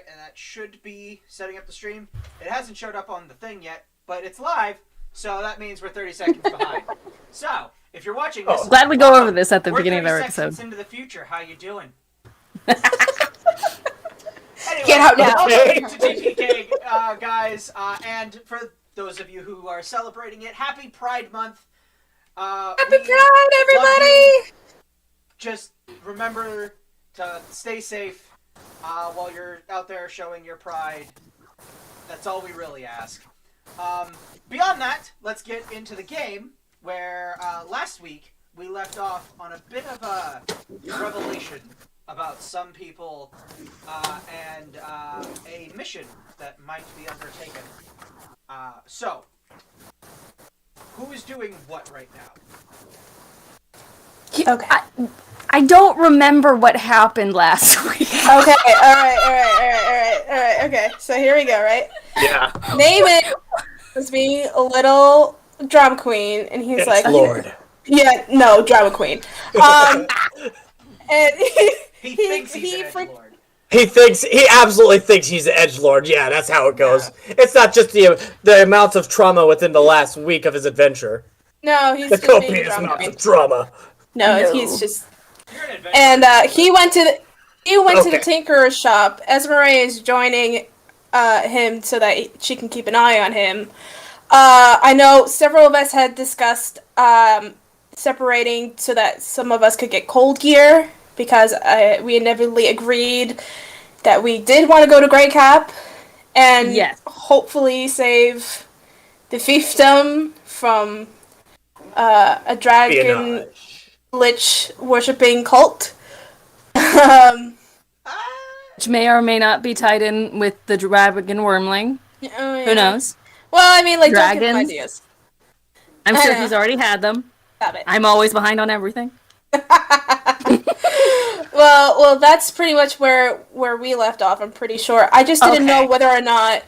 and that should be setting up the stream. It hasn't showed up on the thing yet, but it's live, so that means we're 30 seconds behind. So, if you're watching this... Glad we go over this at the beginning of our episode. 30 seconds into the future. How you doing? Anyway, Get out now. Welcome to TPK, guys, and for those of you who are celebrating it, happy Pride Month. Happy Pride, everybody! Just remember to stay safe while you're out there showing your pride. That's all we really ask. Beyond that, let's get into the game, where last week we left off on a bit of a revelation about some people and a mission that might be undertaken. So, who is doing what right now? Okay. I don't remember what happened last week. Okay, alright, okay, so here we go, right? Yeah. Naaman was being a little drama queen, and he's like... Lord. Yeah, no, drama queen. And He thinks he's an edgelord. He absolutely thinks he's an edgelord. Yeah, that's how it goes. Yeah. It's not just the amount of trauma within the last week of his adventure. No, he's the just being copious drama amount queen. of trauma. No, he's just... And he went to the Tinkerer's shop. Esmeralda is joining him so that she can keep an eye on him. I know several of us had discussed separating so that some of us could get cold gear, because we inevitably agreed that we did want to go to Grey Cap and hopefully save the fiefdom from a dragon lich worshipping cult. Which may or may not be tied in with the dragon wormling. Oh, yeah. Who knows? Well, I mean, like, dragons. Don't give him ideas. I'm sure he's already had them. Stop it. I'm always behind on everything. Well, that's pretty much where we left off, I'm pretty sure. I just didn't know whether or not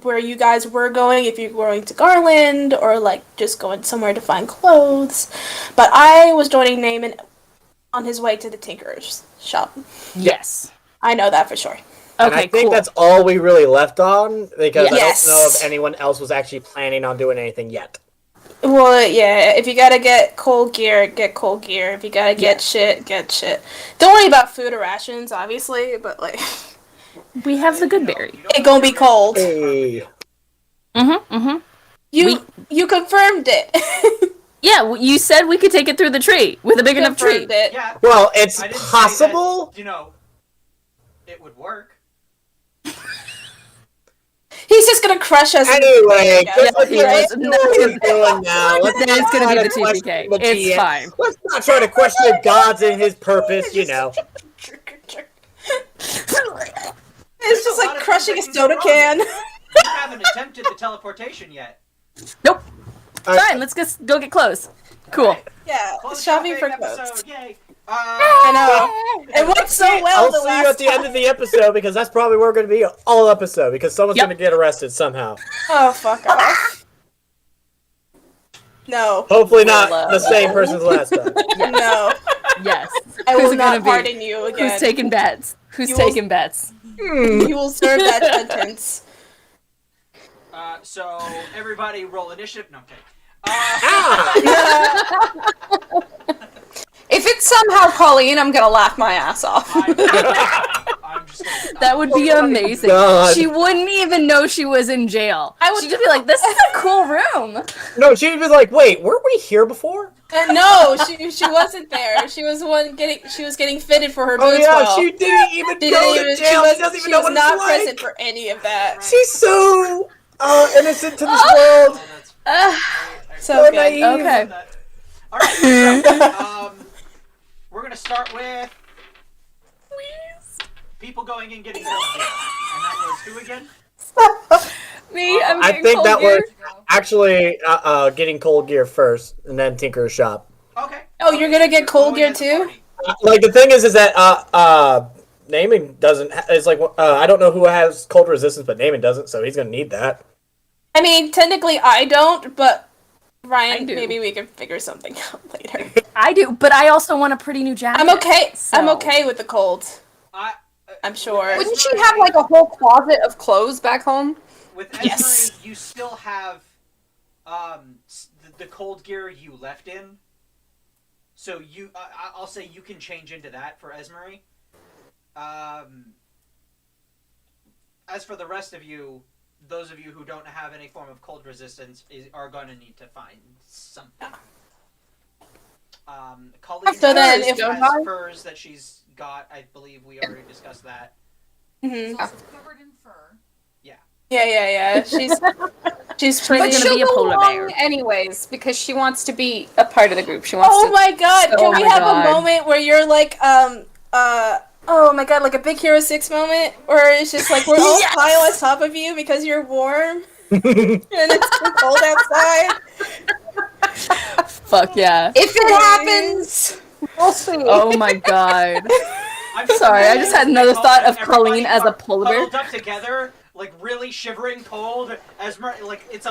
where you guys were going, if you were going to Garland, or, like, just going somewhere to find clothes. But I was joining Naaman on his way to the Tinkerer's shop. Yes. I know that for sure. And I think that's all we really left on, because I don't know if anyone else was actually planning on doing anything yet. Well, yeah, if you gotta get cold gear, get cold gear. If you gotta get shit, get shit. Don't worry about food or rations, obviously, but, like... We have the good berry. It gonna be cold. Hey. You confirmed it. Yeah, you said we could take it through the tree, with a big enough tree. It. Yeah. Well, it's possible. That, it would work. He's just gonna crush us. Anyway, That's what we're doing now. It's gonna be the TPK. It's fine. Let's not try to question God and his purpose, you know. It's just like crushing a soda can. You haven't attempted the teleportation yet. Nope. Fine, let's go get clothes. Cool. Yeah, Clothes shopping for episode, clothes. yay. I know. It went so well I'll see you at the end of the episode, because that's probably where we're going to be all episode, because someone's going to get arrested somehow. Oh, fuck off. No. Hopefully not the same person as last time. No. Yes. I will not pardon you again. Who's taking bets? Who's taking bets? You will serve that sentence. So, everybody roll initiative. No, I'm kidding. If it's somehow Colleen, I'm gonna laugh my ass off. That would be amazing. God. She wouldn't even know she was in jail. She'd just be like, this is a cool room. No, she'd be like, wait, weren't we here before? No, she wasn't there. She was getting fitted for her boots. Oh yeah, well. she didn't even go to jail. She doesn't even know what it's like. She was not present for any of that. She's so innocent to this world. So good. Naive. Okay. Alright, so, we're gonna start with people going and getting cold gear. And that was who again? Me, I'm I getting think cold that gear. was actually getting cold gear first, and then Tinker's shop. Okay. Oh, you're gonna get cold gear too? Like, the thing is that Naaman doesn't. It's like I don't know who has cold resistance, but Naaman doesn't, so he's gonna need that. I mean, technically I don't, but Ryan, I do. maybe we can figure something out later. I do, but I also want a pretty new jacket. I'm okay. So. I'm okay with the cold. I'm sure. Wouldn't she have like a whole closet of clothes back home? With Esmery, Yes. you still have the cold gear you left in. So I'll say you can change into that for Esmery. As for the rest of you, those of you who don't have any form of cold resistance are going to need to find something. Colleen So then has if- furs that she's got. I believe we already discussed that. Mhm. It's also covered in fur. Yeah. She's She's pretty. gonna She'll be a go polar along bear. anyways because she wants to be a part of the group. She wants Oh to. my god! Oh Can we my have God. a moment where you're like, oh my god, like a Big Hero 6 moment, where it's just like we're all Yes! pile on top of you because you're warm and it's too cold outside. Fuck yeah. If it happens, we'll see. Oh my god. I'm just Sorry, I just had another thought of everybody Colleen as a polar bear. huddled up together, like really shivering cold. Like it's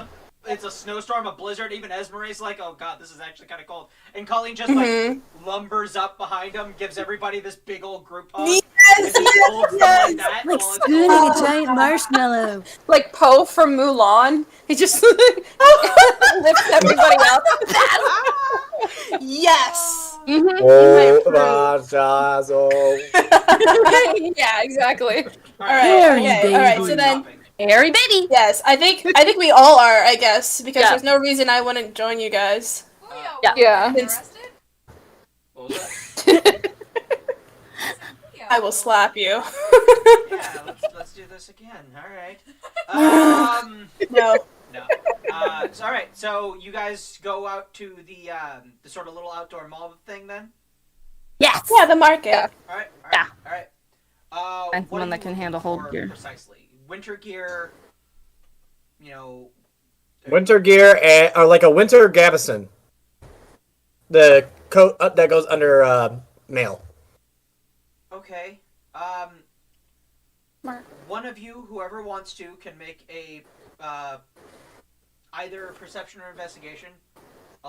a snowstorm, a blizzard. Even Esmery's like, oh god, this is actually kind of cold. And Colleen just like lumbers up behind him, gives everybody this big old group hug. Yes, and just holds them like that. Like while it's spooning cold. a giant marshmallow. Like Poe from Mulan, he just lifts everybody up. Yes. Mm-hmm. Yeah, exactly. All right. Harry, Okay. All right. So baby. then, Airy baby. yes, I think we all are. I guess because Yeah. there's no reason I wouldn't join you guys. Leo, Yeah. Yeah. you arrested? What was that? Leo. I will slap you. Yeah, let's do this again. All right. No. No. So, all right. So you guys go out to the sort of little outdoor mall thing then. Yes. Yeah, the market. Yeah. All right. Yeah. All right. And What one are that you can looking handle hold for gear. precisely? Winter gear. You know. Winter gear, or like a winter gabardine. The coat that goes under mail. Okay. One of you, whoever wants to, can make a either a perception or investigation.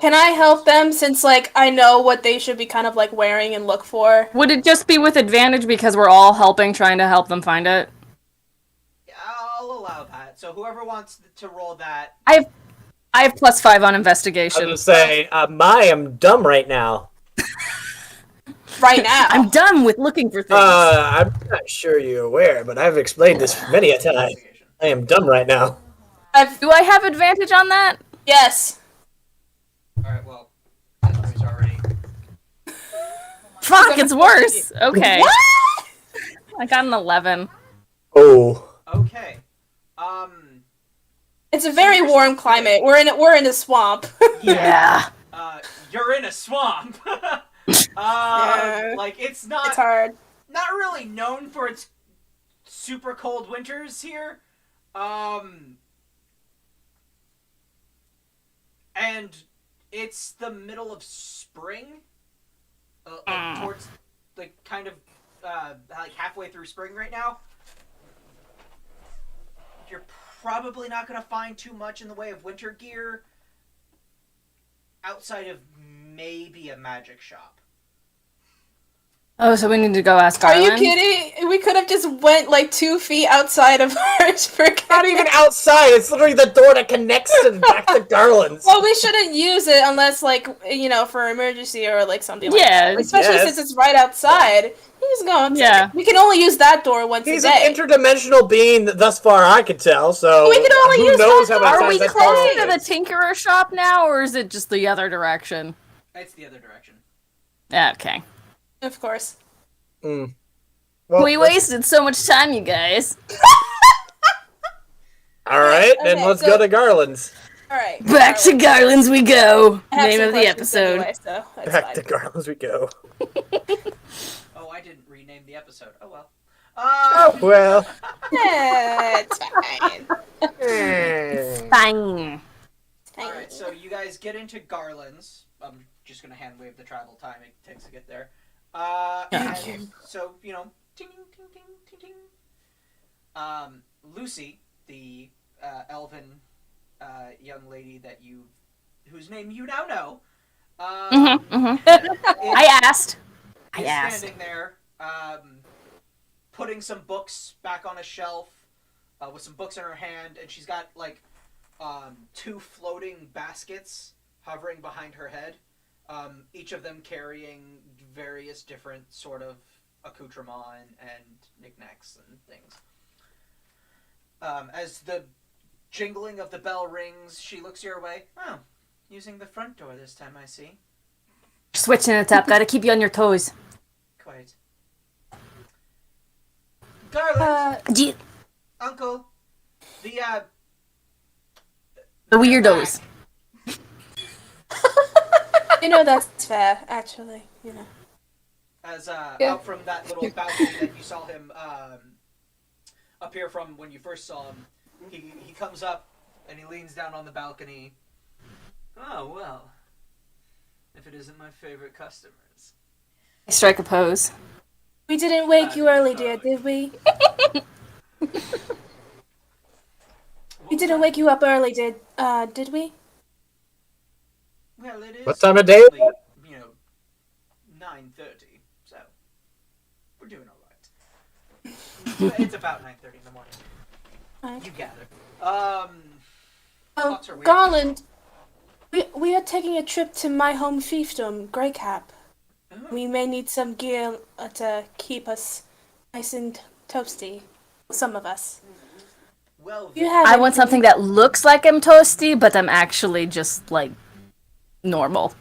Can I help them since like I know what they should be kind of like wearing and look for? Would it just be with advantage because we're all helping, trying to help them find it? I'll allow that. So whoever wants to roll that. I have +5 on I was investigation. gonna say, I am dumb right now. Right now. I'm done with looking for things. I'm not sure you're aware, but I've explained this many a time. Investigation. I am dumb right now. Do I have advantage on that? Yes. All right. Well, Esmery's already. Fuck, it's worse. Okay. I got an 11. Oh. Okay. It's a very warm climate. We're in a swamp. Yeah. You're in a swamp. Yeah. Like it's not It's hard. not really known for its super cold winters here. And it's the middle of spring. Like towards like kind of like halfway through spring right now. You're probably not going to find too much in the way of winter gear outside of maybe a magic shop. Oh, so we need to go ask Are you Garland? kidding? We could have just went like 2 feet outside of ours for Not even outside. It's literally the door that connects to back to Garland's. Well, we shouldn't use it unless like for emergency or like something like Yeah, that. Especially yes. since it's right outside. You just go outside. Yeah. We can only use that door once He's a an day. interdimensional being, thus far I could tell. So We can only who use knows that how many Are times we that closer door to the opens. Tinkerer shop now, or is it just the other direction? It's the other direction. Okay. Of course. Mm. Well, We wasted so much time, you guys. all right, then Okay, let's so- go to Garland's. All right. Back to Garland's we go. I have Name some of the questions episode. anyway, so that's Back fine. to Garland's we go. Oh, I didn't rename the episode. Oh well. Oh well. Yeah, it's fine. Bang. All right, so you guys get into Garland's. I'm just gonna hand wave the travel time it takes to get there. And so ting ting ting ting ting. Lucy, the elven young lady whose name you now know. Mm-hmm, mm-hmm. is- I asked. is standing there, putting some books back on a shelf with some books in her hand, and she's got like 2 floating baskets hovering behind her head, each of them carrying various different sort of accoutrement and knickknacks and things. As the jingling of the bell rings, she looks your way. Oh, using the front door this time, I see. Switching it up. Gotta keep you on your toes. Quite. Garland, Uncle, the weirdos. That's fair, actually. As Yeah. out from that little balcony that you saw him appear from when you first saw him, he comes up and he leans down on the balcony. Oh, well. If it isn't my favorite customers. Strike a pose. We didn't wake you early, dear, did we? We didn't wake you up early, did we? Well, it is. What time of day is only, 9:30, so we're doing all right. It's about 9:30 in the morning. Right. You gather. Oh, Thoughts are weird. Garland, we are taking a trip to my home fiefdom, Greycap. Oh. We may need some gear to keep us nice and toasty. Some of us. Well, You have I want anything- something that looks like I'm toasty, but I'm actually just like normal.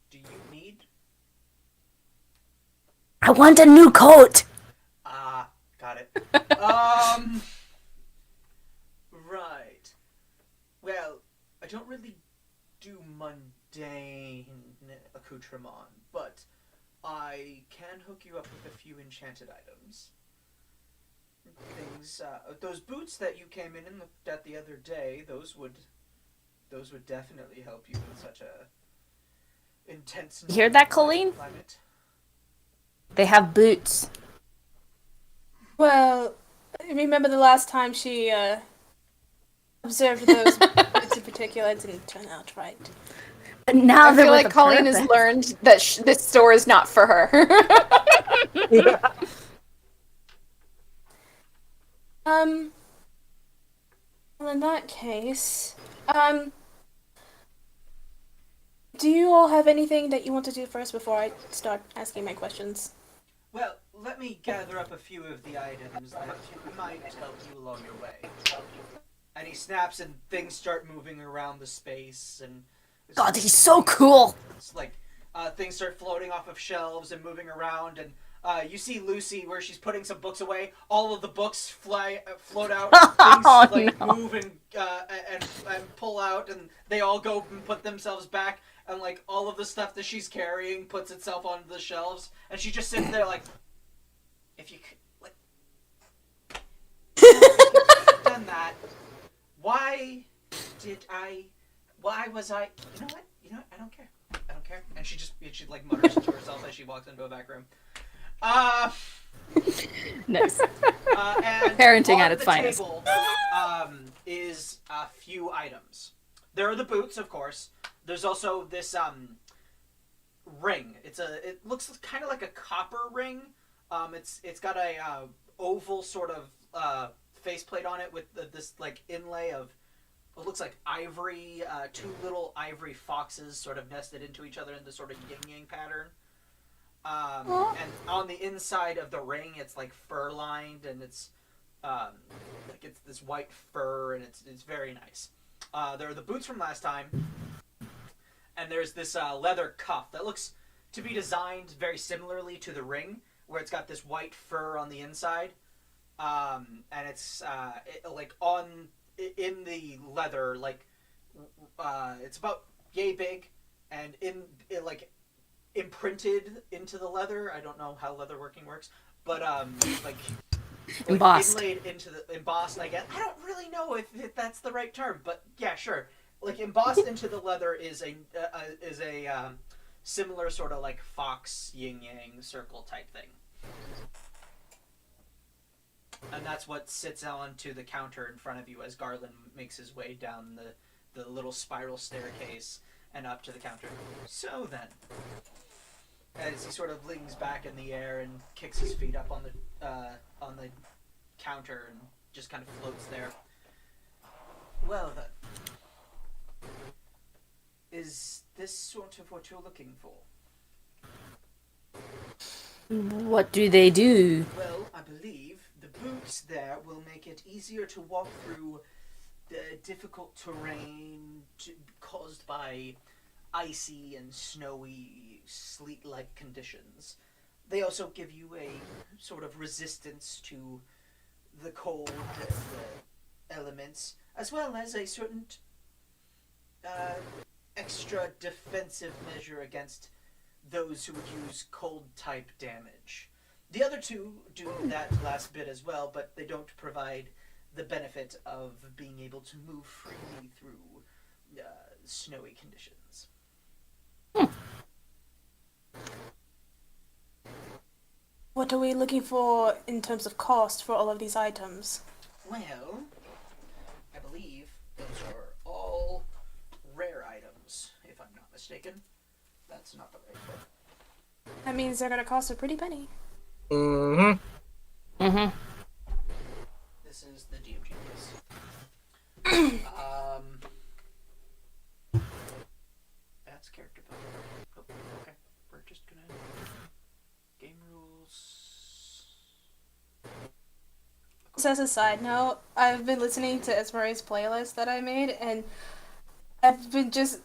do you need? I want a new coat. Got it. Right. Well, I don't really do mundane accoutrement, but I can hook you up with a few enchanted items. Things, those boots that you came in and looked at the other day, those would definitely help you in such a intense. You hear that, Colleen? climate. They have boots. Well, remember the last time she observed those bits in particular? It didn't turn out right. But now I they're feel with like a Colleen has purpose. learned that this store is not for her. Well, in that case, do you all have anything that you want to do first before I start asking my questions? Well, let me gather up a few of the items that might help you along your way. And he snaps, and things start moving around the space, and God, he's so cool. it's like things start floating off of shelves and moving around, and you see Lucy where she's putting some books away. All of the books float out. Things Oh, like no. move and pull out, and they all go and put themselves back. And like all of the stuff that she's carrying puts itself onto the shelves, and she just sits there like, if you could, like, if you've done that, why was I? You know what? I don't care. I don't care. And she like mutters to herself as she walks into a back room. Nice. And Parenting on at its the finest. table, is a few items. There are the boots, of course. There's also this ring. It looks kind of like a copper ring. It's got a oval sort of faceplate on it with this like inlay of what looks like ivory. 2 little ivory foxes sort of nested into each other in this sort of yin yang pattern. And on the inside of the ring, it's like fur lined, and it's like it's this white fur, and it's very nice. There are the boots from last time, and there's this leather cuff that looks to be designed very similarly to the ring, where it's got this white fur on the inside, and it's like in the leather, like it's about yay big, and like imprinted into the leather. I don't know how leatherworking works, but like Embossed. inlaid into the embossed. I guess I don't really know if that's the right term, but yeah, sure. Like embossed into the leather is a similar sort of like fox yin yang circle type thing, and that's what sits onto the counter in front of you as Garland makes his way down the little spiral staircase and up to the counter. So then, as he sort of leans back in the air and kicks his feet up on the on the counter and just kind of floats there. Well then, is this sort of what you're looking for? What do they do? Well, I believe the boots there will make it easier to walk through the difficult terrain caused by icy and snowy, sleet-like conditions. They also give you a sort of resistance to the cold and the elements, as well as a certain extra defensive measure against those who would use cold-type damage. The other two do that last bit as well, but they don't provide the benefit of being able to move freely through snowy conditions. What are we looking for in terms of cost for all of these items? Well, I believe those are all rare items, if I'm not mistaken. That's not the right one. That means they're gonna cost a pretty penny. Mm-hmm. Mm-hmm. This is the DMG list. That's character building. Oh, okay. We're just gonna... Game rules... So as a side note, I've been listening to Esmeralda's playlist that I made, and I've just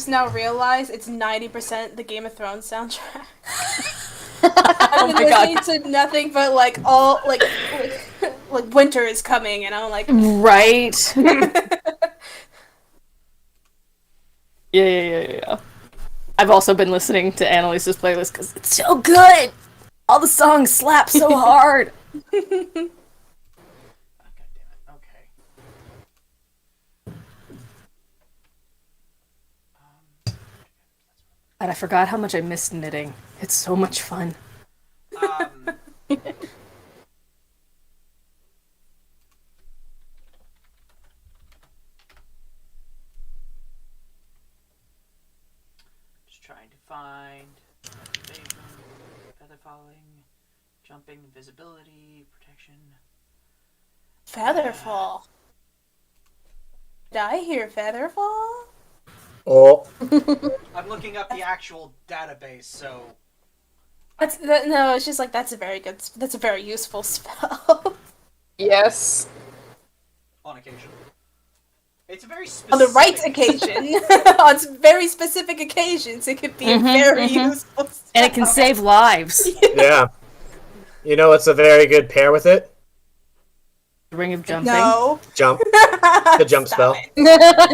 now realized it's 90% the Game of Thrones soundtrack. I've been listening to nothing but like all like winter is coming, and I'm like, Right. Yeah. I've also been listening to Annalise's playlist because it's so good. All the songs slap so hard. Oh, God damn it. Okay. And I forgot how much I missed knitting. It's so much fun. Just trying to find evasion, feather falling, jumping, invisibility, protection. Featherfall. Did I hear Featherfall? Oh. I'm looking up the actual database, so No, it's just like that's a very useful spell. Yes. on occasion. It's a very specific... On the right occasion, on very specific occasions, it could be a very useful spell. And it can save lives. Yeah. You know what's a very good pair with it? Ring of jumping. No. Jump. The jump spell.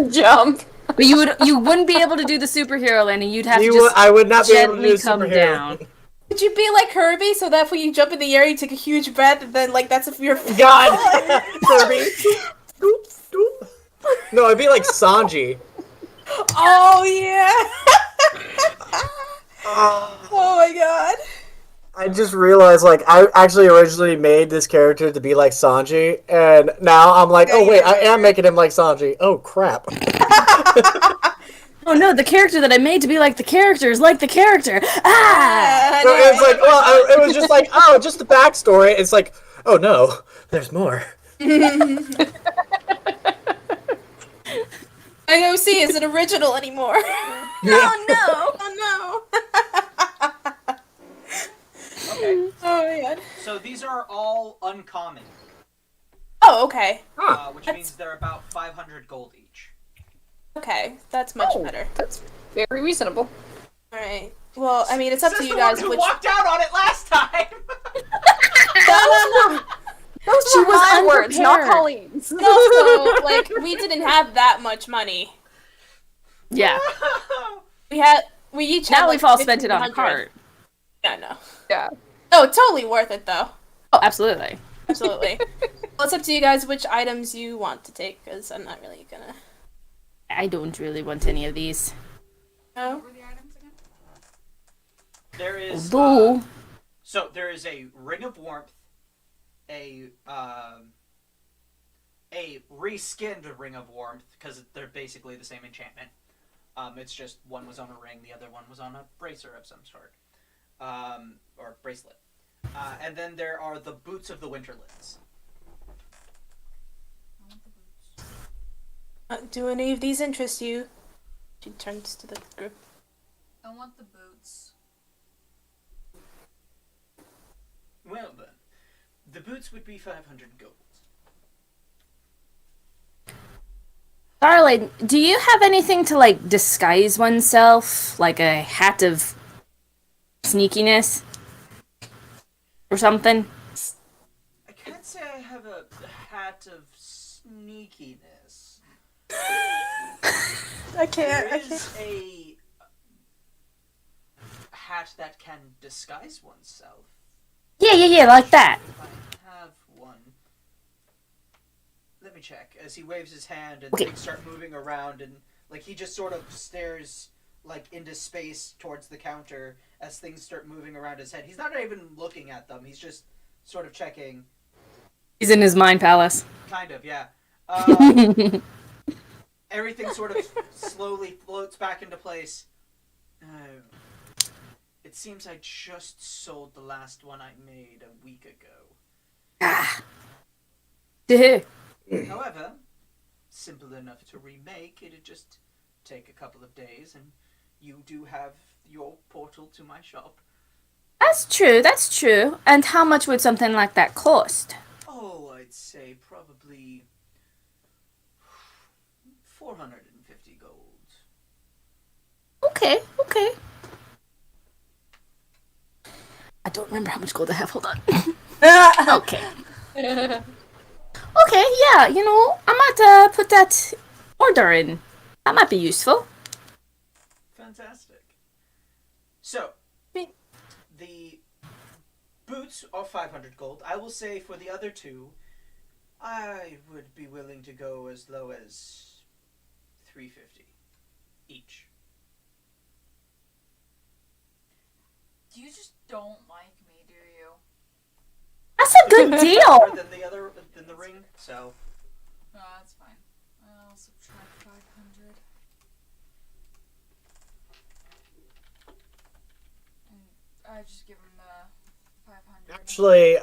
Jump. But you wouldn't be able to do the superhero landing. You'd have to I would not be able to gently do come superhero. down. Could you be like Kirby, so that when you jump in the air, you take a huge breath, and then like that's if you're God! Kirby. Doop, doop. No, it'd be like Sanji. Oh yeah. Oh my god. I just realized, like, I actually originally made this character to be like Sanji, and now I'm like, oh wait, I am making him like Sanji. Oh crap. Oh no, the character that I made to be like the character is like the character. Ah! So it's like, well, it was just like, oh, just the backstory. It's like, oh no, there's more. IOC isn't original anymore. Oh no! Oh no. Okay, Oh my god. so these are all uncommon, Oh, okay. which means they're about 500 gold each. Okay, that's much better. That's very reasonable. Alright. Well, I mean, it's up Says to you the one guys who which... walked out on it last time! No. Those She were was my words, not unprepared. Colleen's. Also, like, we didn't have that much money. Yeah. We each Now had, like, we've all spent it on a 1,500. cart. Yeah, no. Yeah. Oh, totally worth it, though. Oh, absolutely. Absolutely. Well, it's up to you guys which items you want to take, because I'm not really gonna... I don't really want any of these. No? What were the items again? There is... Although, so, there is a Ring of Warmth, a reskinned Ring of Warmth, because they're basically the same enchantment. It's just one was on a ring, the other one was on a bracer of some sort. Or bracelet. And then there are the boots of the Winterlands. I want the boots. Do any of these interest you? She turns to the group. I want the boots. Well then, the boots would be 500 gold. Darling, do you have anything to, like, disguise oneself? Like a hat of sneakiness? Or something? I can't say I have a hat of sneakiness. I can't. There is a hat that can disguise oneself. Yeah, like that. If I have one. Let me check. As he waves his hand and Okay. things start moving around, and like he just sort of stares like into space towards the counter as things start moving around his head. He's not even looking at them. He's just sort of checking. He's in his mind palace. Kind of, yeah. Everything sort of slowly floats back into place. It seems I just sold the last one I made a week ago. Duh. However, simple enough to remake. It'd just take a couple of days, and you do have your portal to my shop. That's true. And how much would something like that cost? Oh, I'd say probably 450 gold. Okay. I don't remember how much gold I have. Hold on. Okay. Okay, yeah, I might put that order in. That might be useful. Fantastic. So, the boots are 500 gold. I will say for the other two, I would be willing to go as low as 350 each. You just don't like me, do you? That's a good deal. Than the ring, so No, that's fine. I'll subtract 500. And I just give him the 500. Actually,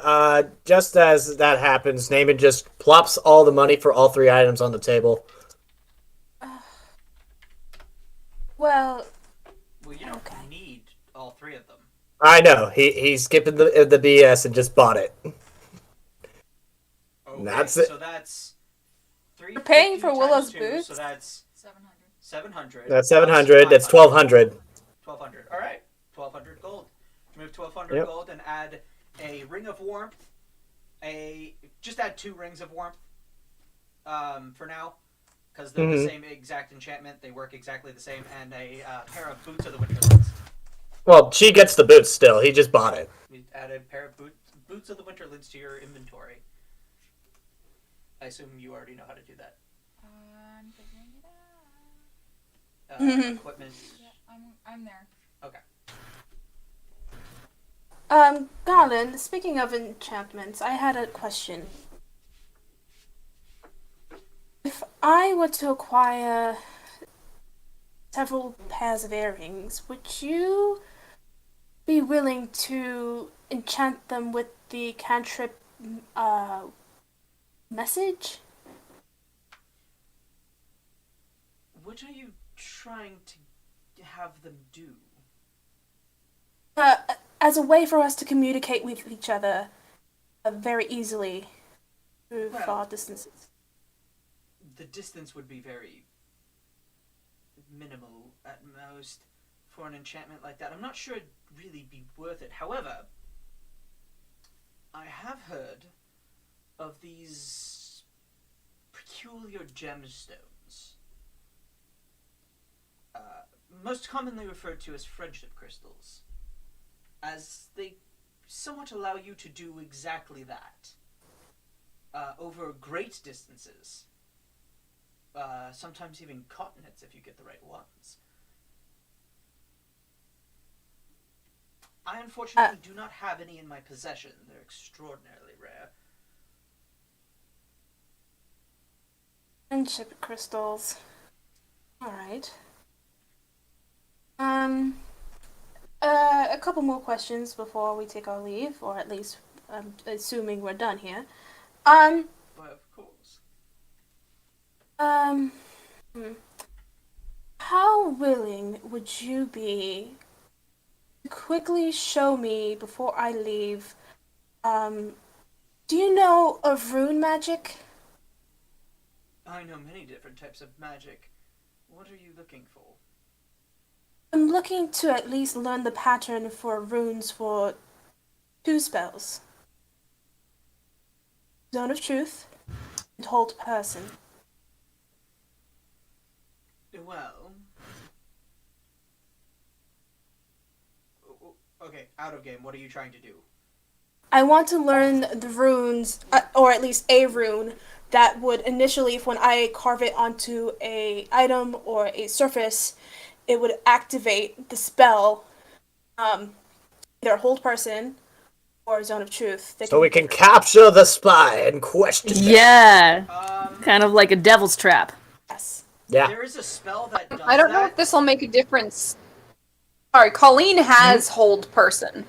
just as that happens, Naaman just plops all the money for all 3 items on the table. Well, you don't need all 3 of them. I know. He's skipping the BS and just bought it. Okay, That's it. So that's 350 You're paying for times Willow's 2, boots? So that's 700. 700. That's 700. That's 1200. 1200. All right, 1200 gold. Remove 1200 gold and add a ring of warmth. Just add 2 rings of warmth. For now, because they're the same exact enchantment. They work exactly the same, and a pair of boots of the Winterlands. Well, she gets the boots still. He just bought it. You add a pair of boots of the Winterlands to your inventory. I assume you already know how to do that. I'm figuring it out. Equipment. Yeah, I'm there. Okay. Garland, speaking of enchantments, I had a question. If I were to acquire several pairs of earrings, would you be willing to enchant them with the cantrip message? What are you trying to have them do? As a way for us to communicate with each other very easily through far distances. The distance would be very minimal at most for an enchantment like that. I'm not sure it'd really be worth it. However, I have heard of these peculiar gemstones, most commonly referred to as friendship crystals, as they somewhat allow you to do exactly that over great distances. Sometimes even continents if you get the right ones. I unfortunately do not have any in my possession. They're extraordinarily rare. Friendship crystals. Alright. A couple more questions before we take our leave, or at least I'm assuming we're done here. But of course. Um, how willing would you be to quickly show me before I leave? Do you know of rune magic? I know many different types of magic. What are you looking for? I'm looking to at least learn the pattern for runes for 2 spells. Zone of Truth and Hold Person. Well... Okay, out of game, what are you trying to do? I want to learn the runes, or at least a rune, that would initially, when I carve it onto a item or a surface, it would activate the spell, either Hold Person or Zone of Truth. So we can capture the spy and question them. Yeah. Kind of like a devil's trap. Yes. Yeah. There is a spell that does I don't know that. if this will make a difference. Sorry, Colleen has hold person.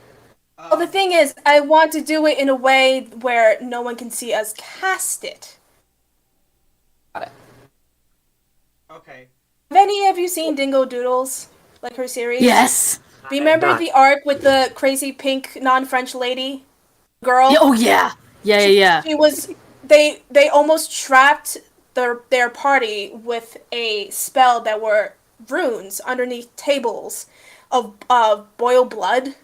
Well, the thing is, I want to do it in a way where no one can see us cast it. Got it. Okay. Have any of you seen Dingo Doodles? Like her series? Yes. Remember not. the arc with the crazy pink non-French lady? Girl? Oh yeah. Yeah. She was... They almost trapped their party with a spell that were runes underneath tables of boil blood.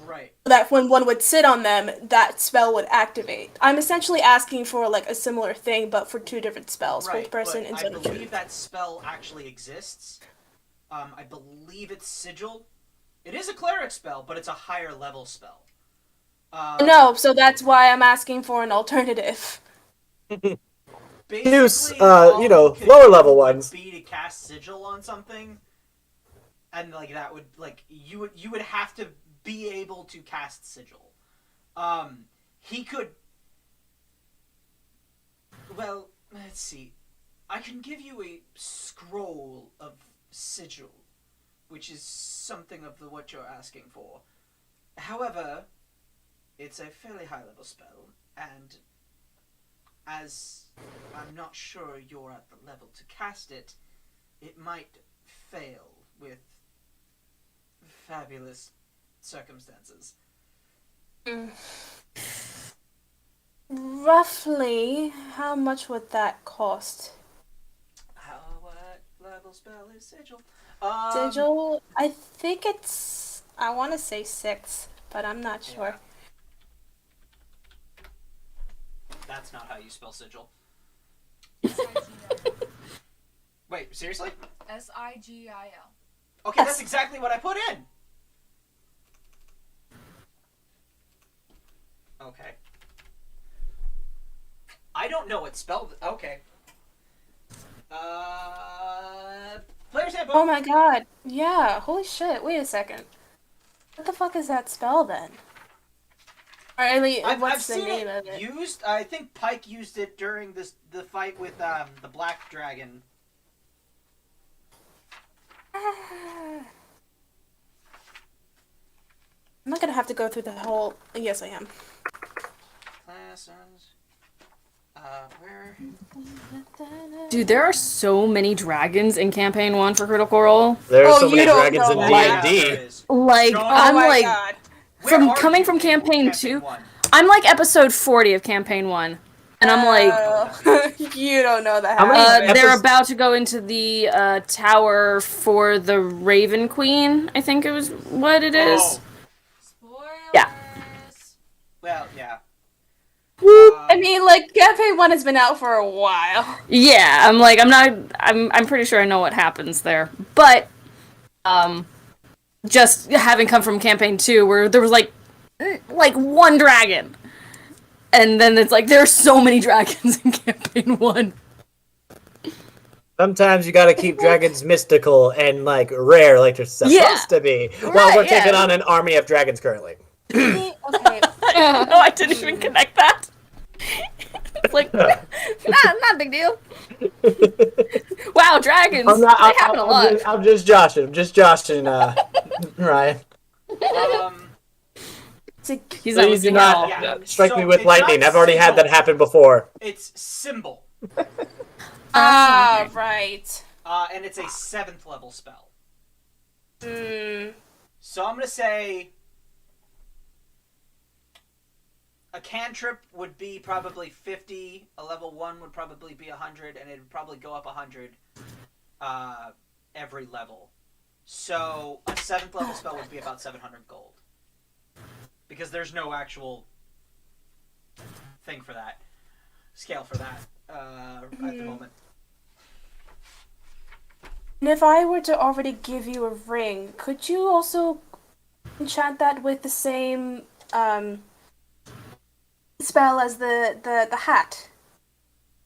Right. So that when one would sit on them, that spell would activate. I'm essentially asking for like a similar thing, but for 2 different spells, Right, Hold Person but and I Zone of believe Truth. that spell actually exists. I believe it's Sigil. It is a cleric spell, but it's a higher level spell. No, so that's why I'm asking for an alternative. Basically, Use, all you know, could lower do level would ones. Be to cast Sigil on something, and like that would you would have to be able to cast Sigil. He could. Well, let's see. I can give you a scroll of Sigil, which is something of what you're asking for. However, it's a fairly high level spell, and as I'm not sure you're at the level to cast it, it might fail with fabulous circumstances. Roughly, how much would that cost? What level spell is Sigil? Sigil, I think it's... I want to say 6, but I'm not sure. Yeah. That's not how you spell Sigil. S-I-G-I-L. Wait, seriously? S-I-G-I-L. Okay, Yes. that's exactly what I put in. Okay. I don't know what spell. Okay. Player's handbook. Oh my god. Yeah, holy shit. Wait a second. What the fuck is that spell then? Or at least, I've what's the seen name it of it? used. I think Pike used it during the fight with the Black Dragon. I'm not gonna have to go through the whole... Yes, I am. Lessons. Where? Dude, there are so many dragons in campaign 1 for Critical Role. There are Oh, so you many don't dragons know in that. Yeah, D&D. there is. Like, Sean, I'm Oh my like, god. Where are coming you from in campaign 2, 1? I'm like episode 40 of campaign 1. And I'm like, You don't know that. How many- they're episodes- about to go into the tower for the Raven Queen, I think it was what it is. Oh. Spoilers. Yeah. Well, yeah. I mean, like, campaign 1 has been out for a while. Yeah, I'm pretty sure I know what happens there. But just having come from campaign 2 where there was like one dragon. And then it's like there are so many dragons in campaign 1. Sometimes you gotta keep dragons mystical and, like, rare like they're supposed Yeah. to be. Well, Right, we're taking yeah. on an army of dragons currently. Okay. No, I didn't even connect that. It's like, not a big deal. Wow, dragons. They happen a lot. I'm just joshing, Ryan. He's not Please do listening at all. not strike me So with it's lightning. not I've already had that symbol. happen before. It's symbol. Ah, right. And it's a 7th level spell. Hmm. So I'm gonna say a cantrip would be probably 50. A level 1 would probably be 100, and it would probably go up 100 every level. So a 7th level spell would be about 700 gold. Because there's no actual thing for that. Scale for that at the moment. And if I were to already give you a ring, could you also enchant that with the same spell as the hat?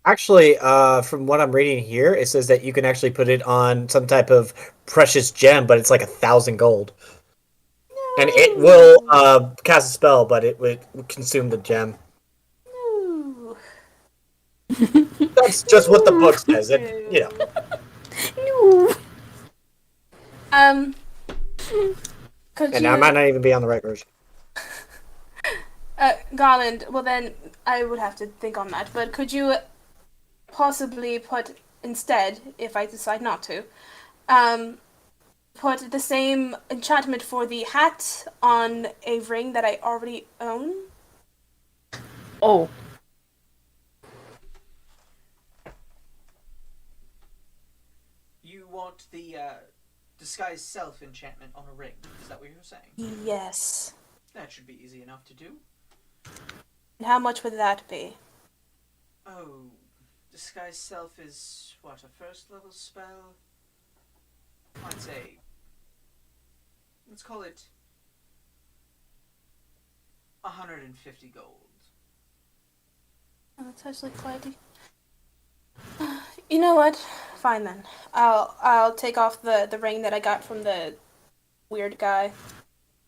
Actually, from what I'm reading here, it says that you can actually put it on some type of precious gem, but it's like 1,000 gold. And it will cast a spell, but it would consume the gem. Ooh. That's just what the book says. It. No. Could And you, I might not even be on the right version. Garland? Well, then I would have to think on that. But could you possibly put instead, if I decide not to, put the same enchantment for the hat on a ring that I already own? Oh. You want the disguise self enchantment on a ring. Is that what you're saying? Yes. That should be easy enough to do. And how much would that be? Oh, disguise self is what, a 1st level spell? I'd say, let's call it 150 gold. Oh, that's actually quite. You know what? Fine then. I'll take off the ring that I got from the weird guy,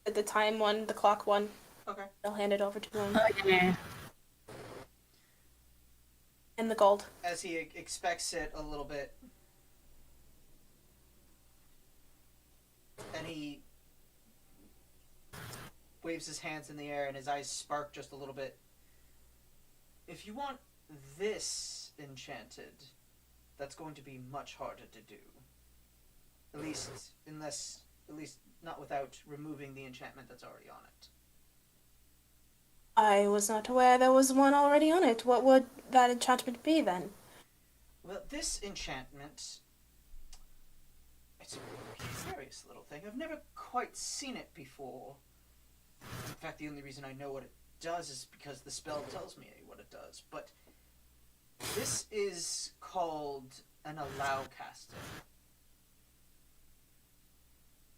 the time one, the clock one. Okay. I'll hand it over to him. Oh, yeah. And the gold. As he expects it a little bit, and he waves his hands in the air and his eyes spark just a little bit. If you want this enchanted, that's going to be much harder to do. At least not without removing the enchantment that's already on it. I was not aware there was one already on it. What would that enchantment be then? Well, this enchantment, it's a curious little thing. I've never quite seen it before. In fact, the only reason I know what it does is because the spell tells me what it does. But this is called an allow caster.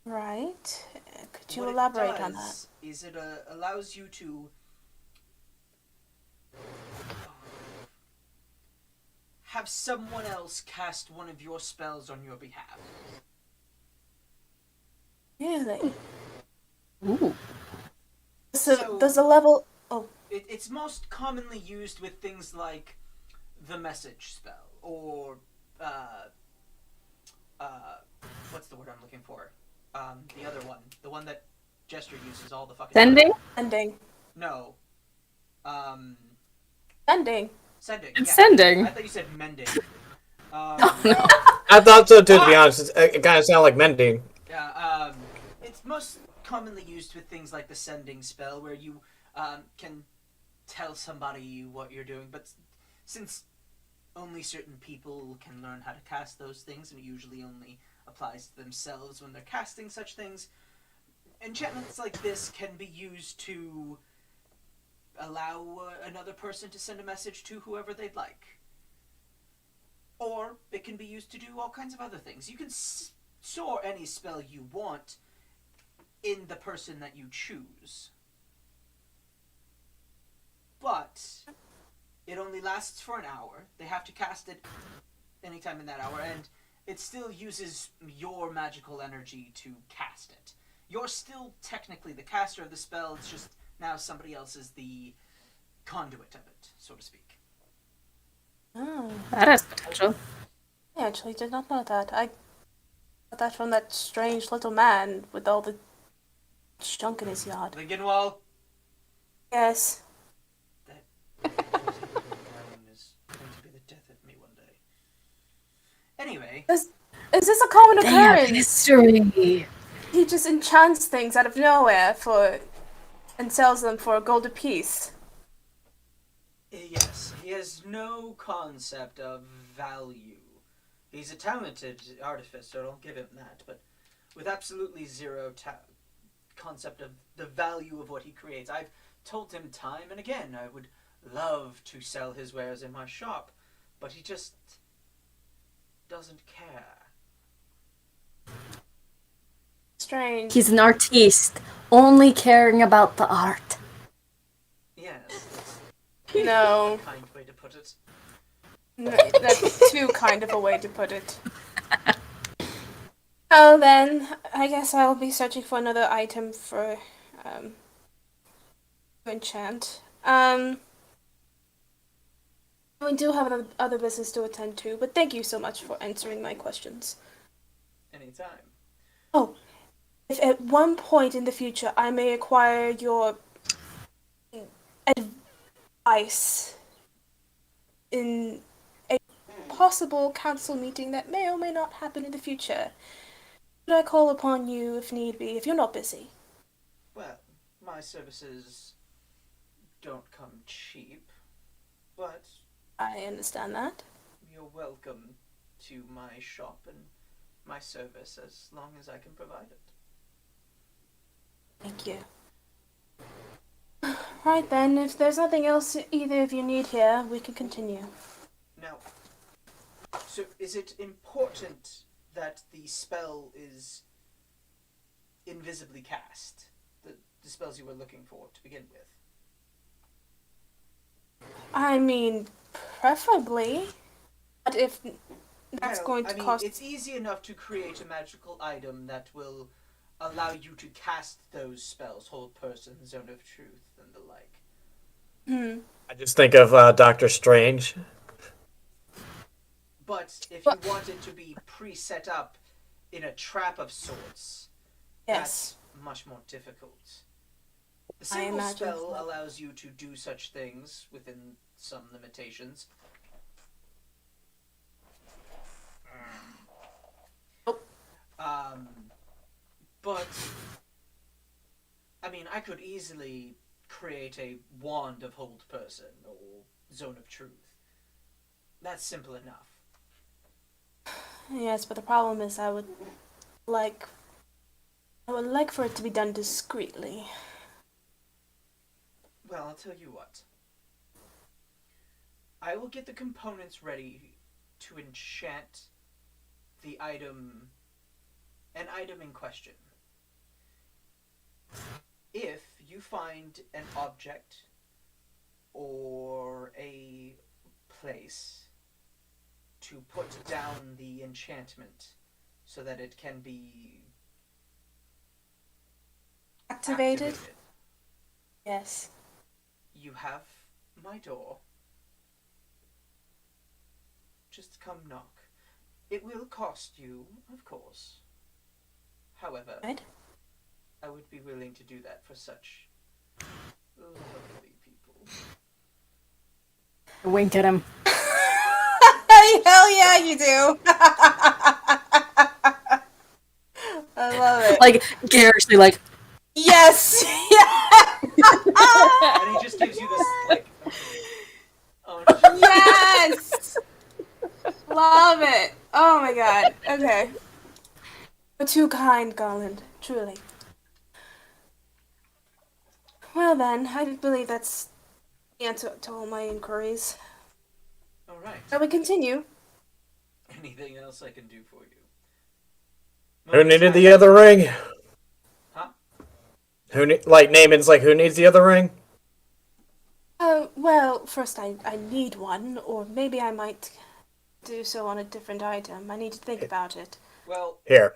Right. Could you What elaborate it on that? does is it allows you to have someone else cast one of your spells on your behalf. Really? Ooh. So does the level? Oh, It's most commonly used with things like the message spell or what's the word I'm looking for? The other one, the one that Jester uses all the fucking Sending? sending. No. Sending. Sending. It's yeah. sending. I thought you said mending. Oh, no. I thought so too, to be honest. It kind of sounded like mending. Yeah, it's most commonly used with things like the sending spell, where you can tell somebody what you're doing, but since only certain people can learn how to cast those things, and it usually only applies to themselves when they're casting such things, enchantments like this can be used to allow another person to send a message to whoever they'd like. Or it can be used to do all kinds of other things. You can store any spell you want in the person that you choose. But it only lasts for an hour. They have to cast it anytime in that hour, and it still uses your magical energy to cast it. You're still technically the caster of the spell, it's just now somebody else is the conduit of it, so to speak. Oh, That has potential. I actually did not know that. I got that from that strange little man with all the junk in his yard. Lingenwall. Yes. That gown is going to be the death of me one day. Anyway, Is this a common They have occurrence? history. He just enchants things out of nowhere and sells them for a gold apiece. yes, he has no concept of value. He's a talented artificer, I'll give him that, but with absolutely zero concept of the value of what he creates. I've told him time and again I would love to sell his wares in my shop, but he just doesn't care. Strange. He's an artiste, only caring about the art. Yes, No, kind way to put it. that's too kind of a way to put it. Oh, then, I guess I'll be searching for another item for, to enchant. We do have other business to attend to, but thank you so much for answering my questions. Anytime. Oh, if at one point in the future I may acquire your advice in a possible council meeting that may or may not happen in the future, could I call upon you if need be, if you're not busy? Well, my services don't come cheap, but I understand that. you're welcome to my shop and my service as long as I can provide it. Thank you. Right then, if there's nothing else either of you need here, we can continue. Now, so is it important that the spell is invisibly cast? The spells you were looking for to begin with? I mean, preferably. But if that's Well, going to cost... It's easy enough to create a magical item that will allow you to cast those spells, hold person, zone of truth, and the like. I just think of Doctor Strange. But if you want it to be pre-set up in a trap of sorts, Yes. that's much more difficult. The I single imagine spell so. allows you to do such things within some limitations. But I mean, I could easily create a wand of hold person or zone of truth. That's simple enough. Yes, but the problem is I would like for it to be done discreetly. Well, I'll tell you what. I will get the components ready to enchant the item, an item in question. If you find an object or a place to put down the enchantment so that it can be Activated? Yes. you have my door. Just come knock. It will cost you, of course. However, Right? I would be willing to do that for such lovely people. Wink at him. Hell yeah, you do! I love it. Like, garishly, like, Yes! And he just gives you this, like, oh, Yes! Love it! Oh my god. Okay. You're too kind, Garland. Truly. Well then, I believe that's the answer to all my inquiries. alright. Shall we continue? Anything else I can do for you? Who needed the other ring? Huh? Naaman's like, who needs the other ring? Well, first I need one, or maybe I might do so on a different item. I need to think about it. Well, Here.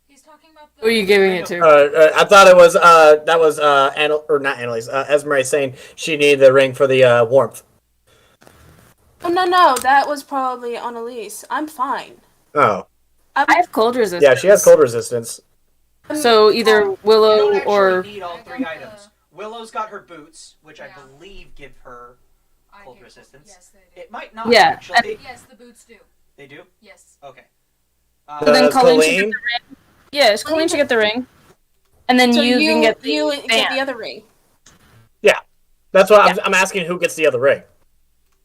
He's talking about the. who are you giving it to? I thought it was, that was, not Annalise, Esmeralda saying she needed the ring for the, warmth. Oh, no, that was probably Annalise. I'm fine. Oh. I have cold resistance. Yeah, she has cold resistance. So either You Willow don't actually or need all I got 3 the- items. Willow's got her boots, which I Yeah. believe give her I cold get- resistance. Yes, they do. It might not, Yeah, actually. Yes, the boots do. They do? Yes. Okay. So then Colleen should get Colleen? the ring. Yeah, Colleen should get the ring. And then So you can get the you fan. get the other ring. Yeah. That's what I'm asking who gets the other ring.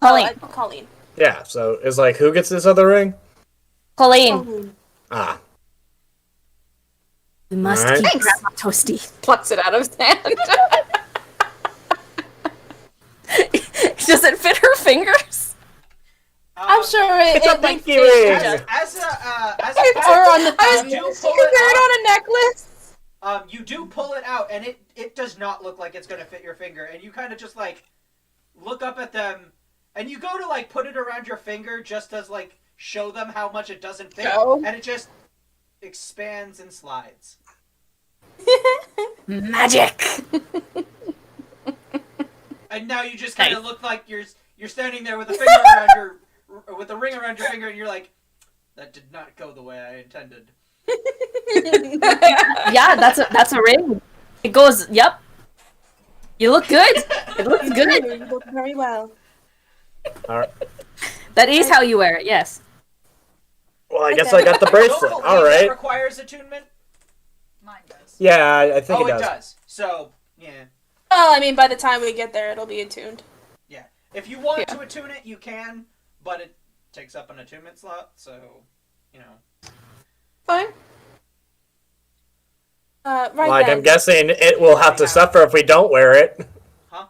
Colleen. Colleen. Yeah, so it's like, who gets this other ring? Colleen. Ah. We must Alright. keep Grandma toasty. Plucks it out of his hand. Does it fit her fingers? I'm sure it, It's a it like pinky fits. ring! As a Or on the thumb. you do You pull can wear it it on a necklace. you do pull it out, and it does not look like it's going to fit your finger. And you kind of just, like, look up at them, and you go to, like, put it around your finger just as, like, show them how much it doesn't fit. Go. And it just expands and slides. Magic. And now you just kind of look like you're standing there with a finger around your, with a ring around your finger, and you're like, that did not go the way I intended. Yeah, that's a ring. It goes. Yep. You look good. It looks good. You look very well. Alright. That is how you wear it. Yes. Well, I guess I got the bracelet. Don't believe that Alright. requires attunement? Mine does. Yeah, I think Oh, it does. So, yeah. Well, I mean, by the time we get there, it'll be attuned. Yeah. If you want to attune it, you can, but it takes up an attunement slot, so, you know. Fine. Right Like, then. I'm guessing it will have to suffer if we don't wear it. Huh?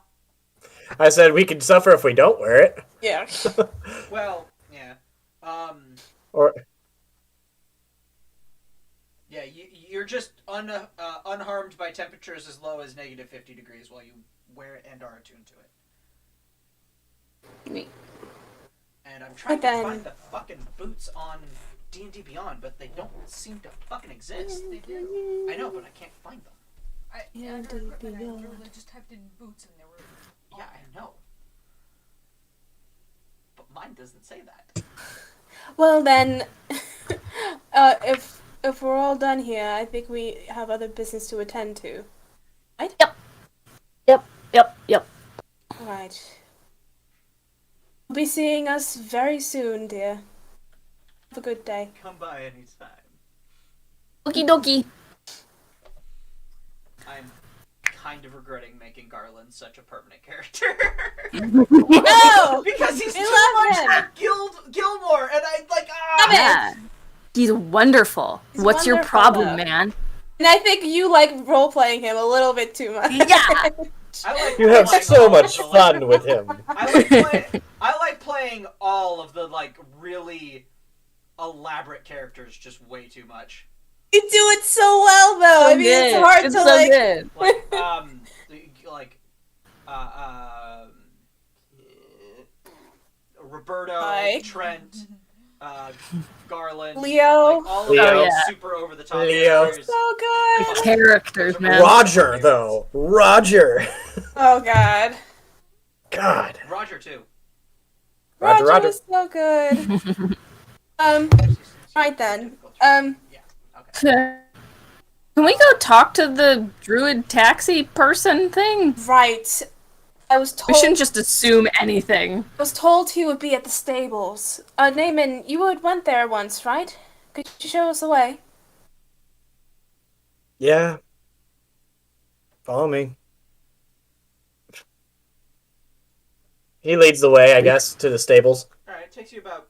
I said we can suffer if we don't wear it. Yeah. Well, yeah. Or Yeah, you're just unharmed by temperatures as low as negative 50 degrees while you wear it and are attuned to it. Neat. And I'm trying But to then- find the fucking boots on D&D Beyond, but they don't seem to fucking exist. They do. I know, but I can't find them. Under equipment, I literally just typed in boots and there were. Yeah, I know. But mine doesn't say that. Well then, if we're all done here, I think we have other business to attend to. Right? Yep. Alright. You'll be seeing us very soon, dear. Have a good day. Come by anytime. Okie dokie. I'm kind of regretting making Garland such a permanent character. No! Because he's We too love much him. like Gilmore, and I like Yeah. He's wonderful. He's What's your wonderful, problem, though. man? And I think you like role-playing him a little bit too much. Yeah. I like you have playing so all much of the, fun with him. I like playing all of the like really elaborate characters just way too much. You do it so well, though. I mean, it's hard It's to so like. good. Like Roberto, Hi. Trent, Garland, Leo. like, all of Leo. those Oh, yeah. super over the top Leo. characters. So good. Characters, man. Roger, though. Roger. Oh God. God. Roger too. Roger. was so good. Right then. Yeah. Okay. Can we go talk to the druid taxi person thing? Right. I was We told. shouldn't just assume anything. I was told he would be at the stables. Naaman, you had went there once, right? Could you show us the way? Yeah. Follow me. He leads the way, I guess, to the stables. All right. It takes you about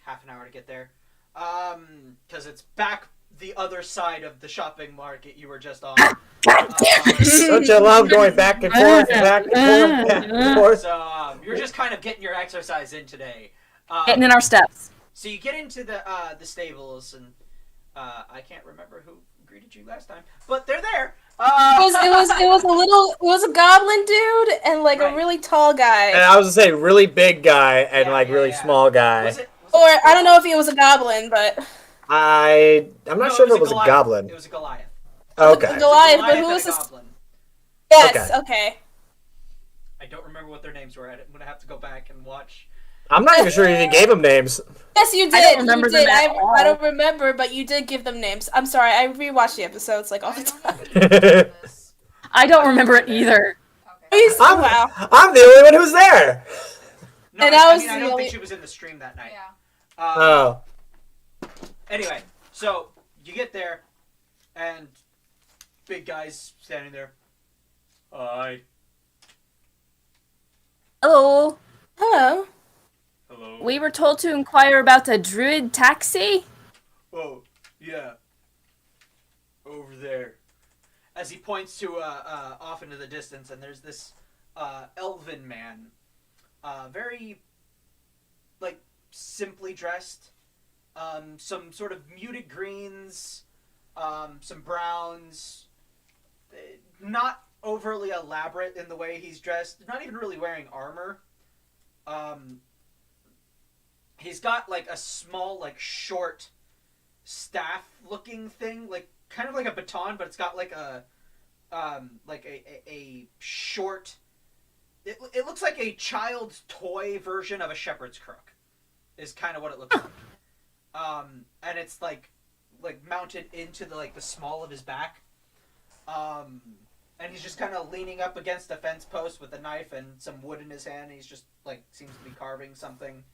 half an hour to get there. Because it's back the other side of the shopping market you were just on. God damn it! Don't you love going back and forth, back and forth, back and forth? So you're just kind of getting your exercise in today. Getting in our steps. So you get into the stables, and I can't remember who greeted you last time, but they're there. It was a goblin dude and like Right. a really tall guy. And I was gonna say really big guy and Yeah, like yeah, really yeah. small guy. Was it Or I don't know if he was a goblin, but I'm not No, sure if it was a Goliath. goblin. It was a Goliath. Okay. Goliath, but who and was a this? goblin. Yes, okay. I don't remember what their names were. I'm gonna have to go back and watch I'm not even sure if you gave them names. Yes, you did. I don't remember you did. them at all. I don't remember, but you did give them names. I'm sorry. I rewatch the episodes like all I the don't time. even remember this. I don't remember it either. Okay. Wow. I'm the only one who's there. No, And I I was mean, I the don't only- think she was in the stream that night. Yeah. Oh. Anyway, so you get there, and big guy's standing there. Hi. Hello. Hello. Hello. We were told to inquire about a druid taxi. Oh, yeah. Over there. As he points to off into the distance, and there's this elven man, very like simply dressed, some sort of muted greens, some browns, not overly elaborate in the way he's dressed, not even really wearing armor. He's got like a small, like short staff-looking thing, like kind of like a baton, but it's got like a short. It looks like a child's toy version of a shepherd's crook, is kind of what it looks like. And it's like mounted into the small of his back. And he's just kind of leaning up against a fence post with a knife and some wood in his hand. He's just seems to be carving something,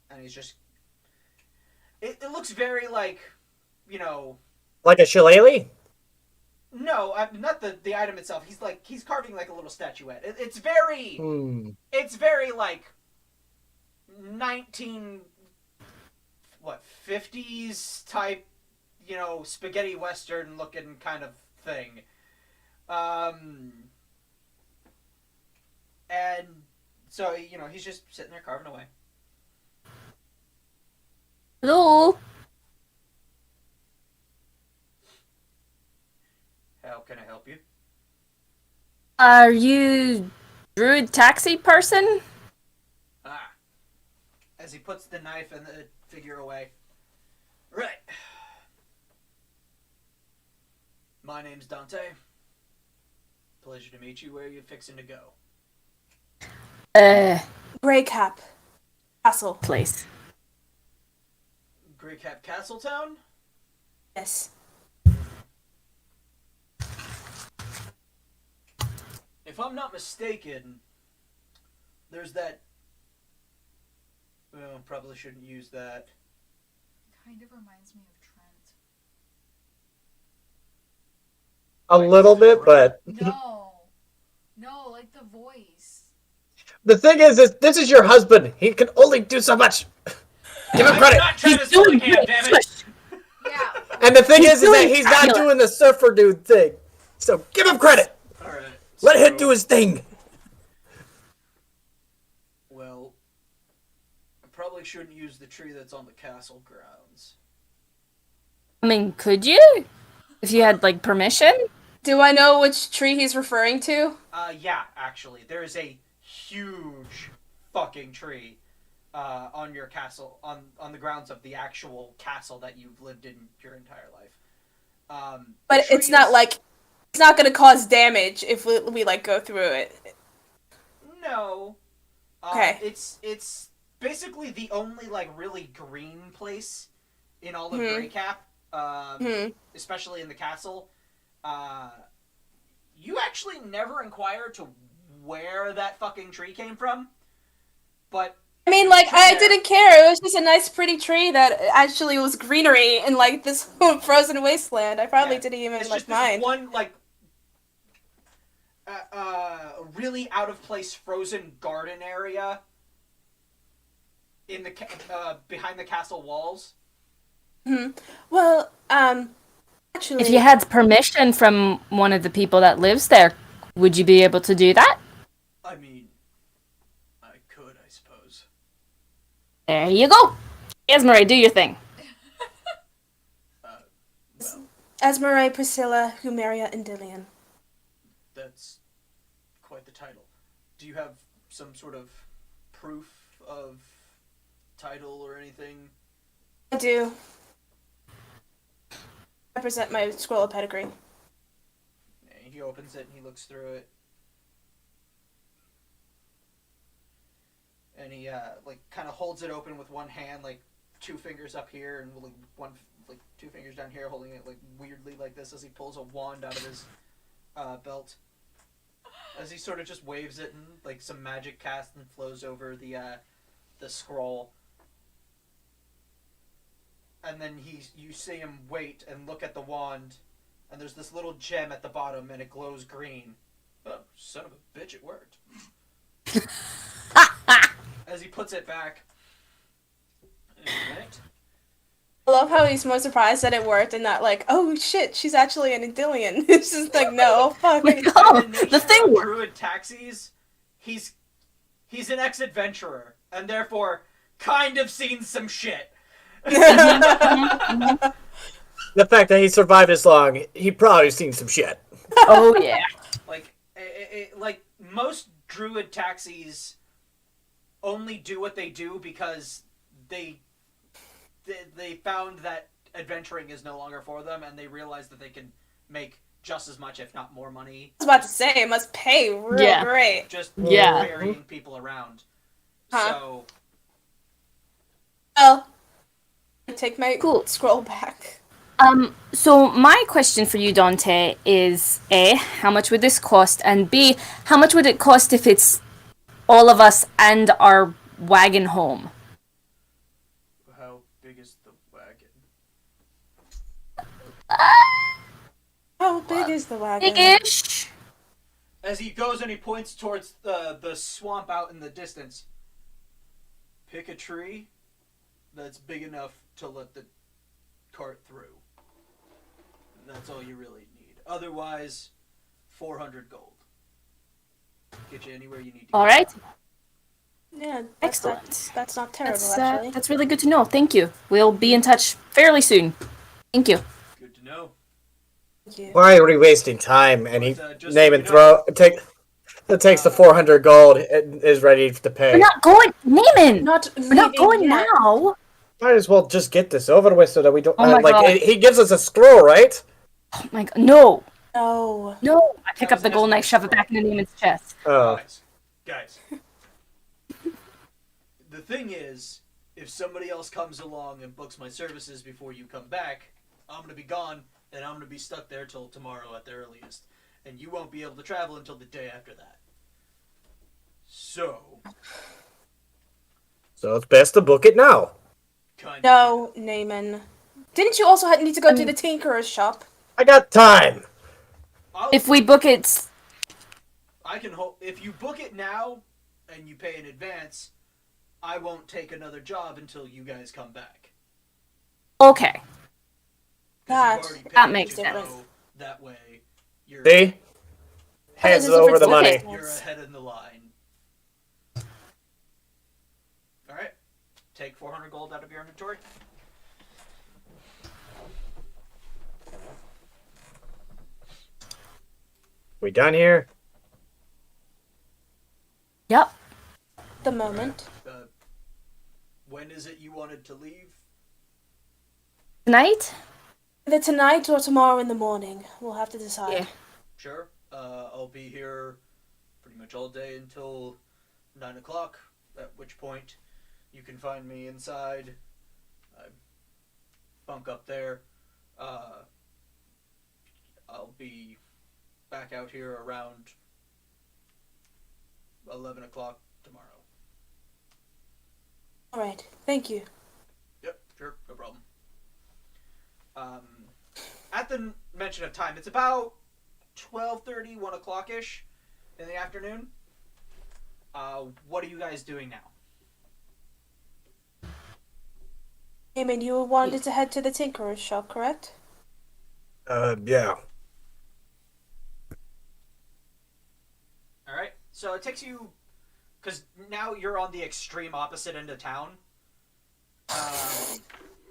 and he's just. It looks very like Like a shillelagh? No, not the item itself. He's carving like a little statuette. It's very it's very like 50s type, spaghetti western looking kind of thing. And so he's just sitting there carving away. Hello. How can I help you? Are you druid taxi person? Ah. As he puts the knife and the figure away. Right. My name's Dante. Pleasure to meet you. Where are you fixing to go? Grey Cap. Castle. Place. Greycap Castletown? Yes. If I'm not mistaken, there's that... Well, probably shouldn't use that. Kind of reminds me of Trent. A little bit, but No. No, like the voice. the thing is, this is your husband. He can only do so much. Give him credit. Not Travis Willingham, damn it! Yeah. And the thing is that doing he's not fabulous. doing the surfer dude thing. So give him credit. Alright. Let him do his thing. Well, I probably shouldn't use the tree that's on the castle grounds. I mean, could you? If you had, permission? Do I know which tree he's referring to? Yeah, actually. There is a huge fucking tree on your castle, on the grounds of the actual castle that you've lived in your entire life. But it's not it's not gonna cause damage if we go through it. No. Okay. It's basically the only really green place in all of Mhm. Greycap, especially in the castle. You actually never inquired to where that fucking tree came from, but I mean, I didn't care. It was just a nice, pretty tree that actually was greenery in this frozen wasteland. I probably Yeah. didn't even it's just mind. this one really out of place frozen garden area in the behind the castle walls. Well, actually, If you had permission from one of the people that lives there, would you be able to do that? I mean, I could, I suppose. There you go. Esmeralda, do your thing. Well, Esmeralda, Priscilla, Humeria, and Dillian. that's quite the title. Do you have some sort of proof of title or anything? I do. I present my scroll of pedigree. And he opens it and he looks through it. and he like kind of holds it open with one hand, like 2 fingers up here, and like one like 2 fingers down here, holding it like weirdly like this as he pulls a wand out of his belt. As he sort of just waves it, and like some magic cast and flows over the scroll. And then you see him wait and look at the wand, and there's this little gem at the bottom, and it glows green. Oh, son of a bitch, it worked. As he puts it back. Alright. I love how he's more surprised that it worked and not like, oh shit, she's actually an Endilian. It's just like, no, fuck. Oh, In the nature the thing of worked. Druid taxis, he's an ex-adventurer, and therefore kind of seen some shit. The fact that he survived this long, he probably seen some shit. Oh yeah. Like most druid taxis only do what they do because they found that adventuring is no longer for them, and they realize that they can make just as much, if not more money. I was about to say, it must pay real great. Just Yeah. ferrying people around. Huh. So Well, I take my Cool. scroll back. So my question for you, Dante, is A, how much would this cost? And B, how much would it cost if it's all of us and our wagon home? how big is the wagon? How big is the wagon? Big-ish. As he goes and he points towards the swamp out in the distance. Pick a tree that's big enough to let the cart through. That's all you really need. Otherwise, 400 gold. Get you anywhere you need to go. All right. Yeah, Excellent. That's not terrible, actually. That's really good to know. Thank you. We'll be in touch fairly soon. Thank you. Good to know. Thank you. Why are we wasting time? And he Just name so and you throw it takes the 400 gold and is ready to pay. We're not going, Neiman. Not We're not leaving going yet. now. Might as well just get this over with so that we don't Oh my God. he gives us a scroll, right? Oh my God, no, No. no! I pick That up the was gold knife, Esmer's shove it scroll. back into Neiman's chest. Oh. Guys. The thing is, if somebody else comes along and books my services before you come back, I'm going to be gone, and I'm going to be stuck there till tomorrow at the earliest. And you won't be able to travel until the day after that. So, So it's best to book it now. kind No, Naaman. Didn't you also need to go to the tinkerer's shop? I got time. If we book it, I can hope if you book it now and you pay in advance, I won't take another job until you guys come back. okay. 'Cause you've That- already paid that makes to sense. go That way, you're See? Hands there's a over the difference. money. you're ahead in the line. All right, take 400 gold out of your inventory. We done here? Yep. The moment. When is it you wanted to leave? Tonight? Either tonight or tomorrow in the morning. We'll have to decide. Yeah. Sure. I'll be here pretty much all day until 9 o'clock, at which point you can find me inside. I bunk up there. I'll be back out here around 11 o'clock tomorrow. Alright, thank you. Yep, sure, no problem. At the mention of time, it's about 12:30, 1 o'clock-ish in the afternoon. What are you guys doing now? Naaman, you wanted to head to the tinkerer's shop, correct? Yeah. Alright, so it takes you... Because now you're on the extreme opposite end of town.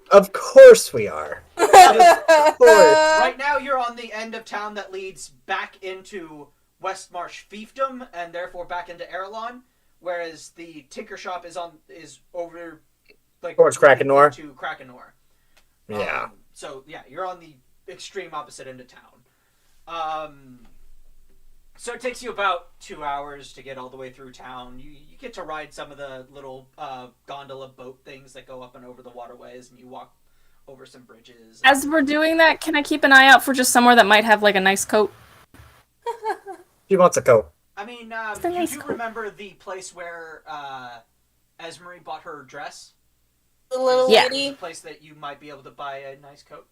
Of course we are. Of course. Right now you're on the end of town that leads back into Westmarsh fiefdom, and therefore back into Erelon, whereas the tinker shop is over... like Towards Krakenor. To Krakenor. Yeah. So, yeah, you're on the extreme opposite end of town. So it takes you about 2 hours to get all the way through town. You get to ride some of the little gondola boat things that go up and over the waterways, and you walk over some bridges. As we're doing that, can I keep an eye out for just somewhere that might have like a nice coat? She wants a coat. I mean, a you nice do coat. remember the place where Esmery bought her dress? The little Yeah. There's a lady. place that you might be able to buy a nice coat.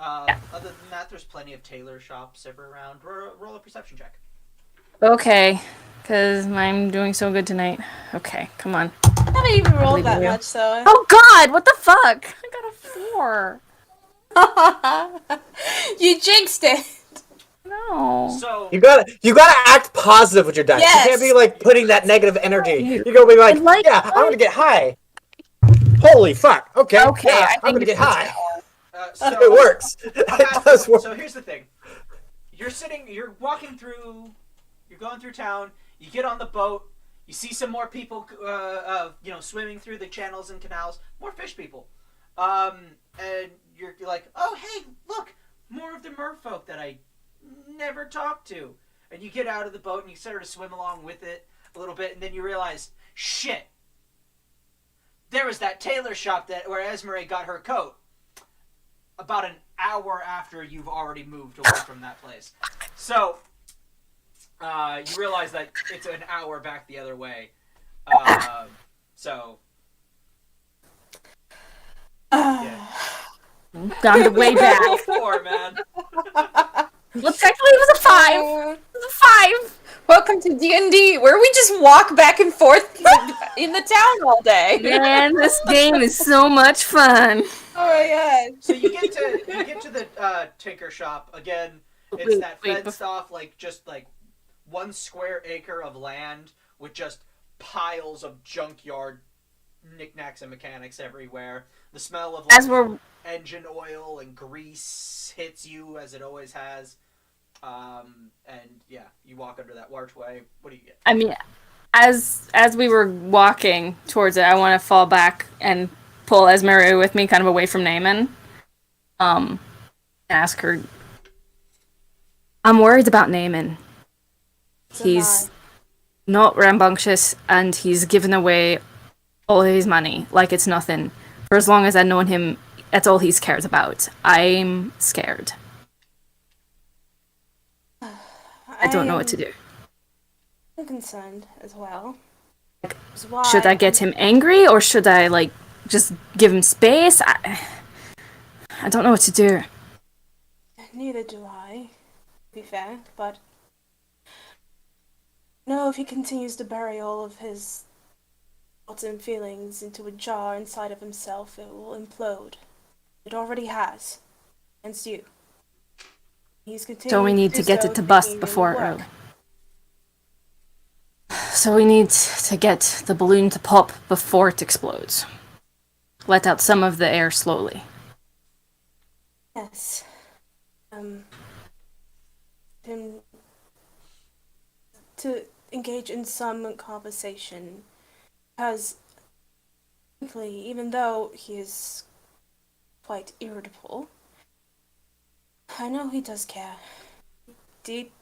Other than that, there's plenty of tailor shops everywhere around. Roll a perception check. Okay, because I'm doing so good tonight. Okay, come on. I haven't even rolled believe that in you. much, so. Oh God, what the fuck? I got a 4. You jinxed it. No. So You gotta act positive with your dice. Yes. You can't be like putting that negative energy. You- You gotta be like, I like- yeah, I'm gonna get high. Holy fuck. Okay. Okay, Yeah, I I'm gonna think get high. so It works. It does work. So here's the thing. You're walking through, you're going through town, you get on the boat, you see some more people, swimming through the channels and canals, more fish people. And you're like, oh, hey, look, more of the merfolk that I never talked to. And you get out of the boat and you start to swim along with it a little bit, and then you realize, shit, there was that tailor shop where Esmery got her coat. About an hour after you've already moved away from that place. So, you realize that it's an hour back the other way. So, yeah. On the way back. Roll 4, man. Well, technically it was a 5. It was a 5. Welcome to D&D, where we just walk back and forth in the town all day. Man, this game is so much fun. Oh my god. So you get to the tinker shop again. It's Wait, that wait, fenced off, just 1 square acre of land with just piles of junkyard knickknacks and mechanics everywhere. The smell of As we're engine oil and grease hits you as it always has. And yeah, you walk under that archway. What do you get? I mean, as we were walking towards it, I want to fall back and pull Esmery with me, kind of away from Naaman. Ask her. I'm worried about Naaman. He's not rambunctious, and he's given away all his money like it's nothing. For as long as I've known him, that's all he's cared about. I'm scared. I don't know what to do. I'm concerned as well. Should I get him angry, or should I, just give him space? I don't know what to do. Neither do I, to be fair, but no, if he continues to bury all of his thoughts and feelings into a jar inside of himself, it will implode. It already has. Against you. He's continuing So we need do to get so it to bust thinking it before will work. early. So we need to get the balloon to pop before it explodes. Let out some of the air slowly. Yes. Him to engage in some conversation, because frankly, even though he is quite irritable, I know he does care. Deep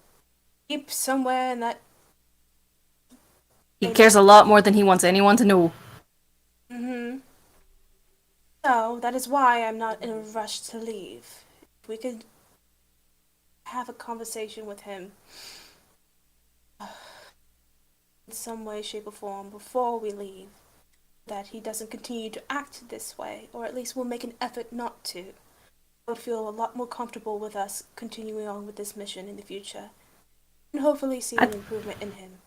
somewhere in that. He cares a lot more than he wants anyone to know. So that is why I'm not in a rush to leave. If we could have a conversation with him in some way, shape, or form before we leave, that he doesn't continue to act this way, or at least will make an effort not to, I would feel a lot more comfortable with us continuing on with this mission in the future, and hopefully see an improvement in him.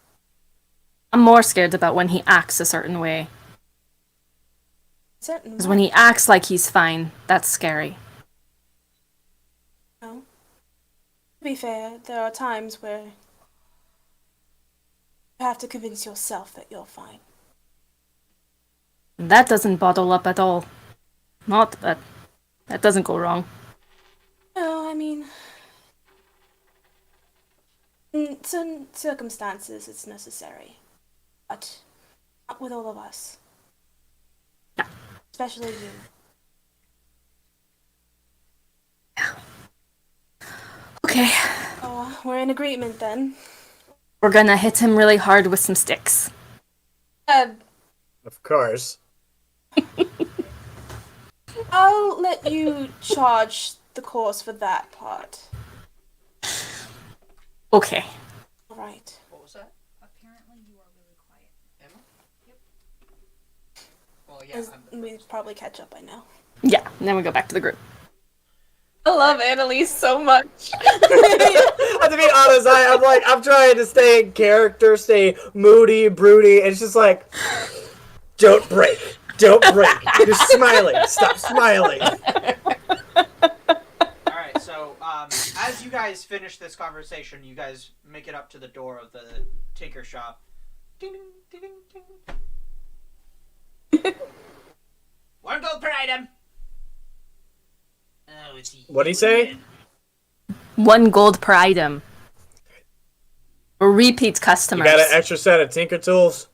I'm more scared about when he acts a certain way. Certainly. Because when he acts like he's fine, that's scary. No. To be fair, there are times where you have to convince yourself that you're fine. And that doesn't bottle up at all. Not that. That doesn't go wrong. No, I mean, in certain circumstances it's necessary, but not with all of us. Yeah. Especially you. Okay. Oh, we're in agreement then. We're gonna hit him really hard with some sticks. Of course. I'll let you charge the course for that part. Okay. All right. What was that? Apparently, you are really quiet. Emma? Yep. Well, yeah. We probably catch up by now. Yeah, and then we go back to the group. I love Annalise so much. To be honest, I'm trying to stay in character, stay moody, broody, and it's just like, don't break. Don't break. You're smiling. Stop smiling. Alright, so, as you guys finish this conversation, you guys make it up to the door of the tinker shop. Ding, ding, ding, ding. One gold per item! Oh, it's What'd he say? 1 gold per item. Or repeat You customers. got an extra set of tinker tools?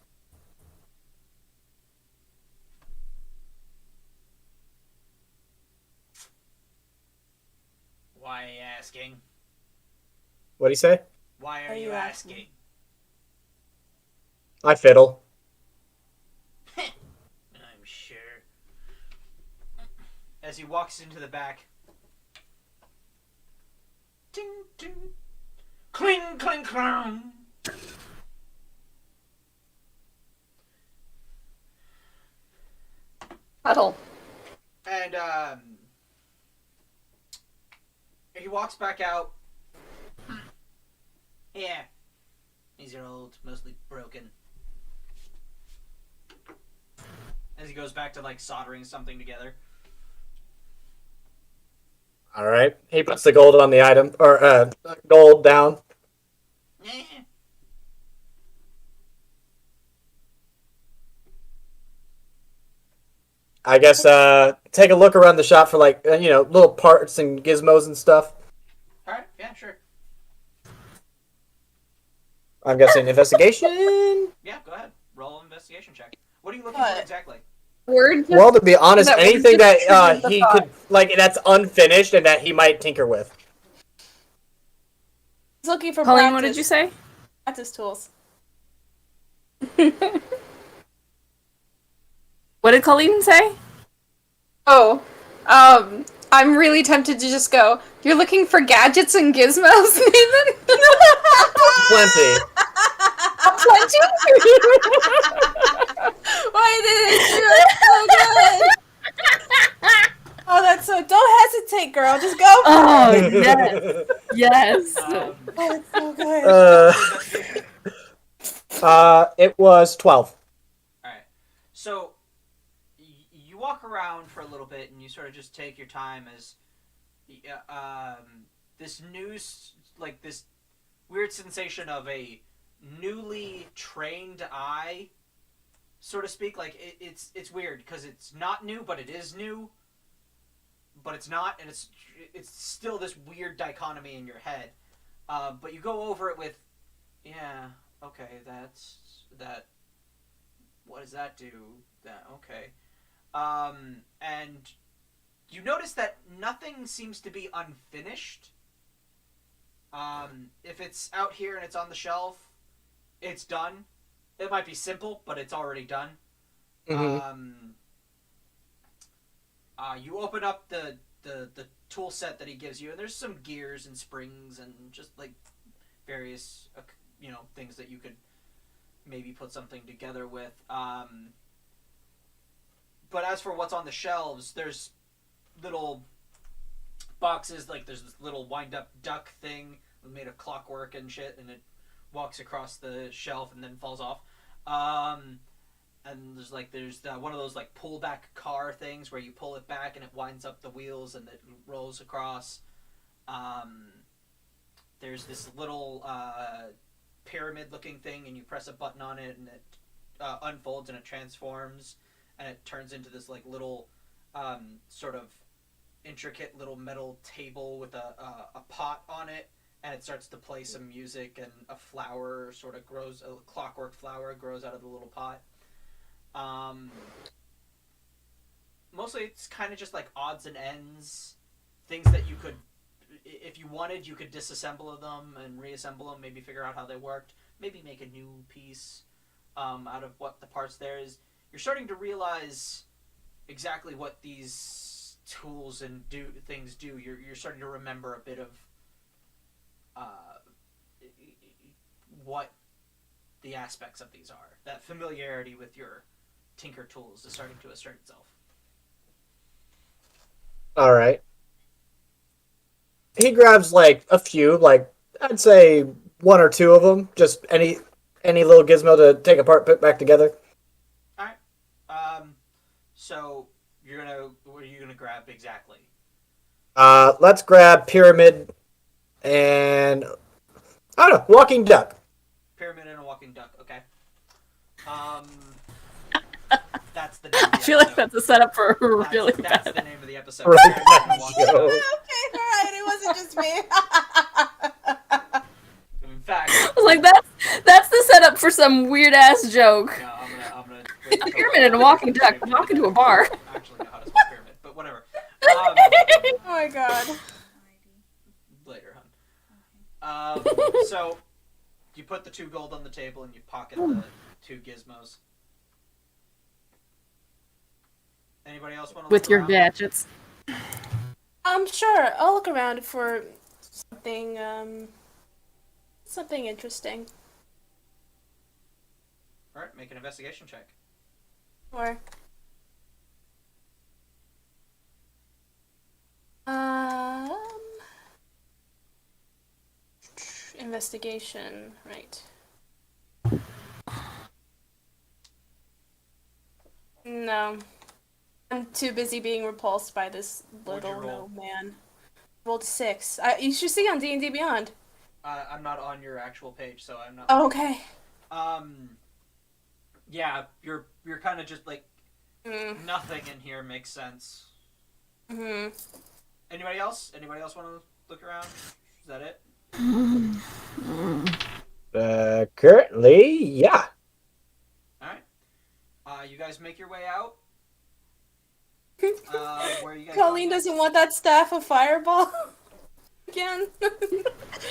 Why are you asking? What'd he say? Why are you asking? I fiddle. I'm sure. As he walks into the back. Ting, ting. Cling, cling, clang. Huddle. And, he walks back out. Yeah. These are old, mostly broken. As he goes back to, like, soldering something together. All right. He puts the gold on the item, or gold down. Eh. I guess take a look around the shop for like little parts and gizmos and stuff. Alright, yeah, sure. I'm guessing investigation. Yeah, go ahead. Roll an investigation check. What are you looking for exactly? Word. Well, to be honest, That anything would just that trigger the he thought. could like that's unfinished and that he might tinker with. He's looking for Colleen, what did you say? practice tools. What did Colleen say? Oh, I'm really tempted to just go. You're looking for gadgets and gizmos, Nathan? Plenty. Plenty. Why did it feel so good? Oh, that's so. Don't hesitate, girl. Just go. Oh, yes. Yes. Oh, it's so good. It was 12. Alright. So, you walk around for a little bit and you sort of just take your time as this news, like this weird sensation of a newly trained eye, so to speak. Like, it's weird because it's not new, but it is new. But it's not, and it's still this weird dichotomy in your head. But you go over it with, yeah, okay, that. What does that do? That okay. And you notice that nothing seems to be unfinished. If it's out here and it's on the shelf, it's done. It might be simple, but it's already done. Mm-hmm. You open up the tool set that he gives you, and there's some gears and springs and just like various things that you could maybe put something together with. But as for what's on the shelves, there's little boxes, like there's this little wind-up duck thing made of clockwork and shit, and it walks across the shelf and then falls off. And there's one of those like pull-back car things where you pull it back and it winds up the wheels and it rolls across. There's this little pyramid-looking thing, and you press a button on it and it unfolds and it transforms. And it turns into this like little sort of intricate little metal table with a pot on it, and it starts to play some music, and a flower sort of grows, a clockwork flower grows out of the little pot. Mostly it's kind of just like odds and ends, things that you could, if you wanted, you could disassemble them and reassemble them, maybe figure out how they worked. maybe make a new piece out of what the parts there is. You're starting to realize exactly what these tools and things do. You're starting to remember a bit of what the aspects of these are. That familiarity with your tinker tools is starting to assert itself. All right. He grabs like a few, like I'd say one or two of them, just any little gizmo to take apart, put back together. All right. So what are you gonna grab exactly? Let's grab pyramid and I don't know, walking duck. Pyramid and a walking duck. Okay. That's the name of the I feel like episode. that's a setup for a really That's bad. the name of the episode. Right, Pyramid and a that's walking so- duck. Okay, alright, it wasn't just me. In fact, I was like, that's the setup for some weird ass joke. no, I'm gonna A pyramid and a walking duck walk into a bar. Actually, know how to spell pyramid, but whatever. Oh my god. Later, hun. So you put the 2 gold on the table and you pocket the 2 gizmos. Anybody else want to With look your around? gadgets. Sure. I'll look around for something interesting. All right, make an investigation check. Or investigation, right. No. I'm too busy being repulsed by this What'd you little roll? no man. Rolled 6. You should see on D&D Beyond. I'm not on your actual page, so I'm not. Oh, okay. Yeah, you're kind of just like Mm. nothing in here makes sense. Hmm. Anybody else? Anybody else want to look around? Is that it? Currently, yeah. All right. You guys make your way out. Where are you guys? Colleen going? doesn't want that staff of fireball again.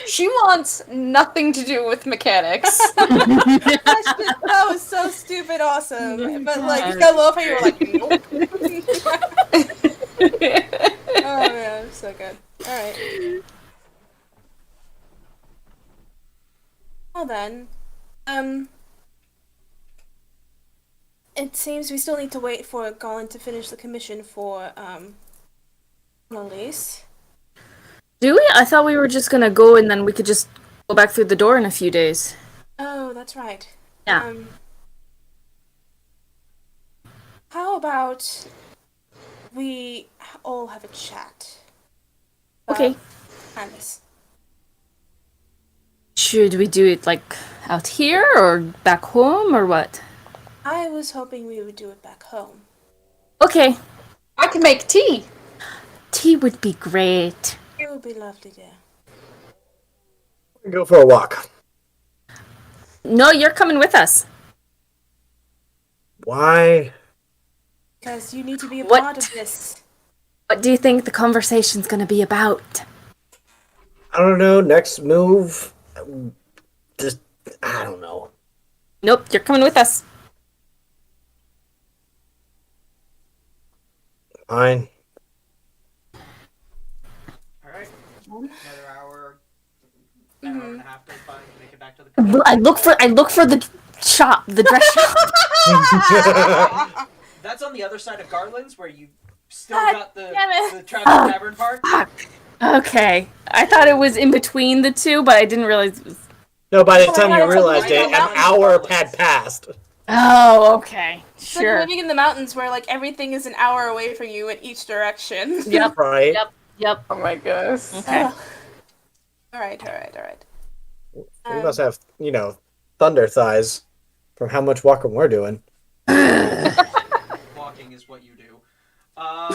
She wants nothing to do with mechanics. That was so stupid awesome. But like, I love how you were like, nope. Oh man, so good. Alright. Well then, it seems we still need to wait for Glen to finish the commission for, Elise. Do we? I thought we were just gonna go and then we could just go back through the door in a few days. Oh, that's right. Yeah. How about we all have a chat? Okay. Hannes. Should we do it like out here or back home or what? I was hoping we would do it back home. Okay. I can make tea. Tea would be great. It would be lovely, dear. Go for a walk. No, you're coming with us. Why? Because you need to be a What? part of this. What do you think the conversation's gonna be about? I don't know. Next move. Just, I don't know. Nope, you're coming with us. Fine. All right. Another hour. An hour and a half goes by. You make it back to the. I look for the shop, the dress shop. That's on the other side of Garland's, where you still God got the damn it. the Travis Tavern part. Okay, I thought it was in between the two, but I didn't realize it was. No, by the Oh, time I you know, realized I know it, an mountains hour are had passed. Oh, okay, It's like sure. living in the mountains where like everything is an hour away from you in each direction. Yep, Right? yep. Oh my gosh. Okay. Alright. We must have, thunder thighs from how much walking we're doing. Walking is what you do. Yeah,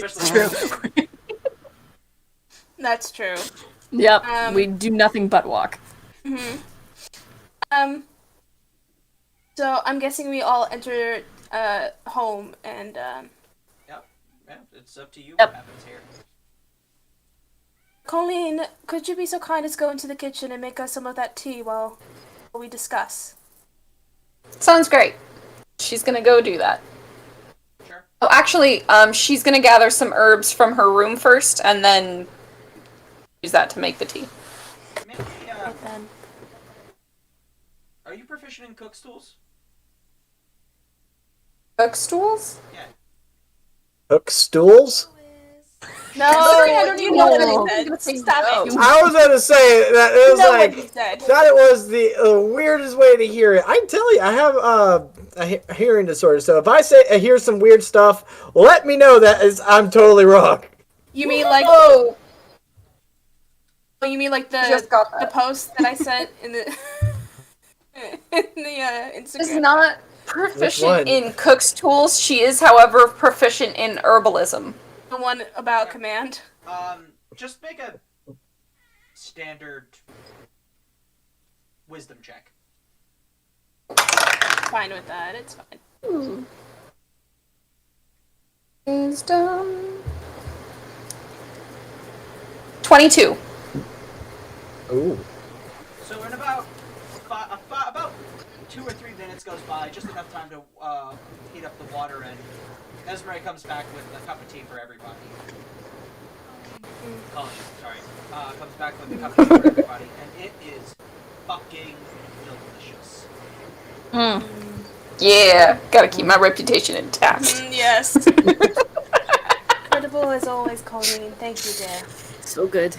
Especially true. That's true. Yep, Um, we do nothing but walk. hmm So I'm guessing we all enter home and Yeah, it's up to you Yep. what happens here. Colleen, could you be so kind as go into the kitchen and make us some of that tea while we discuss. Sounds great. She's gonna go do that. Sure. Oh, actually, she's gonna gather some herbs from her room first, and then use that to make the tea. Make me, Right then. are you proficient in cook's tools? Cook stools? Yeah. Hook stools? No, you know what he said. Stop it. I was gonna say that it You was know like what he said. that. It was the weirdest way to hear it. I tell you, I have a hearing disorder. So if I hear some weird stuff, let me know that I'm totally wrong. You mean like Oh, you mean like just got the that. post that I sent in the Instagram? Is not Which one? proficient in cook's tools. She is, however, proficient in herbalism. The one about command. Just make a standard wisdom check. Fine with that. It's fine. Wisdom. 22. Ooh. So in about 2 or 3 minutes goes by, just enough time to heat up the water, and Esmeralda comes back with a cup of tea for everybody. Colleen, sorry. Comes back with a cup of tea for everybody, and it is fucking delicious. Yeah, gotta keep my reputation intact. Yes. Credible as always, Colleen. Thank you, dear. So good.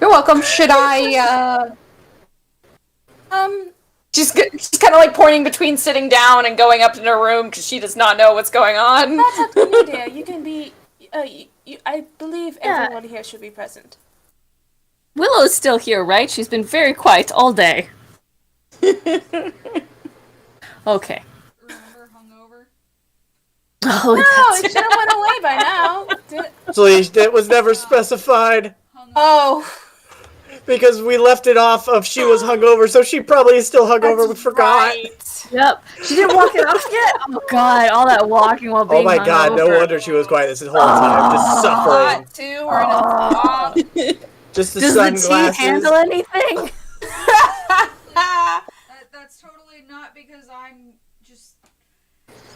You're welcome. Should I, She's kind of like pointing between sitting down and going up in her room because she does not know what's going on. That's up to you, dear. You can be. I believe everyone here should be present. Willow's still here, right? She's been very quiet all day. Okay. Remember hungover? Oh, No, that's it should have went away by now. Actually, it was never specified Oh, because we left it off of she was hungover, so she probably is still hungover. We forgot. right. Yep. She didn't walk it off yet. Oh god, all that walking while being Oh my god, no hungover. wonder she was quiet this whole time, just suffering. Hot too. We're in a swamp. Just the Does the tea sunglasses. handle anything? That's totally not because I'm just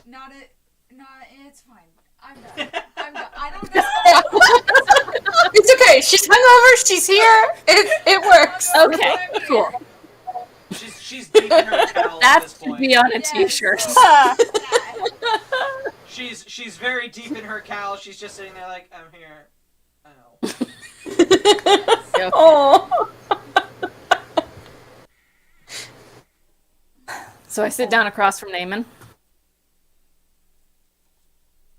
not it. Not it's fine. I'm done. I'm done. I don't know. It's okay. She's hungover. She's here. It works. Okay, cool. She's deep in her kettle at That this should point. be on a Yes. t-shirt. She's very deep in her cowl. She's just sitting there like, I'm here. I know. Oh. So I sit down across from Naaman.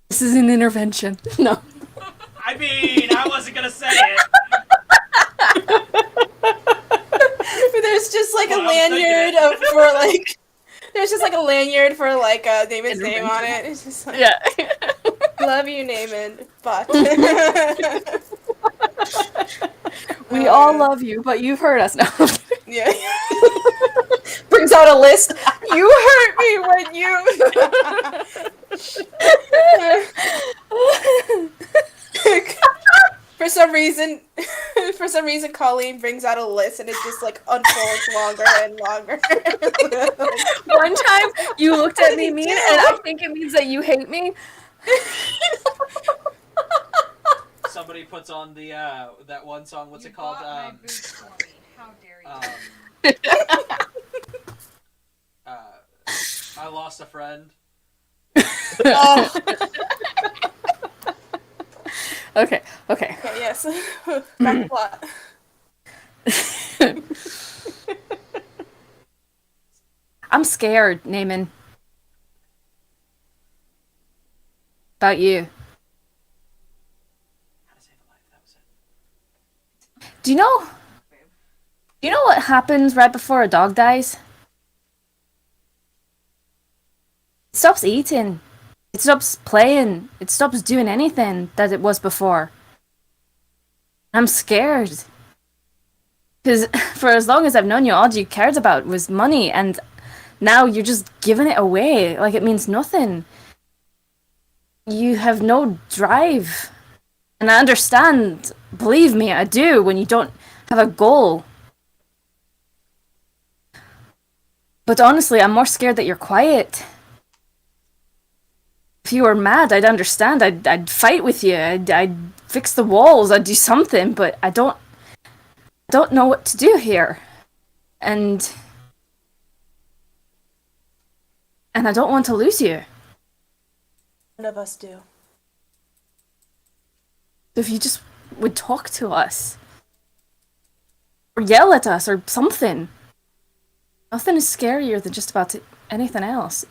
This is an intervention. No. I mean, I wasn't gonna say it. There's just like Well, a I was thinking lanyard it. for like. There's just like a lanyard for like Naaman's name on it. It's just like, Yeah. love you, Naaman, but. We all love you, but you've hurt us now. Yeah. Brings out a list. You hurt me when you. For some reason, Colleen brings out a list and it just like unfolds longer and longer. One time you looked at me mean, and I think it means that you hate me. Somebody puts on the that one song. What's You it called? bought my boots for me. How dare you? I lost a friend. Oh, Okay. okay, yes. Back to plot. I'm scared, Naaman. About you. How to save a life. That was it. Do you know what happens right before a dog dies? It stops eating. It stops playing. It stops doing anything that it was before. I'm scared. Because for as long as I've known you, all you cared about was money, and now you're just giving it away like it means nothing. You have no drive. And I understand, believe me, I do, when you don't have a goal. But honestly, I'm more scared that you're quiet. If you were mad, I'd understand. I'd fight with you. I'd fix the walls. I'd do something. But I don't know what to do here, and I don't want to lose you. None of us do. If you just would talk to us, or yell at us, or something. Nothing is scarier than just about anything else.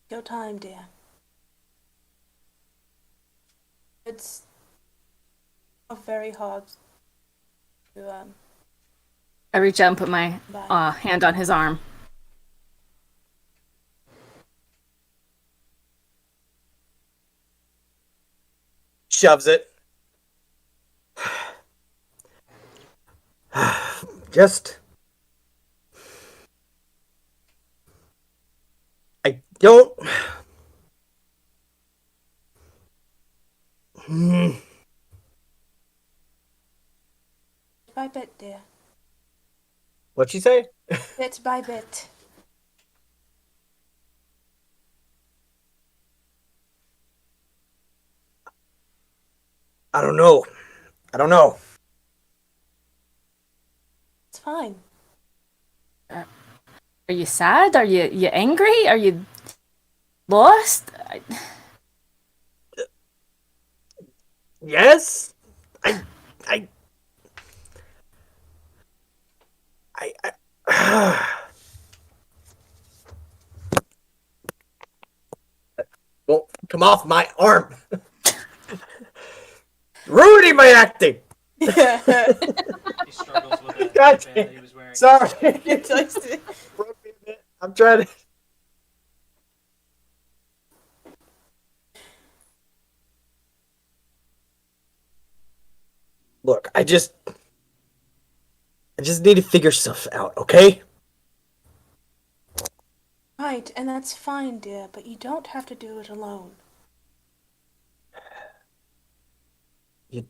Your time, dear. It's very hard to I reach out and put my hand on his arm. Shoves it. Just... I don't... by bit, dear. What'd she say? Bit by bit. I don't know. It's fine. Are you sad? Are you angry? Are you lost? Yes? Well, come off my arm. Ruining my acting. He struggles with the God band that he was wearing. Sorry. Broke me a bit. I'm trying to... Look, I just need to figure stuff out, okay? Right, and that's fine, dear, but you don't have to do it alone. You...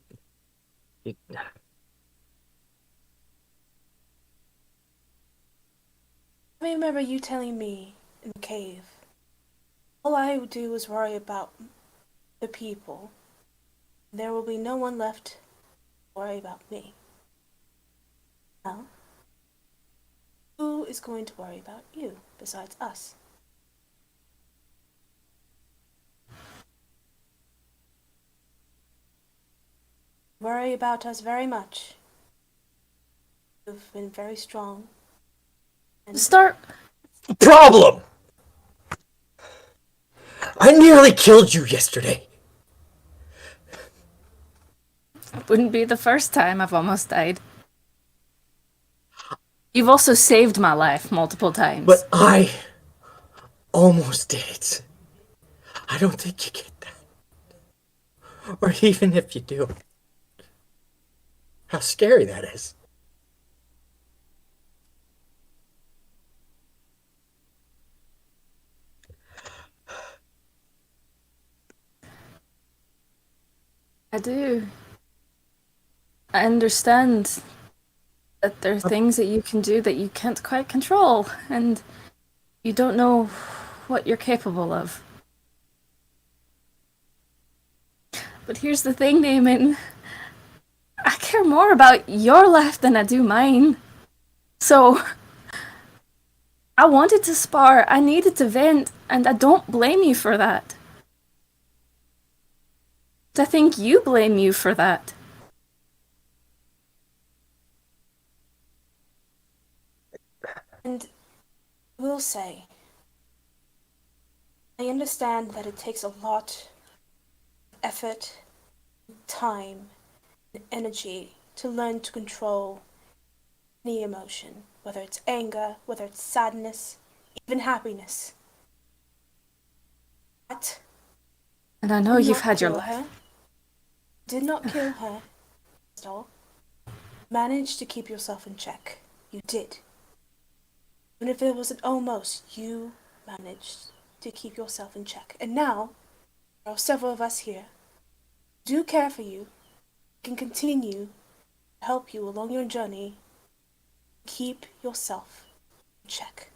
I remember you telling me in the cave. All I would do is worry about the people. There will be no one left to worry about me. Well, who is going to worry about you besides us? Worry about us very much. You've been very strong. And Start. Problem! I nearly killed you yesterday. Wouldn't be the first time I've almost died. You've also saved my life multiple times. But I almost did it. I don't think you get that. Or even if you do, how scary that is. I do. I understand that there are things that you can do that you can't quite control, and you don't know what you're capable of. But here's the thing, Naaman. I care more about your life than I do mine. So, I wanted to spar, I needed to vent, and I don't blame you for that. I think you blame you for that. And I will say, I understand that it takes a lot of effort, time, and energy to learn to control any emotion, whether it's anger, whether it's sadness, even happiness. But And I know did you've not had your kill life. her. Did not kill her. At all. Managed to keep yourself in check. You did. Even if it was an almost, you managed to keep yourself in check. And now, there are several of us here who do care for you, can continue to help you along your journey. Keep yourself in check.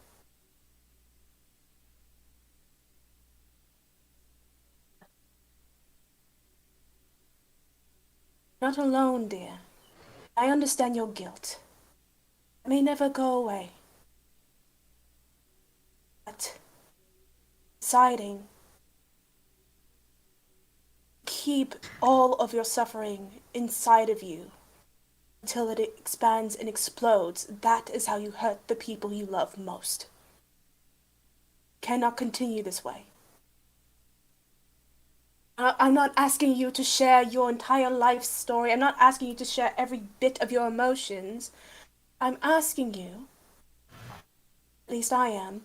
Not alone, dear. I understand your guilt. It may never go away. But deciding keep all of your suffering inside of you until it expands and explodes, that is how you hurt the people you love most. Cannot continue this way. I'm not asking you to share your entire life story. I'm not asking you to share every bit of your emotions. I'm asking you, at least I am,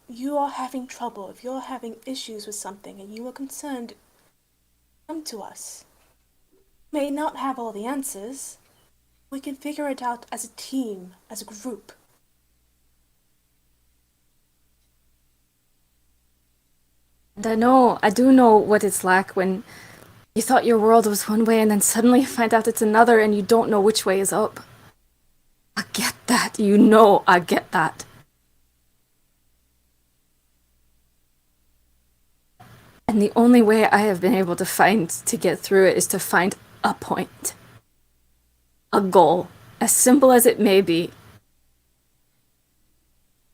you are having trouble, if you're having issues with something and you are concerned, come to us. We may not have all the answers. We can figure it out as a team, as a group. And I do know what it's like when you thought your world was one way and then suddenly you find out it's another and you don't know which way is up. I get that. I get that. And the only way I have been able to find to get through it is to find a point. A goal. As simple as it may be.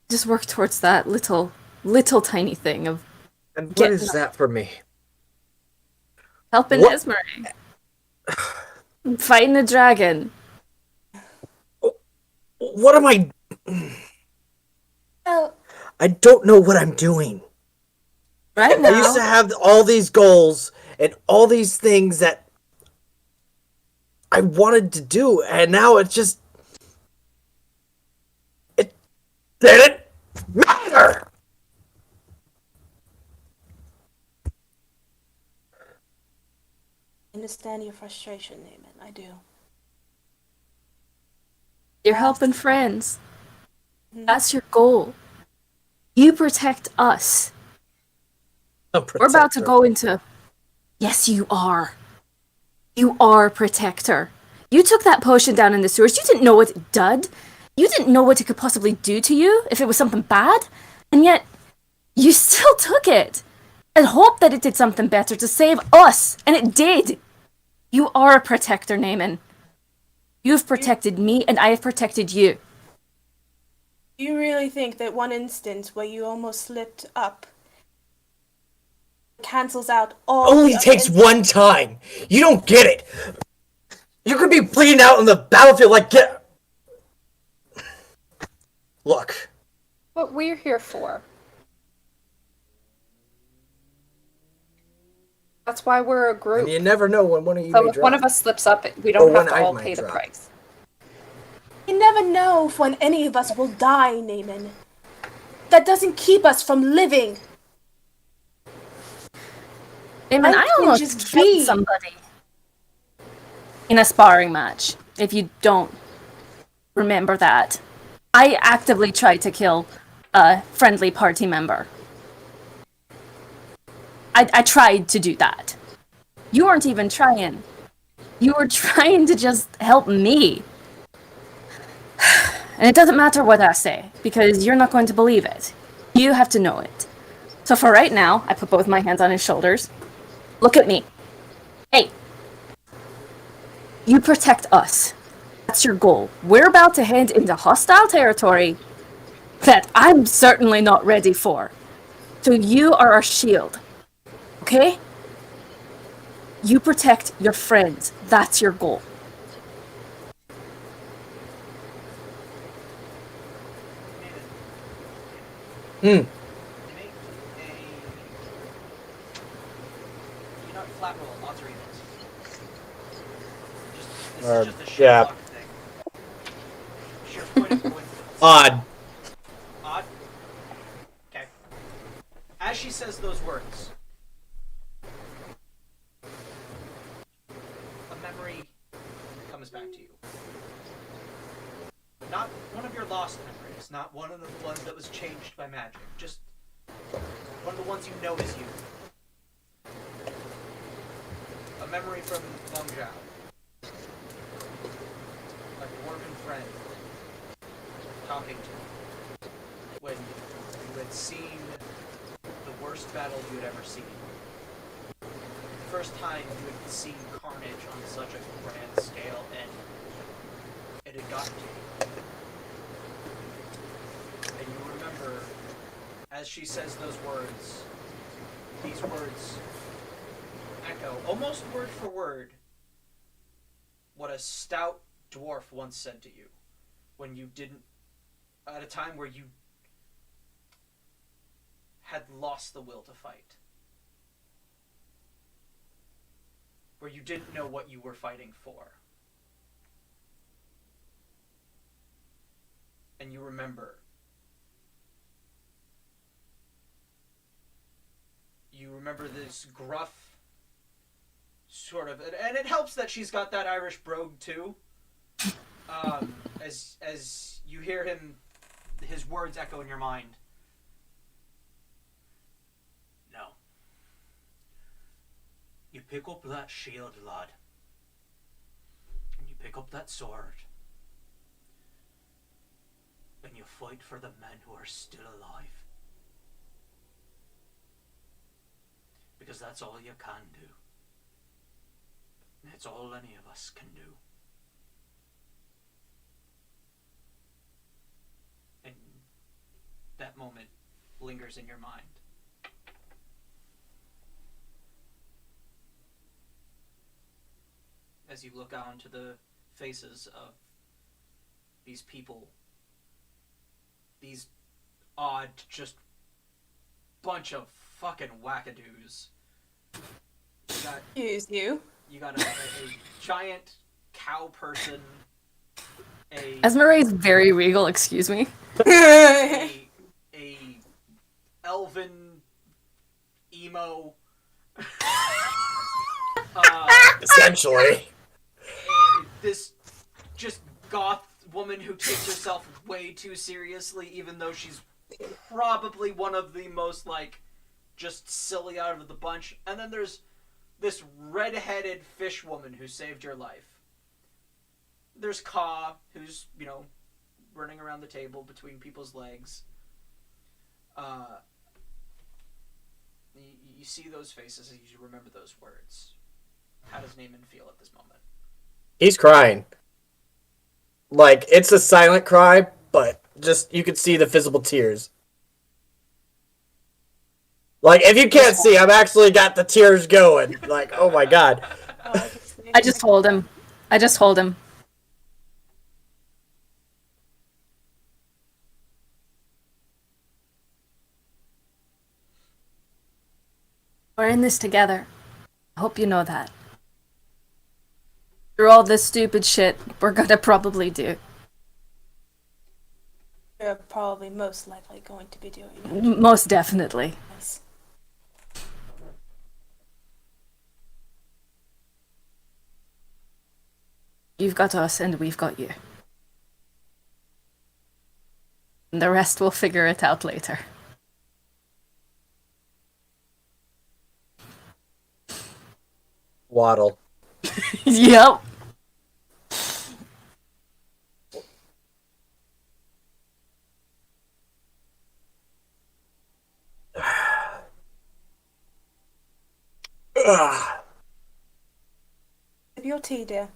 Just work towards that little tiny thing of And what is that for me? helping Esmeralda. Fighting a dragon. What am I... Well, I don't know what I'm doing. Right I used to now, have all these goals and all these things that I wanted to do, and now it just... It didn't matter! I understand your frustration, Naaman. I do. you're helping friends. That's your goal. You protect us. We're about to go into... Yes, you are. You are a protector. You took that potion down in the sewers. You didn't know what it did. You didn't know what it could possibly do to you if it was something bad. And yet, you still took it. And hoped that it did something better to save us. And it did. You are a protector, Naaman. You've protected me, and I have protected you. Do you really think that one instance where you almost slipped up cancels out all Only the takes other one time. You don't get it. You could be bleeding out on the battlefield like... Look. What we're here for. That's why we're a group. And you never know when one of you So may if one drop. of us slips up, we Or don't have one to I all might pay the drop. price. You never know if when any of us will die, Naaman. That doesn't keep us from living. Naaman, I I can almost just killed be. somebody in a sparring match, if you don't remember that. I actively tried to kill a friendly party member. I tried to do that. You weren't even trying. You were trying to just help me. And it doesn't matter what I say, because you're not going to believe it. You have to know it. So for right now, I put both my hands on his shoulders. Look at me. Hey. You protect us. That's your goal. We're about to head into hostile territory that I'm certainly not ready for. So you are our shield. Okay? You protect your friends. That's your goal. Make a... You know, flat roll, odds or evens. This is just a sheer yeah. luck thing. Sheer point of coincidence. Odd. Odd? Okay. As she says those words, a memory comes back to you. Not one of your lost memories, not one of the ones that was changed by magic. ones you know is you. A memory from Long Zhao. Like a dwarven friend talking to you when you had seen the worst battle you had ever seen. The first time you had seen carnage on such a grand scale, and it had gotten to you. And you remember, as she says those words, these words echo, almost word for word, what a stout dwarf once said to you when you didn't, at a time where you had lost the will to fight. Where you didn't know what you were fighting for. And you remember. You remember this gruff sort of, and it helps that she's got that Irish brogue too. As you hear him, his words echo in your mind. No. You pick up that shield, lad. And you pick up that sword. And you fight for the men who are still alive. Because that's all you can do. And it's all any of us can do. And that moment lingers in your mind. As you look out into the faces of these people, these odd, just bunch of fucking wackadoos. You got a giant cow person, Esmeralda's very regal, excuse me. a elven emo, Essentially. this just goth woman who takes herself way too seriously, even though she's probably one of the most, like, just silly out of the bunch. And then there's this red-headed fish woman who saved your life. There's Ka, who's, you know, running around the table between people's legs. You see those faces and you remember those words. How does Naaman feel at this moment? He's crying. Like, it's a silent cry, but just, you could see the visible tears. Like, if you can't see, I've actually got the tears going. Like, oh my god. I just hold him. We're in this together. I hope you know that. Through all this stupid shit we're gonna probably do. You're probably most likely going to be doing it. Most definitely. Yes. You've got us and we've got you. And the rest we'll figure it out later. Waddle. Yep. Sip your tea, dear.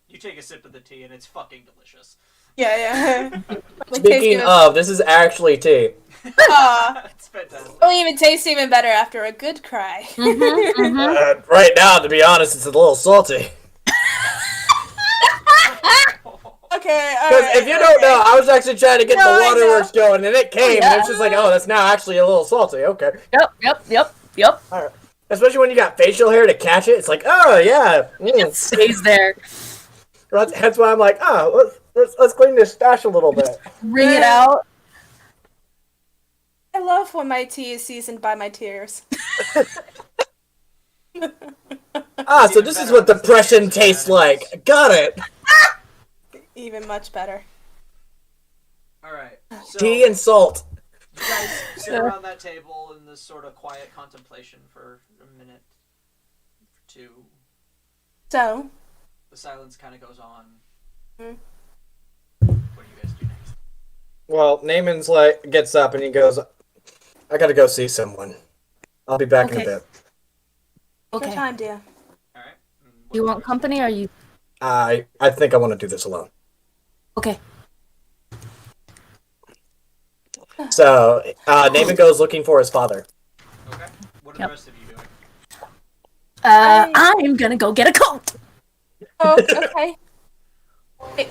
You take a sip of the tea and it's fucking delicious. Yeah. Speaking of, this is actually tea. It's fantastic. It'll even taste even better after a good cry. Right now, to be honest, it's a little salty. Okay, Because if you don't know, I was actually trying to get the waterworks going, and it came, and it's just like, oh, that's now actually a little salty. Okay. Yep. All right. Especially when you got facial hair to catch it, it's like, oh yeah. It stays there. That's why I'm like, oh, let's clean this stash a little bit. Wring it out. I love when my tea is seasoned by my tears. So this is what depression tastes like. Got it. Even much better. Alright. So Tea and salt. You guys sit around that table in this sort of quiet contemplation for a minute, for two. So, The silence kind of goes on. Hmm. What do you guys do next? Well, Naaman's like gets up and he goes, "I gotta go see someone. I'll be back in a Okay. bit." your Okay. time, dear. All right. You want company or you? I think I want to do this alone. Okay. So Naaman goes looking for his father. Okay. What are Yep. the rest of you doing? I'm gonna go get a coat. Oh, okay.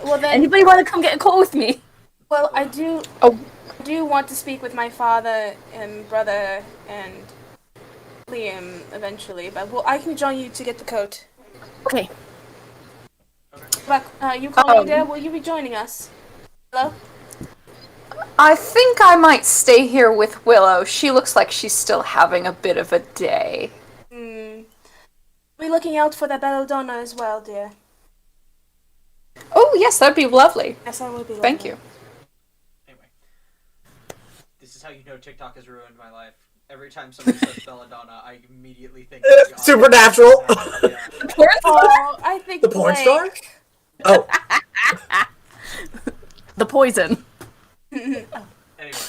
Well then, Anybody want to come get a coat with me? well I do. Oh. I do want to speak with my father and brother and Liam eventually, but I can join you to get the coat. Okay. But you calling there? Will you be joining us? Hello? I think I might stay here with Willow. She looks like she's still having a bit of a day. Be looking out for that belladonna as well, dear. Oh, yes, that'd be lovely. Yes, I will be. Thank you. Anyway, this is how you know TikTok has ruined my life. Every time somebody says belladonna, I immediately think of the Supernatural. Yeah. Oh, I think The porn Blake. star? Oh, The poison. Anyway,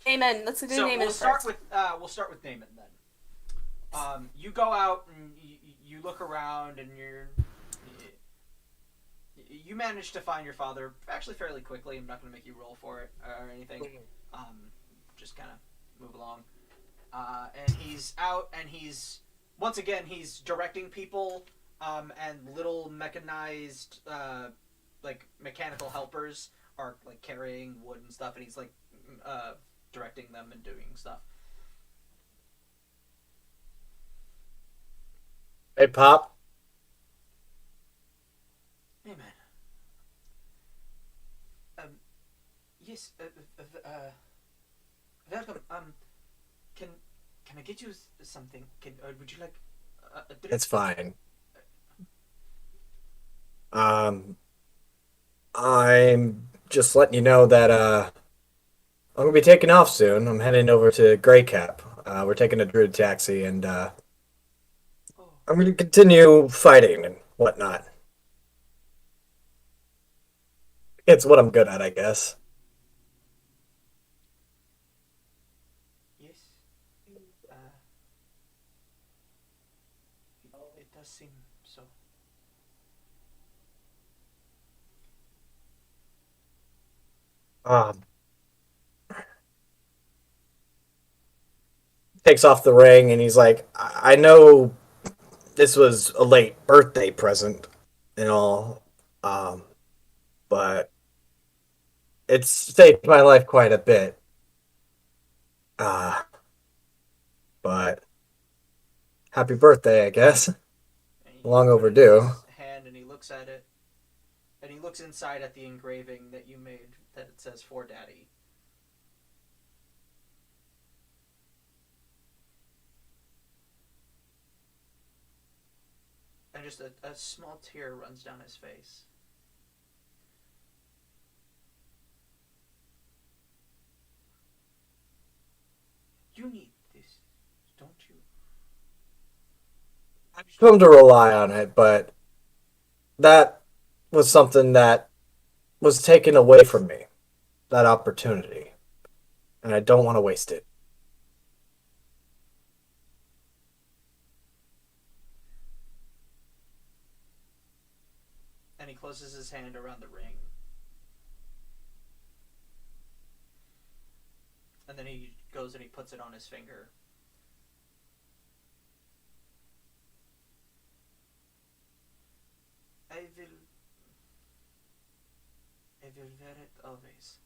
Amen. Let's do so Amen we'll start first. with Naaman then. You go out and you look around and you manage to find your father actually fairly quickly. I'm not going to make you roll for it or anything. Just kind of move along. And he's out and he's directing people and little mechanized like mechanical helpers are like carrying wood and stuff, and he's like directing them and doing stuff. hey, Pop. Hey man. Yes. Welcome. Can I get you something? Would you like a drink? It's fine. I'm just letting you know that I'm gonna be taking off soon. I'm heading over to Grey Cap. We're taking a druid taxi, and Oh, I'm gonna continue fighting and whatnot. It's what I'm good at, I guess. yes. It does seem so. Um, takes off the ring, and he's like, I know this was a late birthday present and all, but it's saved my life quite a bit. Uh, but happy birthday, I guess. And he Long puts it in overdue. his hand and he looks at it, and he looks inside at the engraving that you made that it says "For Daddy." And just a small tear runs down his face. You need this, don't you? I've come to rely on it, but that was something that was taken away from me. That opportunity. And I don't want to waste it. And he closes his hand around the ring. And then he goes and he puts it on his finger. I will wear it always.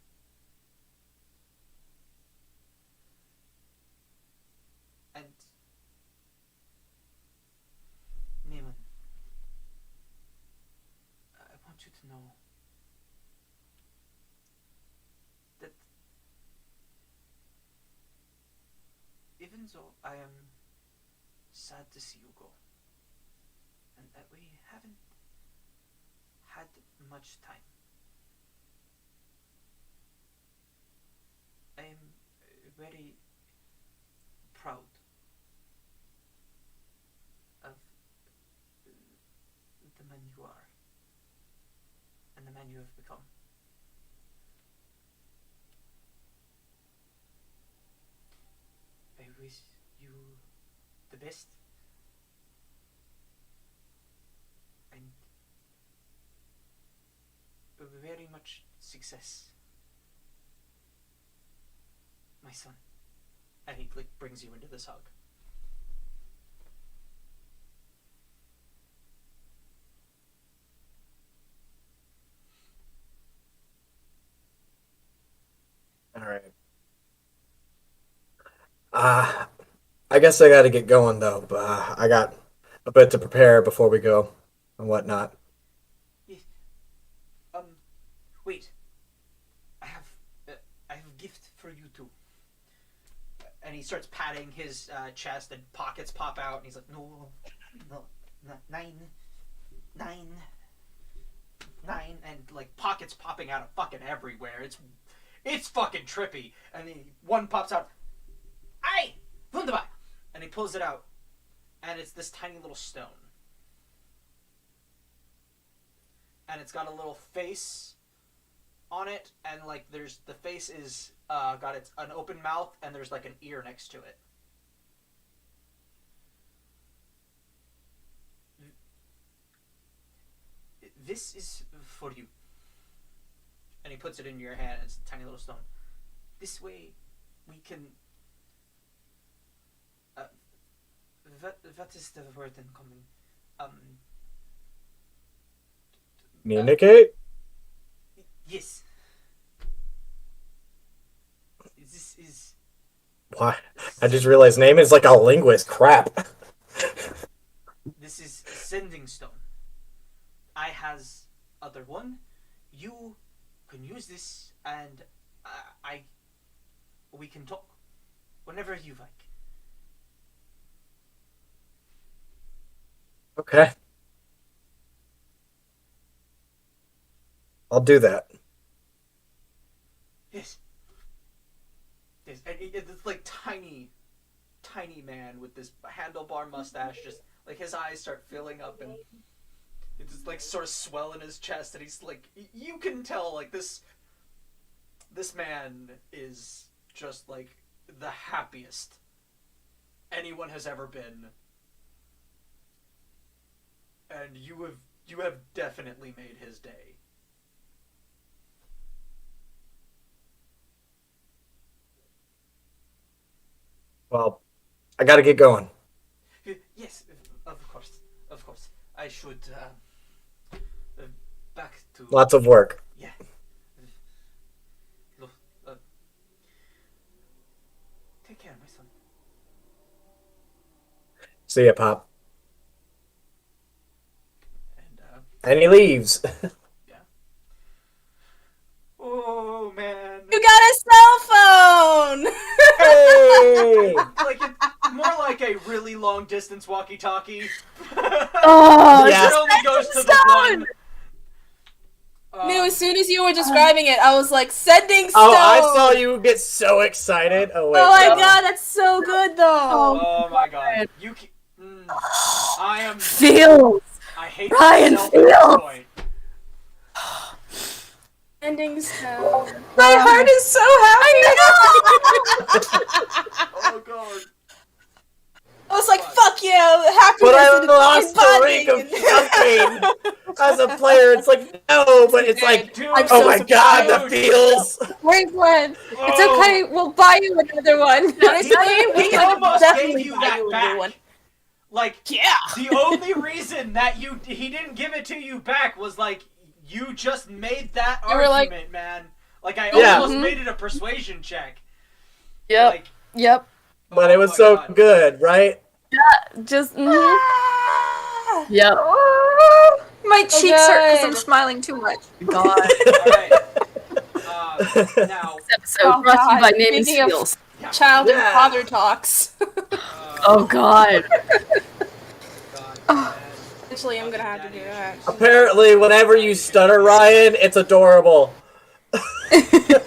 And Neiman, I want you to know that even though I am sad to see you go, and that we haven't had much time, very proud of the man you are and the man you have become. I wish you the best and very much success, my son. And he like brings you into this hug. All right. I guess I got to get going though. I got a bit to prepare before we go and whatnot. Yes. Wait. I have a gift for you too. And he starts patting his chest, and pockets pop out, and he's like, no, nine, and like pockets popping out of fucking everywhere. It's fucking trippy. And then one pops out, "Aye, wunderbar," and he pulls it out, and it's this tiny little stone, and it's got a little face on it, and like the face is got an open mouth, and there's like an ear next to it. This is for you. And he puts it in your hand. It's a tiny little stone. This way, we can. What is the word in common? Communicate? Yes. This is. Why? I just realized name is like a linguist. Crap. This is sending stone. I has other one. You can use this, and we can talk whenever you like. Okay. I'll do that. Yes. Yes, and it's like tiny man with this handlebar mustache. Just like his eyes start filling up, and it's just like sort of swell in his chest, and he's like, you can tell like this man is just like the happiest anyone has ever been, and you have definitely made his day. Well, I gotta get going. Yes, of course. I should back to Lots of work. Yeah. Look, take care, my son. See ya, Pop. And And he leaves. yeah. Oh man. You got a cell phone! Hey! Like more like a really long distance walkie-talkie. Oh, Yeah. It only goes to the one. No, as soon as you were describing it, I was like, sending stone! Oh, I saw you get so excited. Oh, wait. Oh my no. god, that's so good though! Oh my god. You can, I am. feels. I hate Ryan myself at this Fields. point. Sending stone. My heart is so happy. Oh god. I was like, fuck yeah, happiness But I and lost the ring of bonding. something. As a player, it's like, no, but it's like, Dude, I'm oh so my god, the feels. Wait, Glen. It's Oh. okay. We'll buy you another one. Honestly, we He could almost definitely gave you buy that you a back. new one. Like, Yeah! the only reason that he didn't give it to you back was like you just made that You were like- argument, man. Like I Yeah. almost made it a persuasion check. Yep. Like, Yep. But it was my so God. good, right? Just. Ah! Yep. My cheeks hurt because I'm good. smiling too much. God. All right. Now, This episode brought to you God. by Name and Speaking of- Skills. Child and Yeah. father talks. Oh God. God, man. Eventually, I'm gonna have to do that. Apparently, whenever you stutter, Ryan, it's adorable. I just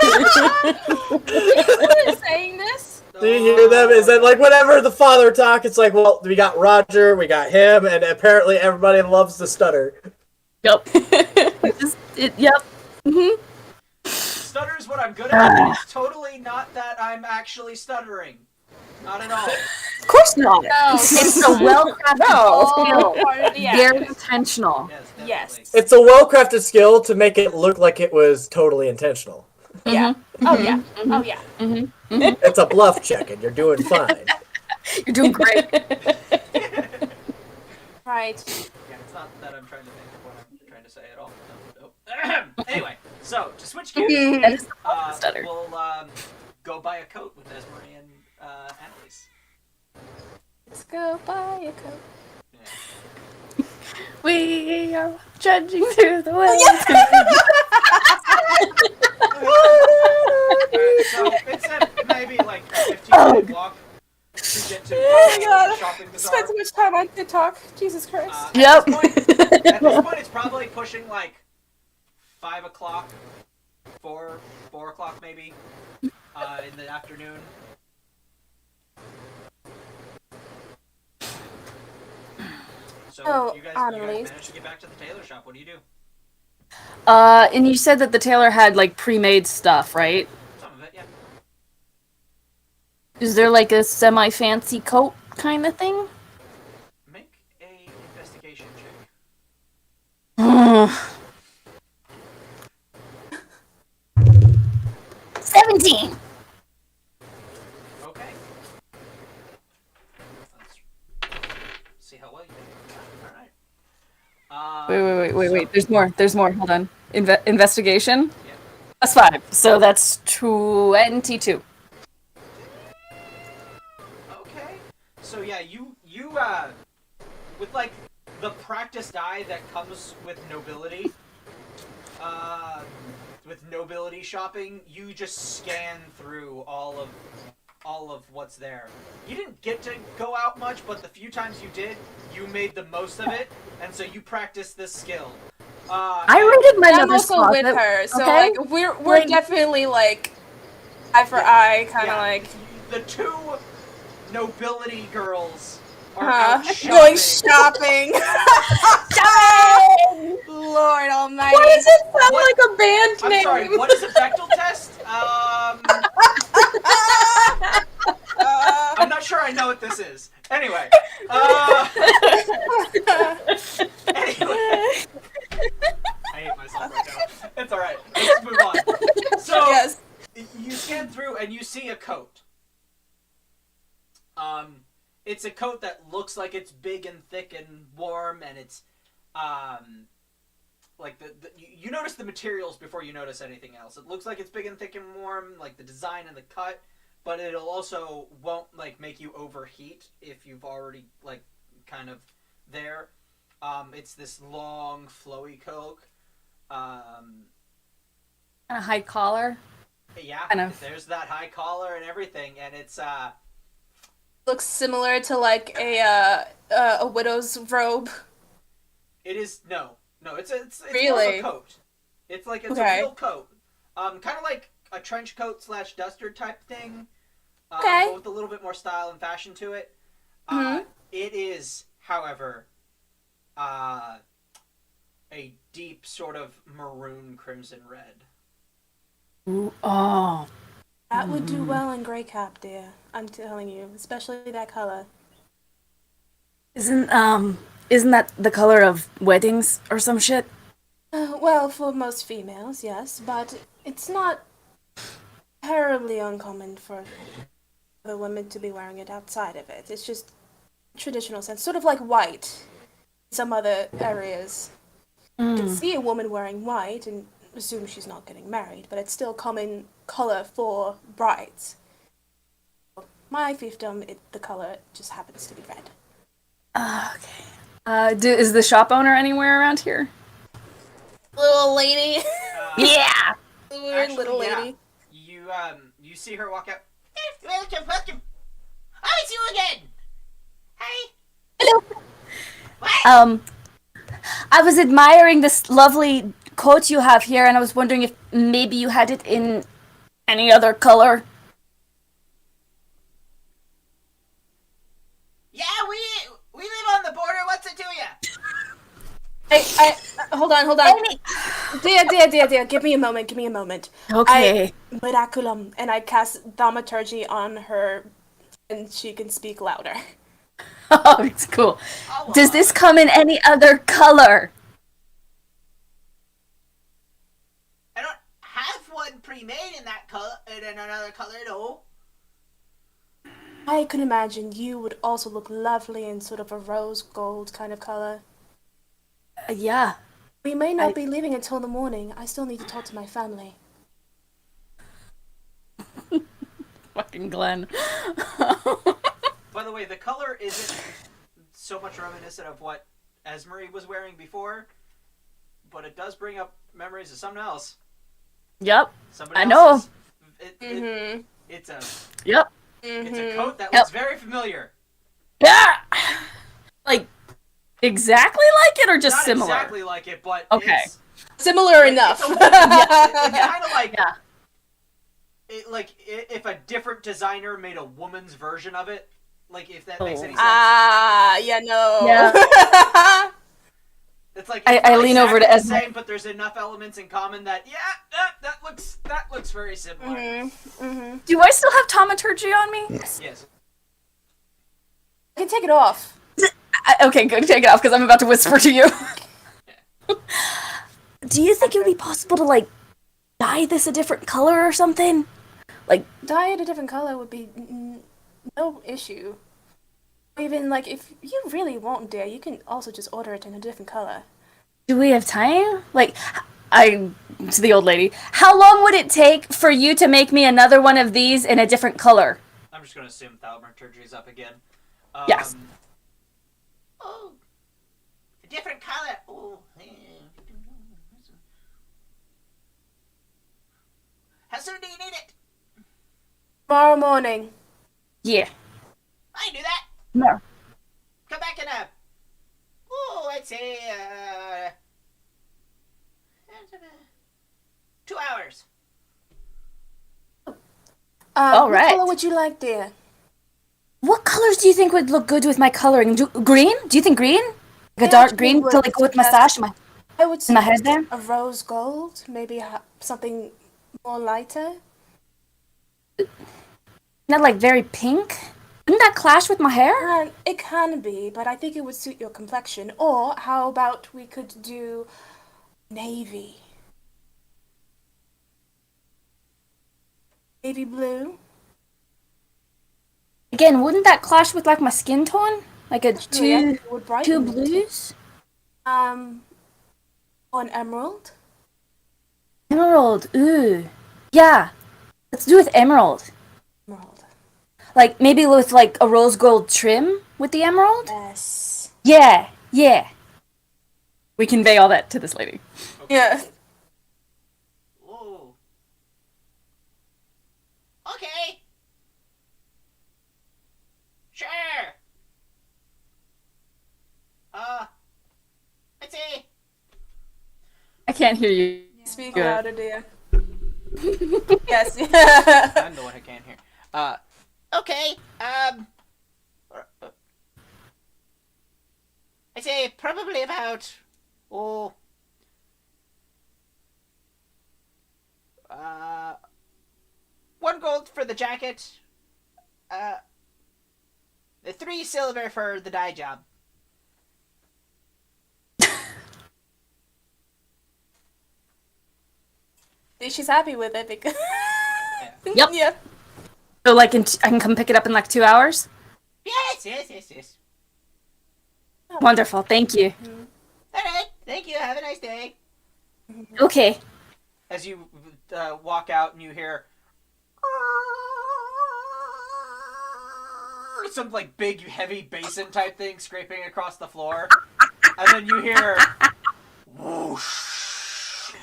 want to say saying this? Do you hear them? Is that like whenever the father talk, it's like, well, we got Roger, we got him, and apparently everybody loves the stutter. Yep. Yep. Stutter is what I'm good at, and it's totally not that I'm actually stuttering. Not at all. Of course not. No, It's a well-crafted No. skill. Very intentional. Yes, definitely. Yes. It's a well-crafted skill to make it look like it was totally intentional. Yeah. Oh yeah. Oh yeah. It's a bluff check, and you're doing fine. You're doing great. Right. Yeah, it's not that I'm trying to think of what I'm trying to say at all. No. Anyway, so to switch gears, Stutter. we'll go buy a coat with Esmery and Annalise. Let's go buy a coat. Yeah. We are trudging through the woods. So it's maybe like a 15-minute walk to get to my God. shopping bazaar. Spent so much time on TikTok. Jesus Christ. Yep. At this point, it's probably pushing like 5 o'clock, 4 o'clock maybe, in the afternoon. So Oh, you guys Annalise. managed to get back to the tailor shop. What do you do? And you said that the tailor had like pre-made stuff, right? Some of it, yeah. Is there like a semi-fancy coat kind of thing? Make a investigation check. 17. Okay. Let's see how well you do. All right. Wait. There's more. Hold on. Investigation? Yeah. That's 5. So that's 22. Okay. So yeah, you with like the practiced eye that comes with nobility, shopping, you just scan through all of what's there. You didn't get to go out much, but the few times you did, you made the most of it, and so you practiced this skill. I raided my I'm mother's also with closet, her, so okay? like we're Like- definitely like eye for eye, kind of Yeah, like the two nobility girls are out going shopping. shopping. Lord Almighty! Why does it sound What? like a band I'm name? sorry, what is a Bechtel test? I'm not sure I know what this is. Anyway. Anyway. I hate myself right now. It's alright. Let's move on. So, Yes. you scan through and you see a coat. It's a coat that looks like it's big and thick and warm, and it's, like you notice the materials before you notice anything else. It looks like it's big and thick and warm, like the design and the cut, but it'll also won't like make you overheat if you've already like kind of there. It's this long flowy coat. And a high collar. Yeah, Kind of. there's that high collar and everything, and it's Looks similar to like a widow's robe. it is no, it's more Really? of a coat. It's like it's Okay. a real coat. Kind of like a trench coat / duster type thing. Okay. But with a little bit more style and fashion to it. Mhm. It is, however, a deep sort of maroon crimson red. Ooh, oh. That would do well in gray cap, dear. I'm telling you, especially that color. Isn't that the color of weddings or some shit? Well, for most females, yes, but it's not terribly uncommon for the women to be wearing it outside of it. It's just traditional sense, sort of like white. In some other areas, you can see a woman wearing white and assume she's not getting married, but it's still common color for brides. My fiefdom, the color just happens to be red. Okay. Is the shop owner anywhere around here? Little lady, Yeah. weird Actually, little yeah. lady. You see her walk out. Welcome. Oh, it's you again. Hey. I was admiring this lovely coat you have here, and I was wondering if maybe you had it in any other color. Yeah, we live on the border. What's it to you? I hold on. Dear, give me a moment. Okay. Miraculum, and I cast thaumaturgy on her, and she can speak louder. Oh, it's cool. Oh, Does this come in any other color? I don't have one pre-made in that color, in another color, though. I can imagine you would also look lovely in sort of a rose gold kind of color. Yeah. We may not be leaving until the morning. I still need to talk to my family. Fucking Glen. By the way, the color isn't so much reminiscent of what Esmery was wearing before, but it does bring up memories of something else. Yep. Somebody I know. else's. It's a Yep. it's a coat that looks very familiar. Yeah. Like exactly like it or just Not similar? exactly like it, but Okay. it's Similar enough. It's kind of like Yeah. if a different designer made a woman's version of it, like if that makes any sense. Yeah, no. Yeah. It's like I it's not lean over to exactly the Esme. same, but there's enough elements in common that that looks very similar. Mm-hmm. Do I still have thaumaturgy on me? Yes. I can take it off. Okay, good. Take it off because I'm about to whisper to you. Do you think it would be possible to like dye this a different color or something? Like Dye it a different color would be no issue. Even like if you really want, dear, you can also just order it in a different color. do we have time? Like, to the old lady, how long would it take for you to make me another one of these in a different color? I'm just gonna assume thaumaturgy's up again. Yes. Oh, a different color. Oh, how soon do you need it? Tomorrow morning. Yeah. I can do that. No. Come back in a. Oh, I'd say 2 hours. All right. What color would you like, dear? What colors do you think would look good with my coloring? Green? Do you think green? Like a Yeah, dark I green would to like go with my suggest- sash and I would say my hair there? a rose gold, maybe something more lighter. Not like very pink? Wouldn't that clash with my hair? It can be, but I think it would suit your complexion. Or how about we could do navy? Navy blue? Again, wouldn't that clash with like my skin tone? Like a Actually, two it would brighten it. blues? Or an emerald? Emerald, ooh. Yeah. Let's do with emerald. Emerald. Like maybe with like a rose gold trim with the emerald? Yes. Yeah, yeah. We convey all that to this lady. Yeah. Ooh. Okay. Sure. Let's see. I can't hear you. Speak Good. louder, dear. Yes. I'm the one who can't hear. Okay. I'd say probably about one gold for the jacket. 3 silver for the dye job. She's happy with it because. Yep. Yeah. So like I can come pick it up in like 2 hours? Yes. Wonderful, thank you. All right. Thank you. Have a nice day. Okay. As you walk out and you hear some like big heavy basin type thing scraping across the floor, and then you hear whoosh,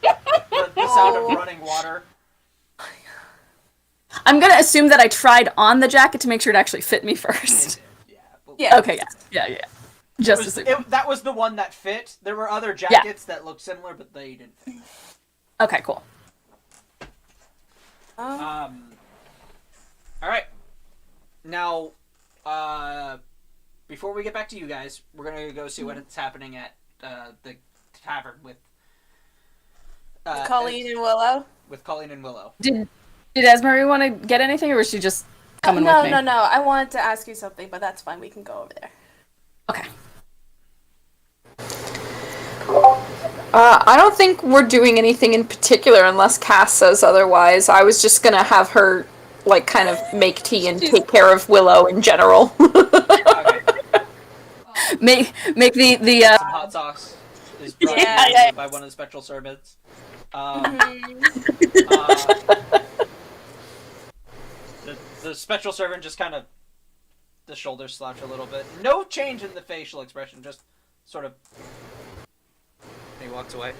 the sound of running water. I'm gonna assume that I tried on the jacket to make sure it actually fit me first. Yeah. Okay, yeah. Just assume. That was the one that fit. There were other jackets that looked similar, but they didn't fit. Okay, cool. All right. Now, before we get back to you guys, we're gonna go see what's happening at the tavern with Colleen and Willow. With Colleen and Willow. Did Esmery want to get anything, or was she just coming with me? No. I wanted to ask you something, but that's fine. We can go over there. Okay. I don't think we're doing anything in particular unless Cass says otherwise. I was just gonna have her, like, kind of make tea and take care of Willow in general. Okay. Make the Some hot sauce is brought to you by one of the spectral servants. The spectral servant just kind of the shoulders slouch a little bit. No change in the facial expression, just sort of. And he walks away.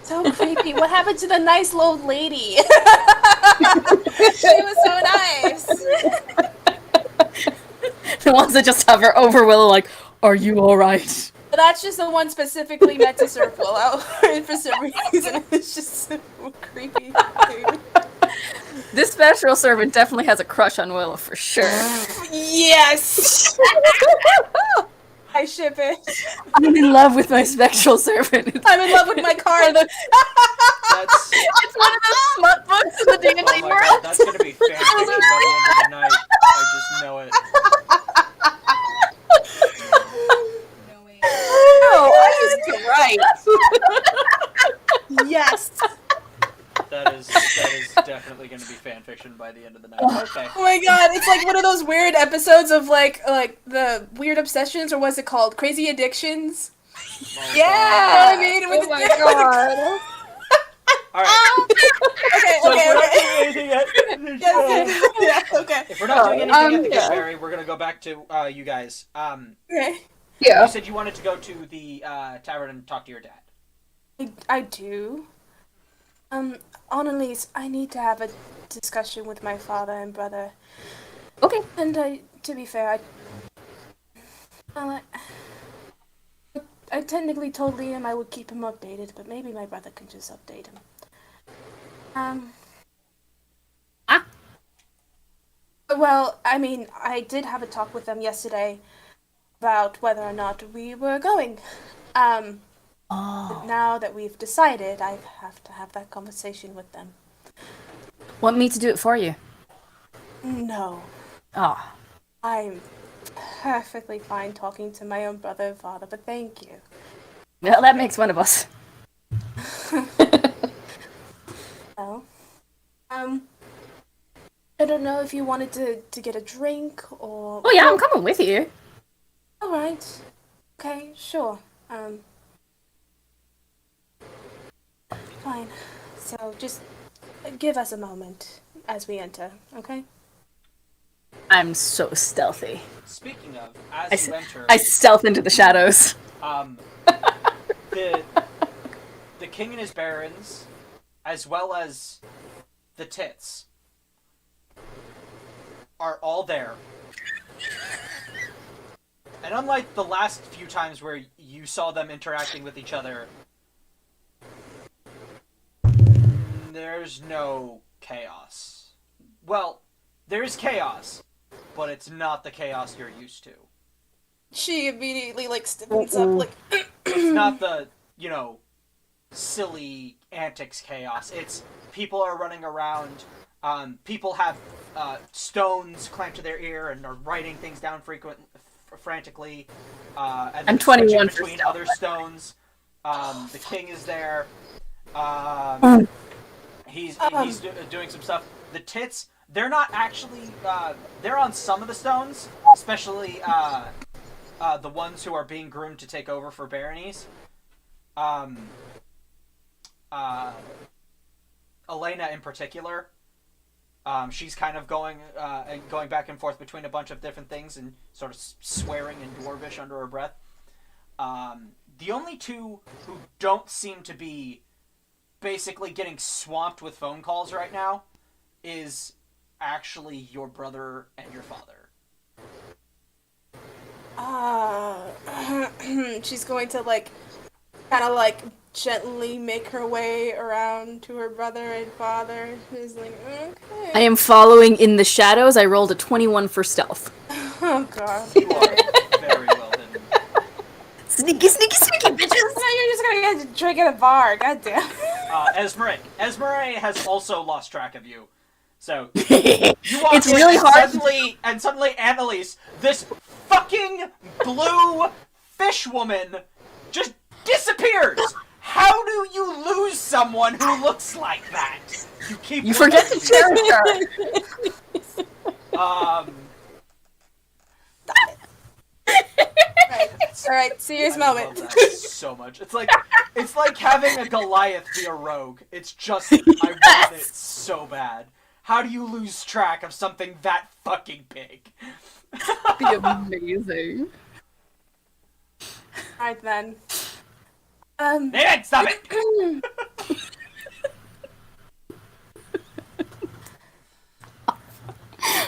So creepy. What happened to the nice old lady? She was so nice. the ones that just hover over Willow, like, "Are you all right?" But that's just the one specifically meant to serve Willow. And for some reason, it's just so creepy. Dude. This spectral servant definitely has a crush on Willow for sure. Yes. I ship it. I'm in love with my spectral servant. I'm in love with my card. That's It's one of those smut books in the D&D oh my world. god, that's gonna be fanfiction by the end of the night. I just know it. No way. Oh, I just right. Yes. That is definitely gonna be fanfiction by the end of the night. Okay. Oh my god, it's like one of those weird episodes of like the weird obsessions, or what's it called? Crazy addictions. Oh, Yeah. God. I mean, with Oh my god. Alright. Okay, So okay, if we're not okay. doing anything yet, Yeah, okay. if we're not doing anything at the yeah. Gooseberry, we're gonna go back to you guys. Okay. Yeah. You said you wanted to go to the tavern and talk to your dad. I do. On Elise, I need to have a discussion with my father and brother. Okay. And to be fair, I technically told Liam I would keep him updated, but maybe my brother can just update him. Well, I mean, I did have a talk with them yesterday about whether or not we were going. But now that we've decided, I have to have that conversation with them. Want me to do it for you? No, Oh. I'm perfectly fine talking to my own brother and father, but thank you. Well, that makes one of us. Well, I don't know if you wanted to get a drink or... Oh yeah, I'm coming with you. Alright. Okay, sure. Fine. So just give us a moment as we enter, okay? I'm so stealthy. Speaking of, as you enter, I stealth into the shadows. the king and his barons, as well as the tits, are all there. And unlike the last few times where you saw them interacting with each other, there's no chaos. Well, there's chaos, but it's not the chaos you're used to. She immediately, like, stiffens up, like... It's not the, silly antics chaos. It's people are running around, people have stones clamped to their ear and are writing things down frantically. And I'm then switching 21 for between stealth. other stones. The king is there. He's doing some stuff. The tits, they're not actually, they're on some of the stones, especially the ones who are being groomed to take over for baronies. Elena in particular, she's kind of going back and forth between a bunch of different things and sort of swearing in Dwarvish under her breath. The only two who don't seem to be basically getting swamped with phone calls right now is actually your brother and your father. She's going to, like, kind of, like, gently make her way around to her brother and father. Who's like, okay. I am following in the shadows. I rolled a 21 for stealth. Oh god. You are very well hidden. Sneaky, sneaky, sneaky, bitches! You're just gonna get to drink at a bar. God damn. Esmeralda. Esmeralda has also lost track of you. So you walk It's in really and hard. Suddenly Annalise, this fucking blue fish woman, just disappears. How do you lose someone who looks like that? You forget to cherish her. Alright, serious I moment. love that so much. It's like having a Goliath be a rogue. It's just I want it so bad. How do you lose track of something that fucking big? Be amazing. Alright then. David, stop it!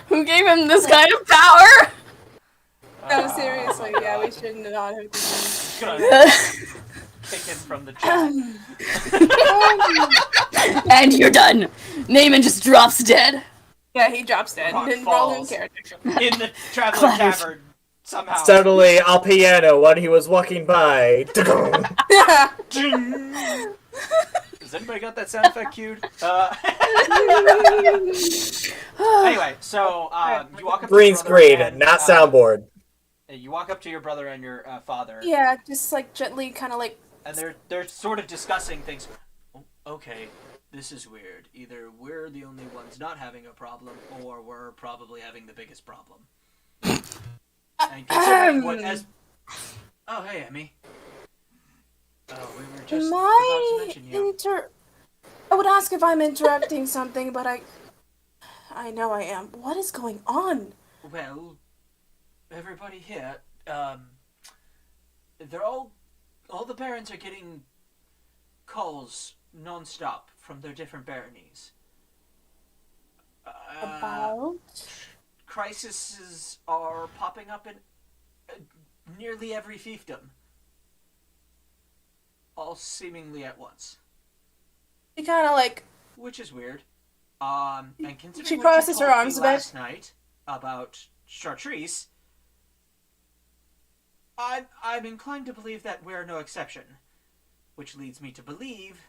Who gave him this kind of power? No, seriously, yeah, we should not have Just gonna kick him from the chat. And you're done. Naaman just drops dead. Yeah, he drops dead. Rock Didn't roll in falls. character. In the Traveler Clash. Tavern, somehow. Suddenly, a piano when he was walking by. Has anybody got that sound effect cued? Anyway, so you walk up Green to your brother screen, and, not soundboard. You walk up to your brother and your father, Yeah, just like gently kind of like and they're sort of discussing things. Oh, okay, this is weird. Either we're the only ones not having a problem, or we're probably having the biggest problem. And considering what as oh hey Emmy. Oh, we were just about to mention you. I would ask if I'm interrupting something, but I know I am. What is going on? Well, everybody here, they're all the barons are getting calls non-stop from their different baronies. About? Crises are popping up in nearly every fiefdom. All seemingly at once. She kind of like Which is weird. And considering She what crosses you her told arms me a bit. last night about Chartreuse, I'm inclined to believe that we're no exception. Which leads me to believe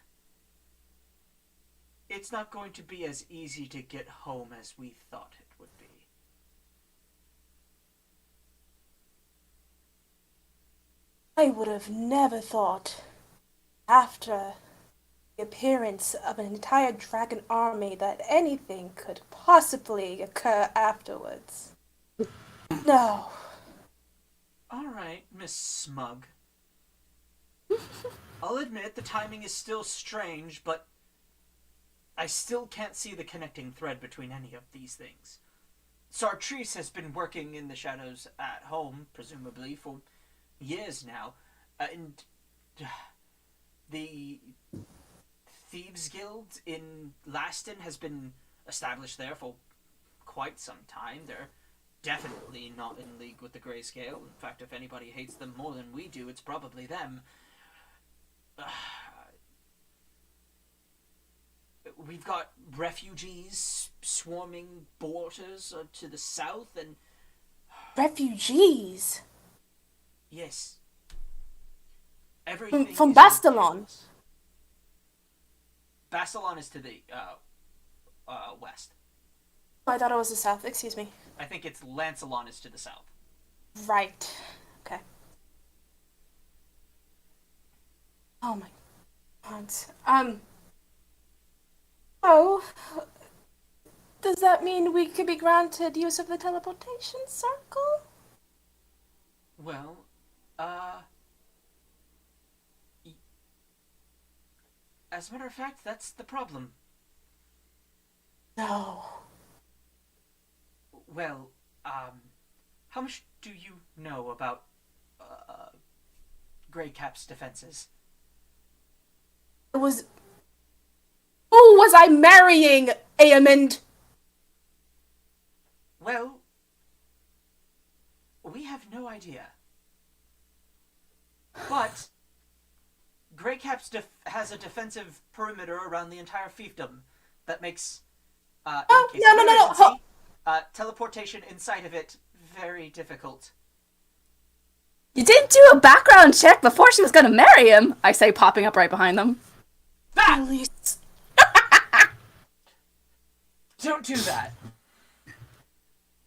it's not going to be as easy to get home as we thought it would be. I would have never thought, after the appearance of an entire dragon army, that anything could possibly occur afterwards. No. Alright, Miss Smug. I'll admit the timing is still strange, but I still can't see the connecting thread between any of these things. Chartreuse has been working in the shadows at home, presumably, for years now, and the Thieves Guild in Laston has been established there for quite some time. They're definitely not in league with the Grayscale. In fact, if anybody hates them more than we do, it's probably them. We've got refugees swarming borders to the south, and Refugees? yes, everything From is Bastalon? in chaos. Bastalon is to the west. I thought it was the south, excuse me. I think it's Lancelon is to the south. Right. Okay. Oh my god. So, does that mean we could be granted use of the teleportation circle? Well, as a matter of fact, that's the problem. No. Well, how much do you know about, Grey Cap's defenses? It was... Who was I marrying, Aemond? Well, we have no idea. But Grey Cap's has a defensive perimeter around the entire fiefdom that makes, in case of no. emergency, teleportation inside of it very difficult. You didn't do a background check before she was gonna marry him, I say, popping up right behind them. Police. Don't do that.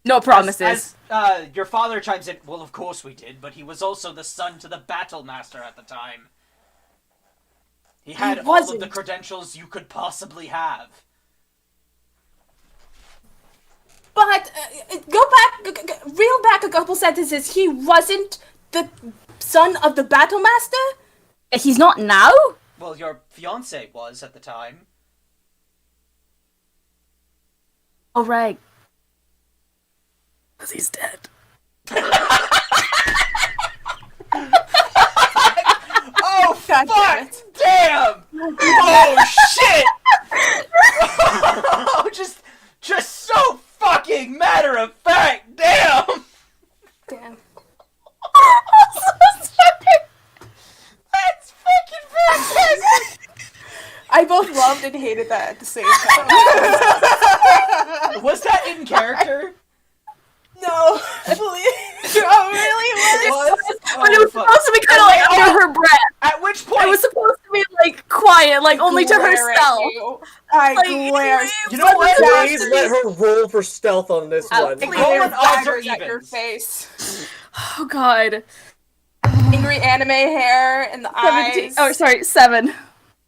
No promises. As your father chimes in, well, of course we did, but he was also the son to the battle master at the time. He had all of the credentials you could possibly have. But reel back a couple sentences. He wasn't the son of the battle master? He's not now? Well, your fiancé was at the time. Oh, right. Because he's dead. Oh, God fuck! Damn! Oh, shit! Oh, just so fucking matter of fact! Damn! Damn. That's fucking fantastic! I both loved and hated that at the same time. Was that in character? No, please. Oh, really? It was? But it was supposed to be kind of like under her breath. At which point? It was supposed to be like quiet, like only to herself. I Like, glare. You know what? Please let her roll for stealth on this one. Roll odds or at your evens. face. Oh god. Angry anime hair and the 17. eyes. Oh, sorry, 7.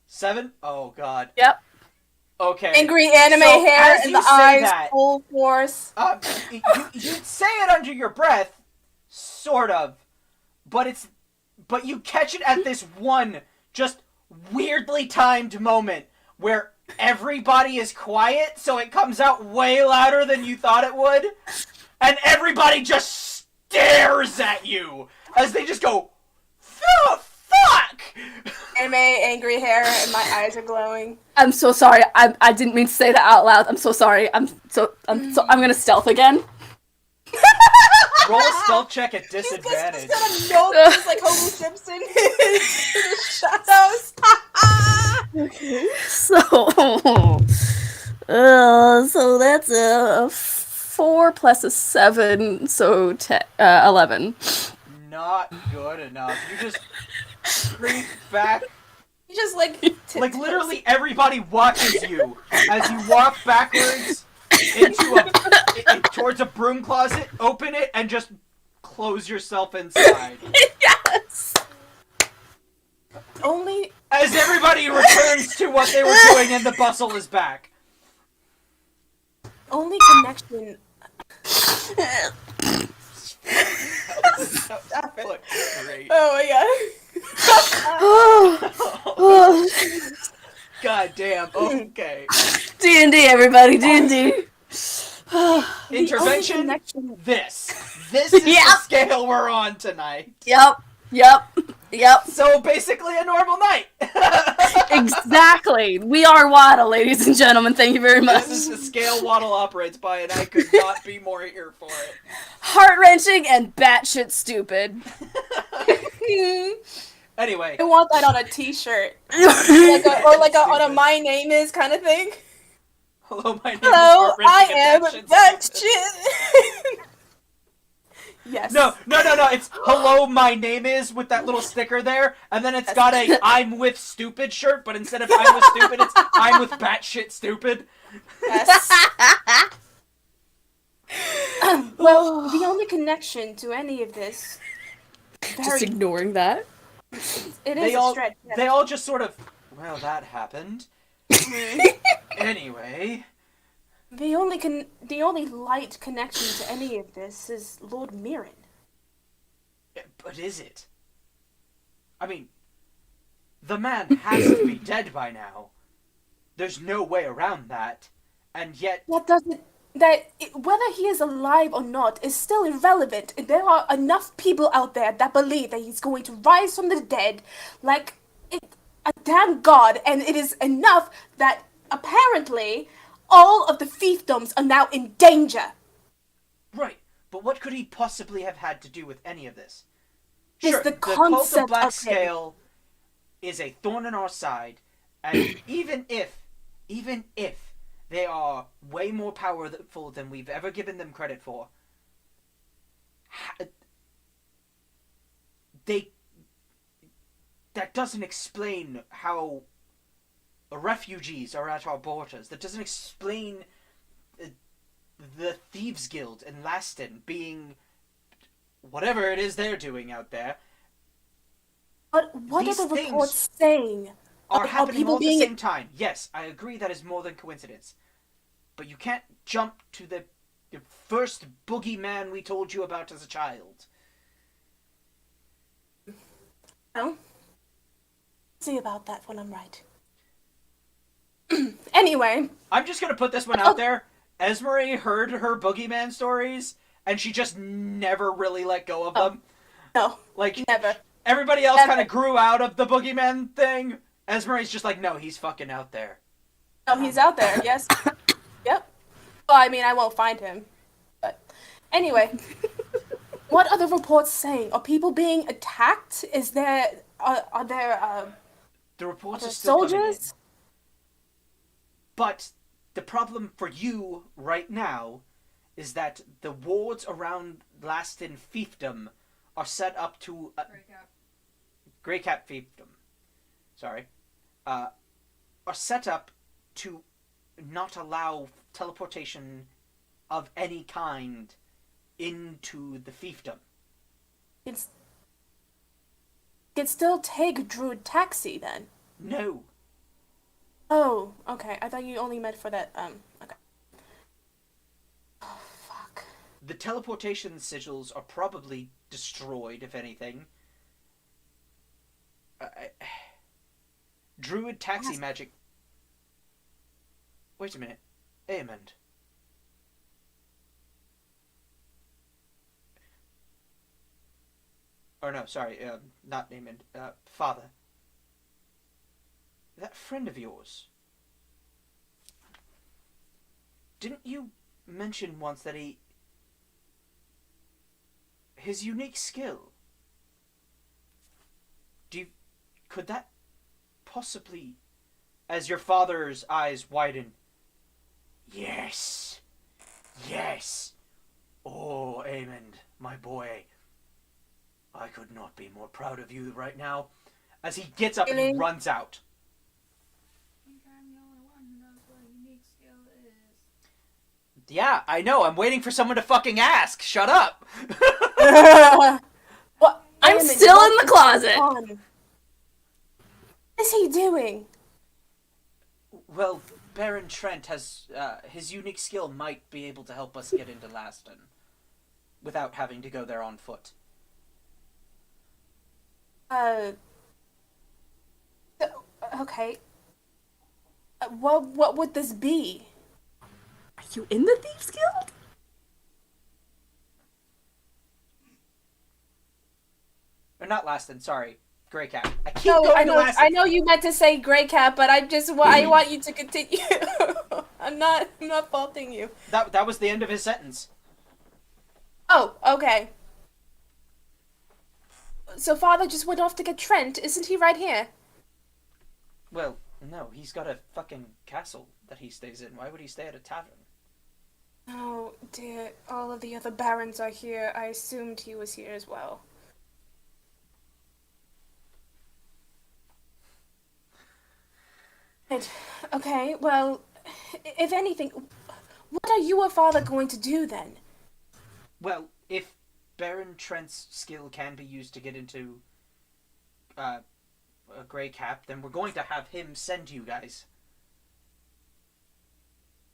7? Oh, God. Yep. Okay. Angry anime So, hair as and you the say eyes that- full force. You'd say it under your breath, sort of, but you catch it at this one, just weirdly timed moment where everybody is quiet, so it comes out way louder than you thought it would, and everybody just stares at you as they just go, "The fuck!" Anime, angry hair, and my eyes are glowing. I'm so sorry. I didn't mean to say that out loud. I'm so sorry. I'm gonna stealth again. Roll a stealth check at disadvantage. He's gonna note just like Homer Simpson in the shadows. So that's a 4 plus a 7, so 11. Not good enough. You just creep back. You just like Like literally everybody watches you as you walk backwards towards a broom closet, open it, and just close yourself inside. Yes. only As everybody returns to what they were doing and the bustle is back. connection. Stop it. Great. Oh my God damn. Okay. D&D, everybody, D&D. Intervention. connection. This is the Yeah. scale we're on tonight. Yep. So basically a normal night. Exactly. We are Waddle, ladies and gentlemen. Thank you very much. This is the scale Waddle operates by, and I could not be more here for it. Heart-wrenching and batshit stupid. Anyway, I want that on a T-shirt, like on a "My Name Is" kind of thing. hello, my name Hello, is I am Heart-wrenching and that Stupid. shit. Yes. No. It's hello, my name is with that little sticker there, and then it's got a I'm with stupid shirt, but instead of I'm with stupid, it's I'm with batshit stupid. Yes. Well, the only connection to any of this, Just ignoring that. it is They a all stretch. they all just sort of, well, that happened. Anyway, The only light connection to any of this is Lord Mirren. but is it? I mean, the man has to be dead by now. There's no way around that. And yet, Whether he is alive or not is still irrelevant. There are enough people out there that believe that he's going to rise from the dead like a damn god, and it is enough that apparently all of the fiefdoms are now in danger. right, but what could he possibly have had to do with any of this? It's Sure, the Cult of concept Black of him. Scale is a thorn in our side, and even if they are way more powerful than we've ever given them credit for, That doesn't explain how refugees are at our borders. That doesn't explain the Thieves Guild in Laston being whatever it is they're doing out there. But what These are the things reports saying? Are Are happening people all at the being- same time. Yes, I agree that is more than coincidence. But you can't jump to the first boogeyman we told you about as a child. Well, see about that when I'm right. Anyway. I'm just gonna put this one out there. Esmeralda heard her boogeyman stories, and she just never really let go of them. No. Like, Never. everybody else Never. kind of grew out of the boogeyman thing. Esmeralda's just like, no, he's fucking out there. No, he's out there, yes. Yep. Well, I mean, I won't find him. But anyway. What are the reports saying? Are people being attacked? Is there... Are there, The reports are are there still coming in. soldiers? But the problem for you right now is that the wards around Laston fiefdom are set up to... Greycap fiefdom. Sorry. Are set up to not allow teleportation of any kind into the fiefdom. Can still take Druid Taxi, then? No. Oh, okay. I thought you only meant for that, okay. Oh, fuck. The teleportation sigils are probably destroyed, if anything. Druid taxi magic... Wait a minute. Amond. Or no, sorry, not Amond. Father. That friend of yours... Didn't you mention once that his unique skill... Could that possibly... As your father's eyes widen... Yes! Yes! Oh, Amond, my boy. I could not be more proud of you right now. As he gets up and he runs out. I think I'm the only one who knows what a unique skill is. Yeah, I know. I'm waiting for someone to fucking ask. Shut up! What? I'm still in the closet. What is he doing? Well, Baron Trent has... his unique skill might be able to help us get into Laston. Without having to go there on foot. Okay. What would this be? Are you in the Thieves Guild? Or not Laston, sorry. Greycap. I keep No, going I to know. Laston. I know you meant to say Grey Cat, but I want you to continue. I'm not faulting you. That was the end of his sentence. Oh, okay. So father just went off to get Trent, isn't he right here? Well, no, he's got a fucking castle that he stays in. Why would he stay at a tavern? Oh dear, all of the other barons are here. I assumed he was here as well. Okay, well, if anything, what are you or father going to do then? Well, if Baron Trent's skill can be used to get into a Greycap, then we're going to have him send you guys.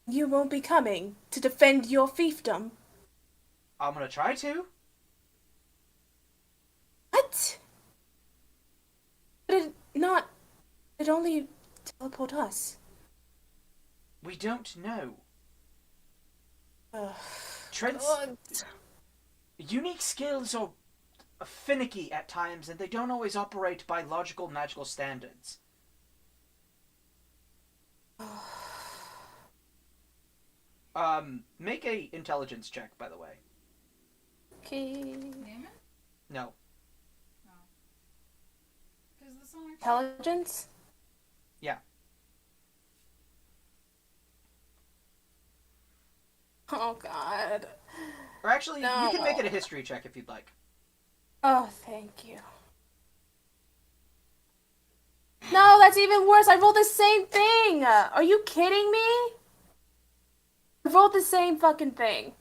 You won't be coming to defend your fiefdom? I'm gonna try to. What? But it only teleport us. We don't know. Ugh, Trent's God. unique skills are finicky at times, and they don't always operate by logical magical standards. Make a intelligence check, by the way. Okay. Name it? No. Because the song. Intelligence? Yeah. Oh God. Or actually, No. you can make it a history check if you'd like. Oh, thank you. No, that's even worse. I rolled the same thing. Are you kidding me? I rolled the same fucking thing.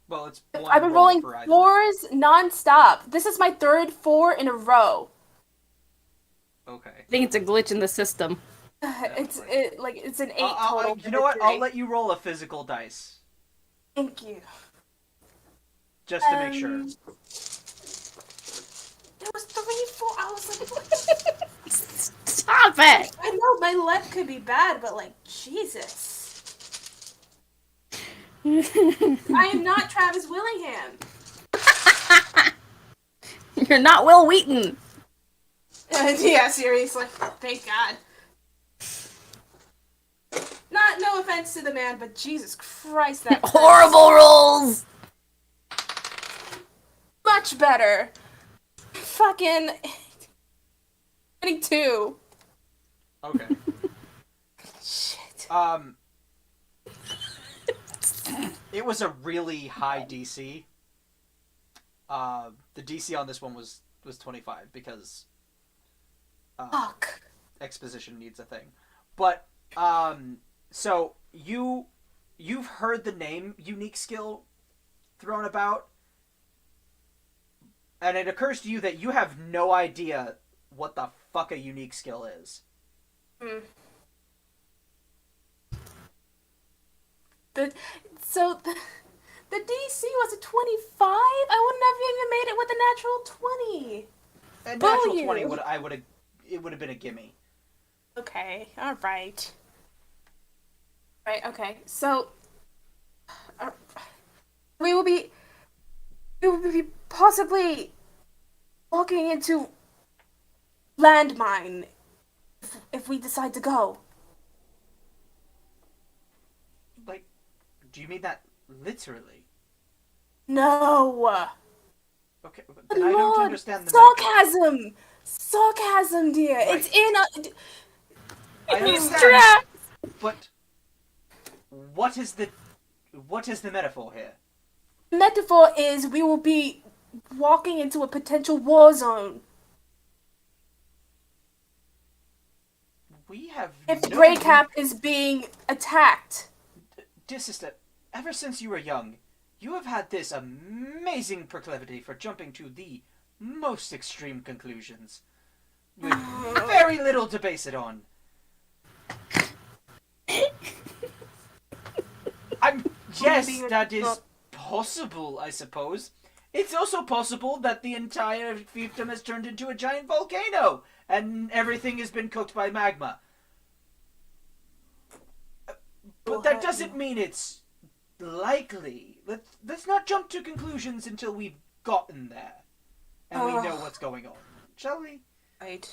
Well, it's I've one been roll rolling for either. 4s non-stop. This is my third 4 in a row. Okay. I think it's a glitch in the system. It's an 8 total. You know what? victory. I'll let you roll a physical dice. Thank you. Just to make sure. It was 3, 4. I was like, Stop it! I know my luck could be bad, but like, Jesus. I am not Travis Willingham. You're not Will Wheaton. Yeah, seriously. Thank God. No offense to the man, but Jesus Christ, that Horrible rolls. much better. Fucking 22. Okay. Shit. It was a really high DC. The DC on this one was 25 because Fuck. exposition needs a thing. But so you've heard the name unique skill thrown about, and it occurs to you that you have no idea what the fuck a unique skill is. The DC was a 25? I wouldn't have even made it with a natural 20. A Boo natural you. 20 would have been a gimme. Okay, alright. Right, okay, so... we will be possibly walking into landmine if we decide to go. Like, do you mean that literally? No! Okay, but then I don't Lord, understand the metaphor. sarcasm! Sarcasm, dear! Right. It's in a... I understand, but what is the metaphor here? Metaphor is we will be walking into a potential war zone. We have If no Grey Cap is being attacked. Dear sister, ever since you were young, you have had this amazing proclivity for jumping to the most extreme conclusions, with very little to base it on. Yes, that is possible, I suppose. It's also possible that the entire fiefdom has turned into a giant volcano, and everything has been cooked by magma. But that doesn't mean it's likely. Let's not jump to conclusions until we've gotten there, and we know what's going on. Shall we? Right.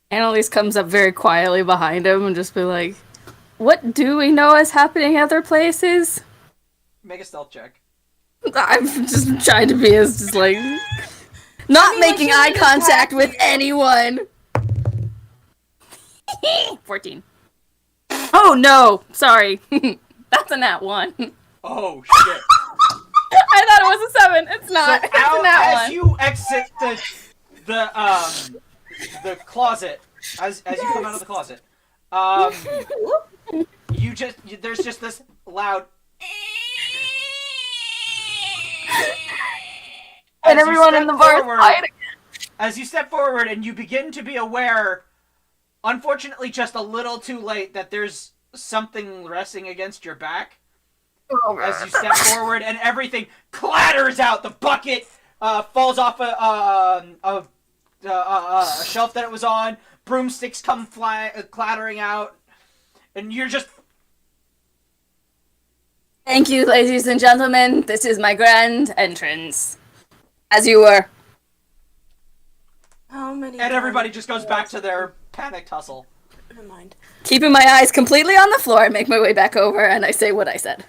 Annalise comes up very quietly behind him and just be like, what do we know is happening other places? Make a stealth check. I'm just trying to be as just like not making like, eye she just contact attacked with you. anyone. 14. Oh no, sorry. That's a nat 1. Oh shit! I thought it was a 7. It's not. So It's a nat 1. as you exit the closet, as you come out of the closet, there's just this loud. And everyone in the bar is fighting. As you step forward and you begin to be aware, unfortunately just a little too late, that there's something resting against your back. As you step forward and everything clatters out, the bucket falls off a shelf that it was on, broomsticks come clattering out, and you're just... Thank you, ladies and gentlemen. This is my grand entrance. As you were. How many? And everybody just goes back to their panicked hustle. Never mind. Keeping my eyes completely on the floor, I make my way back over and I say what I said.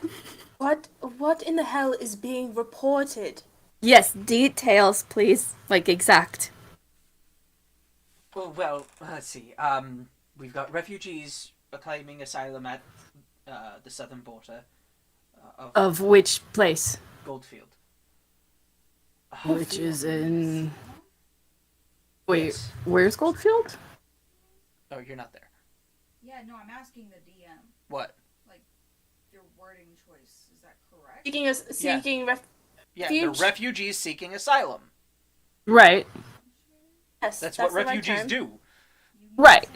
What in the hell is being reported? Yes, details, please. Like, exact. Well, let's see. We've got refugees claiming asylum at the southern border. Of which place? Goldfield. Which is in... Wait, Yes. where's Goldfield? Oh, you're not there. Yeah, no, I'm asking the DM. What? Like, your wording choice, is that correct? Seeking Yeah, the refugees seeking asylum. Right. Yes, That's what the right refugees term. do. Right.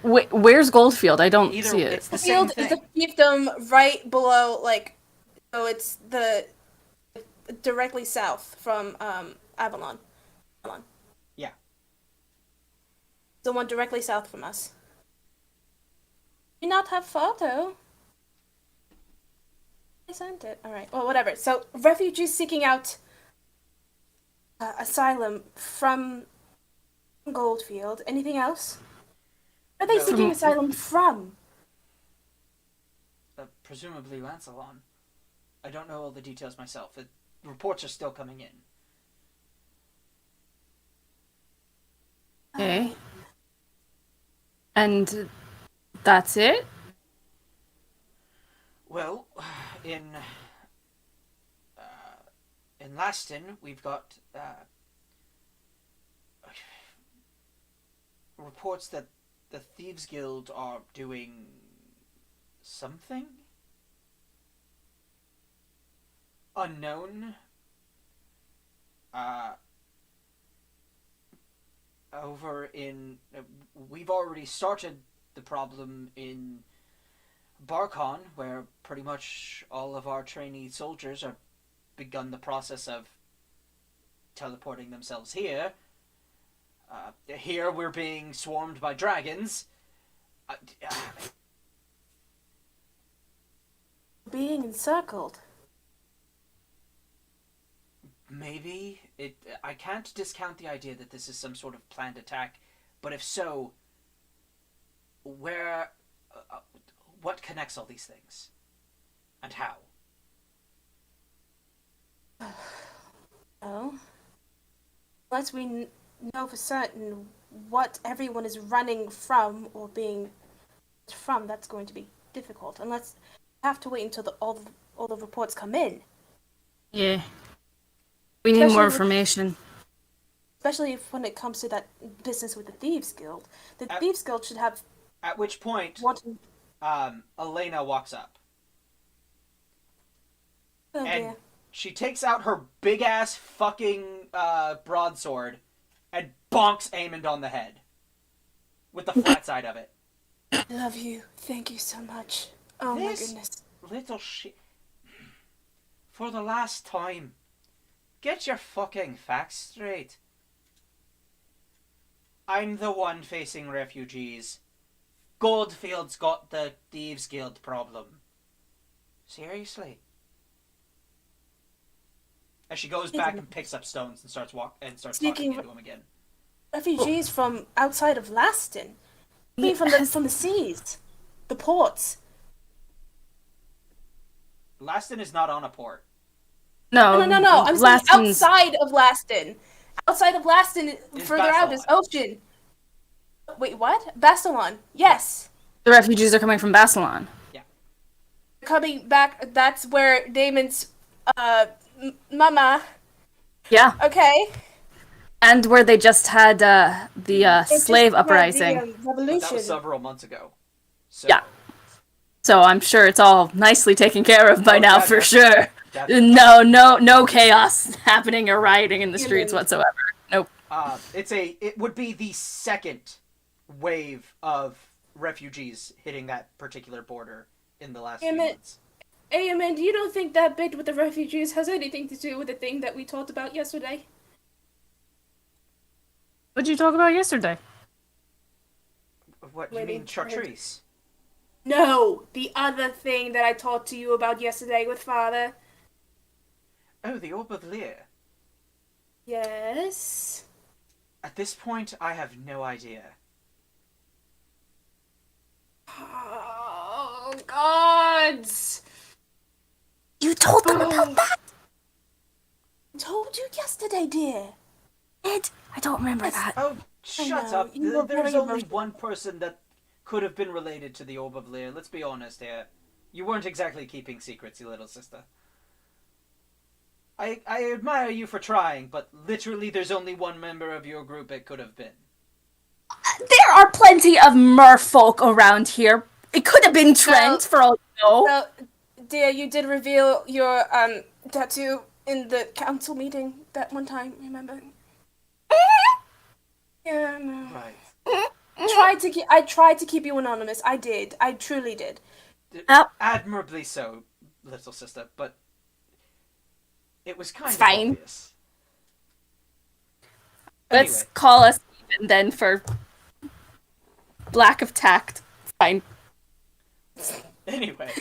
Where's Goldfield? I don't see it. It's the same Field is thing. a fiefdom right below, like, so it's the directly south from Avalon. Yeah. The one directly south from us. Do you not have photo? I sent it. All right. Well, whatever. So refugees seeking out asylum from Goldfield. Anything else? Where are they No. seeking asylum from? Presumably Lancelon. I don't know all the details myself. Reports are still coming in. Okay. And that's it? Well, in Laston, we've got reports that the Thieves Guild are doing something unknown. Over in we've already started the problem in Barcon, where pretty much all of our trainee soldiers have begun the process of teleporting themselves here. Here we're being swarmed by dragons. Being encircled. Maybe I can't discount the idea that this is some sort of planned attack, but if so, where, what connects all these things, and how? Oh. Unless we know for certain what everyone is running from or being from, that's going to be difficult. Unless we have to wait until all the reports come in. Yeah. We need more information. Especially when it comes to that business with the Thieves Guild. The Thieves Guild should have... At which point, Elena walks up. Oh, and dear. she takes out her big-ass fucking broadsword and bonks Aemond on the head. With the flat side of it. I love you. Thank you so much. Oh my goodness. Little shit. For the last time. Get your fucking facts straight. I'm the one facing refugees. Goldfield's got the Thieves Guild problem. Seriously. As she goes back and picks up stones and starts talking into him again. Refugees from outside of Laston. I mean, from the seas. The ports. Laston is not on a port. No. I'm saying outside of Laston. Outside of Laston, further out is ocean. Wait, what? Bastalon. Yes. The refugees are coming from Bastalon. Yeah. Coming back, that's where Damon's, mama. Yeah. Okay. And where they just had the slave uprising. Revolution. That was several months ago. So. Yeah. So I'm sure it's all nicely taken care of by now, for sure. Definitely. No chaos happening or rioting in the streets whatsoever. Nope. It would be the second wave of refugees hitting that particular border in the last few months. Hey, Amanda, you don't think that bit with the refugees has anything to do with the thing that we talked about yesterday? What did you talk about yesterday? What, you mean Chartreuse? No, the other thing that I talked to you about yesterday with Father. Oh, the Orb of Lear. Yes? At this point, I have no idea. Oh, gods! You told them about that? I told you yesterday, dear. Ed, I don't remember that. Oh, shut know, up. you were There's very only emotional. one person that could have been related to the Orb of Lear. Let's be honest here. You weren't exactly keeping secrets, you little sister. I admire you for trying, but literally there's only one member of your group it could have been. There are plenty of merfolk around here. It could have been Trent, for all you know. So, dear, you did reveal your tattoo in the council meeting that one time, remember? Yeah, no. Right. I tried to keep you anonymous. I did. I truly did. Admirably so, little sister, but it was kind It's of fine. obvious. Let's Anyway. call us even then for lack of tact. Fine. Anyway,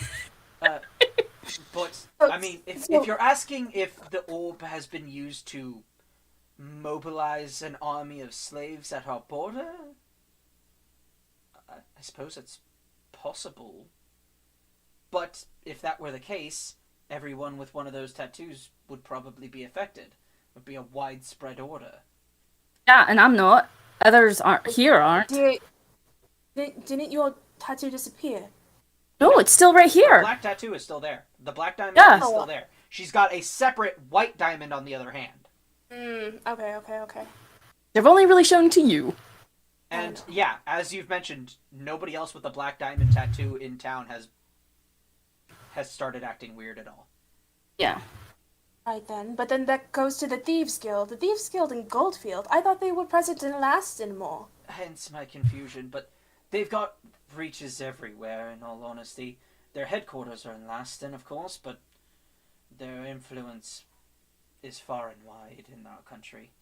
but I mean, if you're asking if the orb has been used to mobilize an army of slaves at our border, I suppose it's possible. But if that were the case, everyone with one of those tattoos would probably be affected. It would be a widespread order. Yeah, and I'm not. Others aren't. Dear, didn't your tattoo disappear? No, it's still right The here. black tattoo is still there. The black diamond Yeah. is still there. She's got a separate white diamond on the other hand. Okay. They've only really shown to you. And yeah, as you've mentioned, nobody else with a black diamond tattoo in town has started acting weird at all. Yeah. Right then, but then that goes to the Thieves Guild. The Thieves Guild in Goldfield. I thought they were present in Laston more. Hence my confusion, but they've got breaches everywhere, in all honesty. Their headquarters are in Laston, of course, but their influence is far and wide in our country.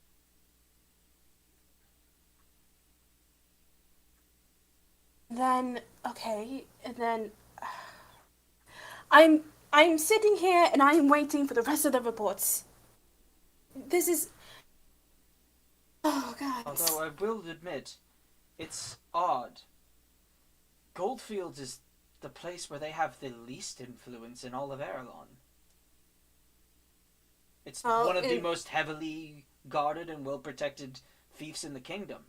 Then, okay, and then... I'm sitting here and I'm waiting for the rest of the reports. This is... Oh, God. Although I will admit, it's odd. Goldfields is the place where they have the least influence in all of Erelon. It's one of the most heavily guarded and well-protected fiefs in the kingdom.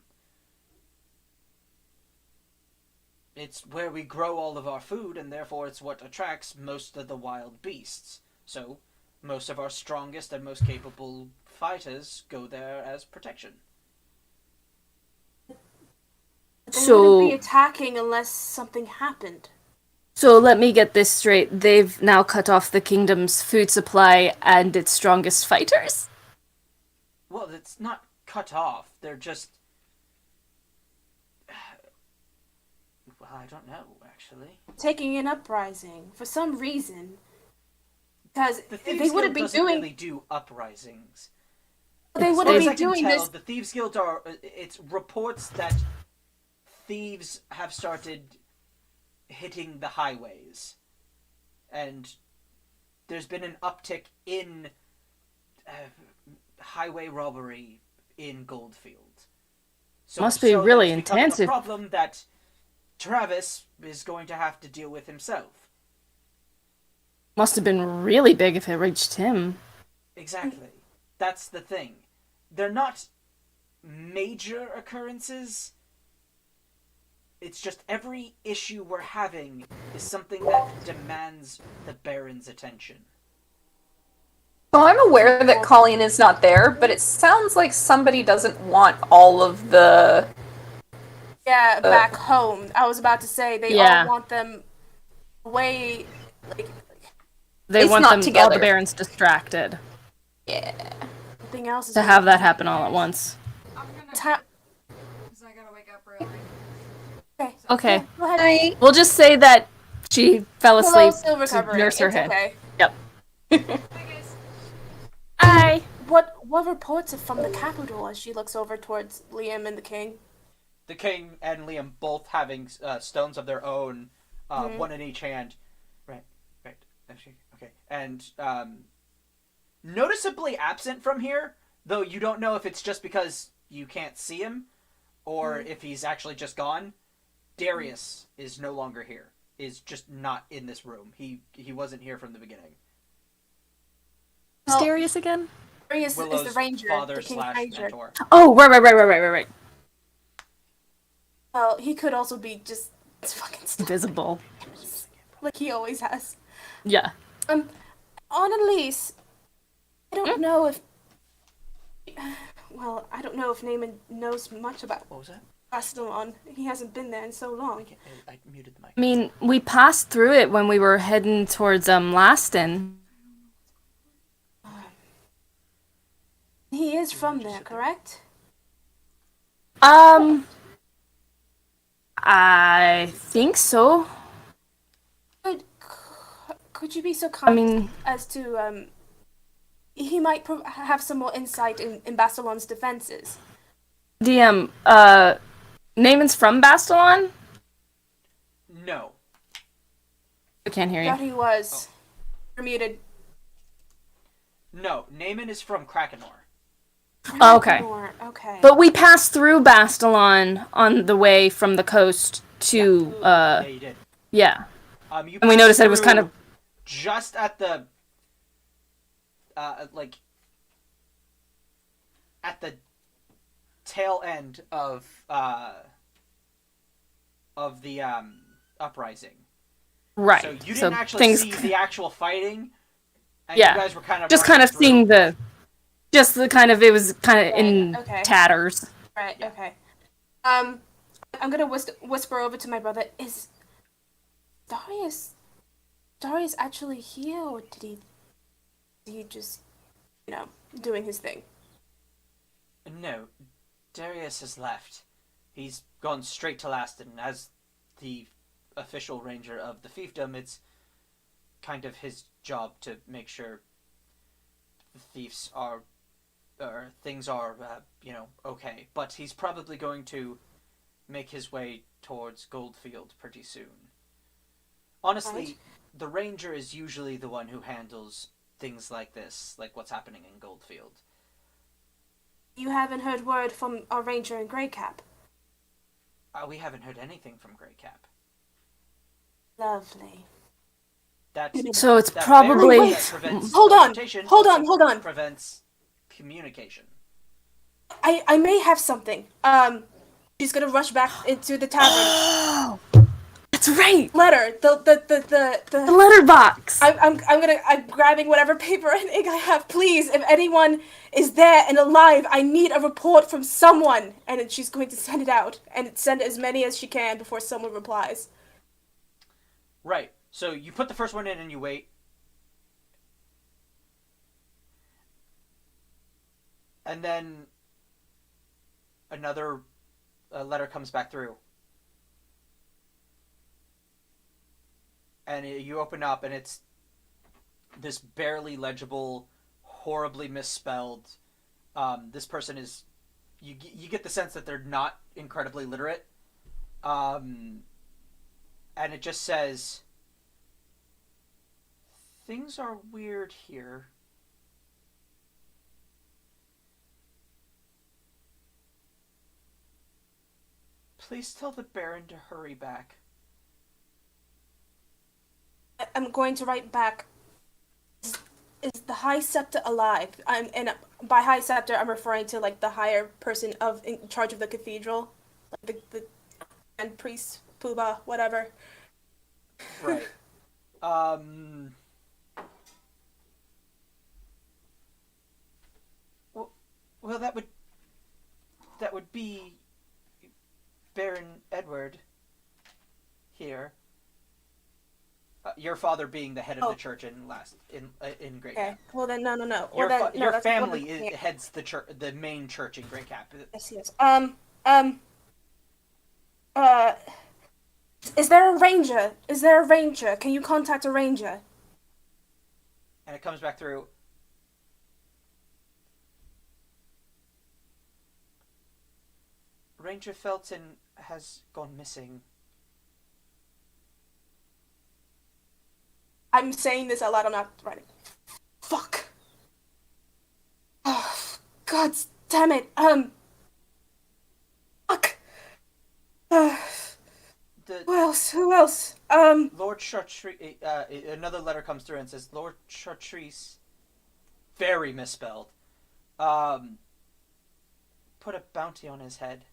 It's where we grow all of our food, and therefore it's what attracts most of the wild beasts. So, most of our strongest and most capable fighters go there as protection. They wouldn't be attacking unless something happened. So let me get this straight. They've now cut off the kingdom's food supply and its strongest fighters? Well, it's not cut off. They're just... Well, I don't know, actually. Taking an uprising for some reason. Because The Thieves they wouldn't Guild be doesn't doing... really do uprisings. They As wouldn't far as be I can doing tell, this... the Thieves Guild are... It's reports that thieves have started hitting the highways. And there's been an uptick in highway robbery in Goldfield. Must be really it's becoming intensive. a problem that Travis is going to have to deal with himself. Must have been really big if it reached him. Exactly. That's the thing. They're not major occurrences. It's just every issue we're having is something that demands the Baron's attention. So I'm aware that Colleen is not there, but it sounds like somebody doesn't want all of the... Yeah, back home. I was about to say, they all want them away, like... They It's want not them, all together. the barons distracted. Yeah. Something else is To have that happen all at once. I'm gonna. Ta- Because I gotta wake up early. Okay. Okay. Go ahead. We'll just say that she fell Hello, asleep still to recovering. nurse her It's head. okay. Yep. Bye, guys. Bye. What reports are from the capital as she looks over towards Liam and the king? The king and Liam both having stones of their own, one in each hand. Right. Okay. And noticeably absent from here, though you don't know if it's just because you can't see him or if he's actually just gone. Darius is no longer here. Is just not in this room. He wasn't here from the beginning. Who's Darius again? Darius is Willow's the ranger, father the king's slash ranger. mentor. Oh, right. Well, he could also be just fucking stuck. Invisible. like he always has. Yeah. On a lease, I don't know if. Well, I don't know if Naaman knows much about What was that? Bastalon. He hasn't been there in so long. I muted the mic. I mean, we passed through it when we were heading towards Laston. He is from there, correct? I think so. Could you be so kind I mean, as to he might have some more insight in Bastalon's defenses. DM, Naaman's from Bastalon? No. I can't hear Thought you. he was. You're muted. No, Naaman is from Krakenor. Oh, okay. Okay. But we passed through Bastalon on the way from the coast to, Yeah, you did. yeah. You And we noticed that it was passed kind of... through just at the at the tail end of the uprising. Right. So you didn't actually see the actual fighting. And Yeah. you guys were kind of just kind of rushing seeing through. it was kind of in okay. tatters. Right. Okay. I'm gonna whisper over to my brother. Is Darius actually here, or did he just, doing his thing? No, Darius has left. He's gone straight to Laston. As the official ranger of the fiefdom, it's kind of his job to make sure the thieves are, or things are, okay. But he's probably going to make his way towards Goldfield pretty soon. Honestly, Right. the ranger is usually the one who handles things like this, like what's happening in Goldfield. You haven't heard word from our ranger in Greycap? We haven't heard anything from Greycap. Lovely. So it's that probably... barrier that prevents Hold on, teleportation hold on, also hold on. Prevents communication. I may have something. She's gonna rush back into the tavern. That's right! Letter. The letter box! I'm grabbing whatever paper and ink I have. Please, if anyone is there and alive, I need a report from someone. And then she's going to send it out and send as many as she can before someone replies. Right. So you put the first one in and you wait. And then another letter comes back through. And you open up and it's this barely legible, horribly misspelled. This person is... You get the sense that they're not incredibly literate. And it just says... Things are weird here. Please tell the Baron to hurry back. I'm going to write back. Is the High Scepter alive? And by High Scepter, I'm referring to like the higher person in charge of the cathedral, like the grand priest, Poobah, whatever. Right. Well, that would be Baron Edward here. Your father being the head of the church in Greycap. Okay. Well then, no. Your family heads the main church in Greycap. Yes. Is there a ranger? Can you contact a ranger? And it comes back through. Ranger Felton has gone missing. I'm saying this out loud, I'm not writing. Fuck. Oh, God damn it. Fuck. Who else? Lord Chartres, another letter comes through and says, Lord Chartres, very misspelled, put a bounty on his head.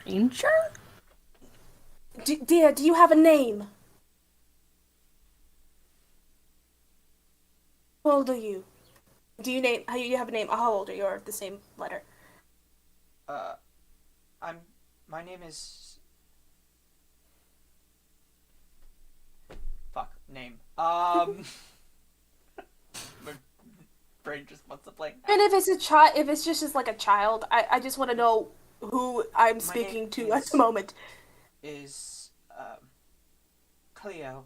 Ranger? Dear, do you have a name? How old are you? Do you have a name? How old are you? Or the same letter? My name is... Fuck, name. My brain just wants to play. And if it's if it's just like a child, I just want to know who I'm speaking to at the moment. Is, Cleo.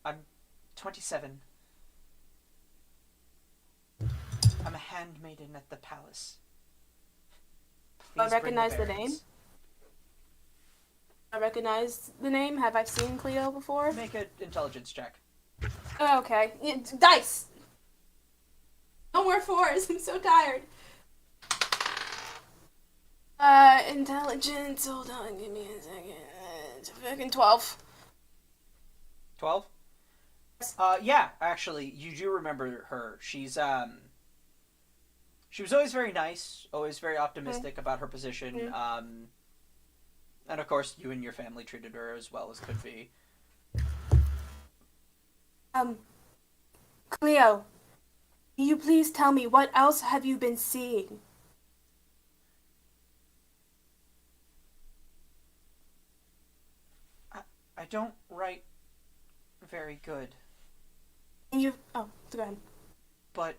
I'm 27. I'm a handmaiden at the palace. Do I Please bring recognize the bearings. name? I recognize the name. Have I seen Cleo before? Make an intelligence check. Oh, okay. Dice! No more fours. I'm so tired. Intelligence. Hold on. Give me a second. It's a fucking 12. 12? Yeah, actually, you do remember her. She's, she was always very nice, always very optimistic about her position, and of course, you and your family treated her as well as could be. Cleo, can you please tell me what else have you been seeing? I don't write very good, Oh, go ahead. but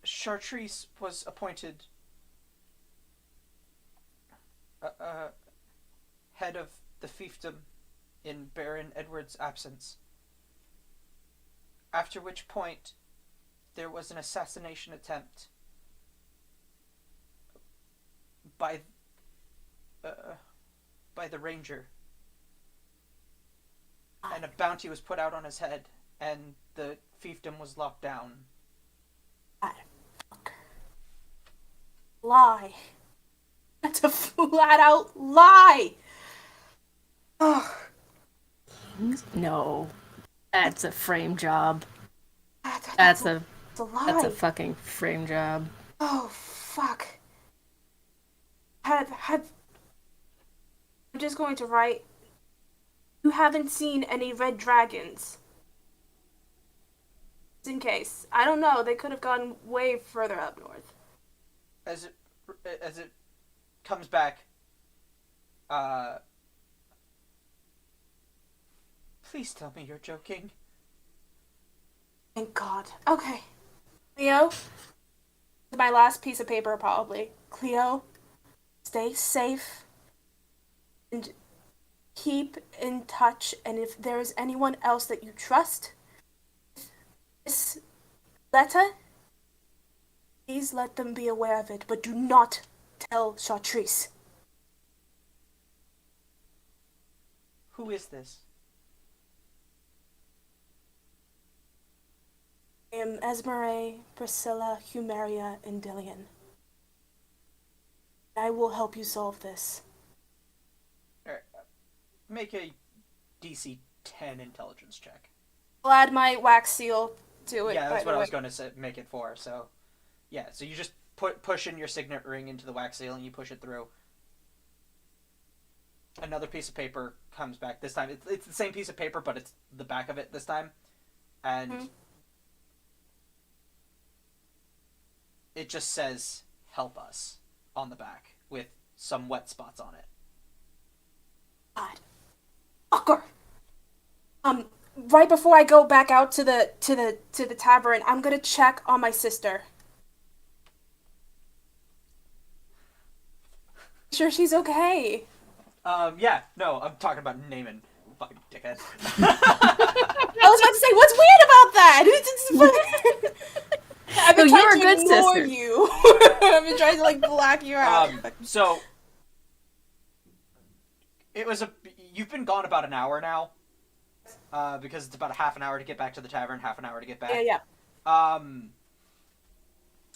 Chartreuse was appointed head of the fiefdom in Baron Edward's absence. After which point, there was an assassination attempt by the ranger, and a bounty was put out on his head, and the fiefdom was locked down. Lie. That's a flat out lie. Ugh. No. That's a frame job. That's a lie. That's a fucking frame job. Oh, fuck. I'm just going to write. You haven't seen any red dragons. Just in case. I don't know. They could have gone way further up north. As it comes back, please tell me you're joking. Thank God. Okay. Cleo? My last piece of paper, probably. Cleo, stay safe. And keep in touch. And if there is anyone else that you trust, this letter, please let them be aware of it. But do not tell Chartreuse. Who is this? I am Esmeralda, Priscilla, Humeria, and Dillian. I will help you solve this. Make a DC 10 intelligence check. I'll add my wax seal to it. Yeah, that's by what the I was way. going to make it for. So, yeah, so you just push in your signet ring into the wax seal and you push it through. Another piece of paper comes back. This time, it's the same piece of paper, but it's the back of it this time. And it just says, "Help us," on the back, with some wet spots on it. God. Fucker. Right before I go back out to the tavern, I'm gonna check on my sister. Sure she's okay. Yeah, no, I'm talking about Naaman. Fucking dickhead. I was about to say, what's weird about that? I've been No, trying you're a to good ignore sister. you. I've been trying to like black you out. So it was you've been gone about an hour now, because it's about a half an hour to get back to the tavern, half an hour to get back. Yeah.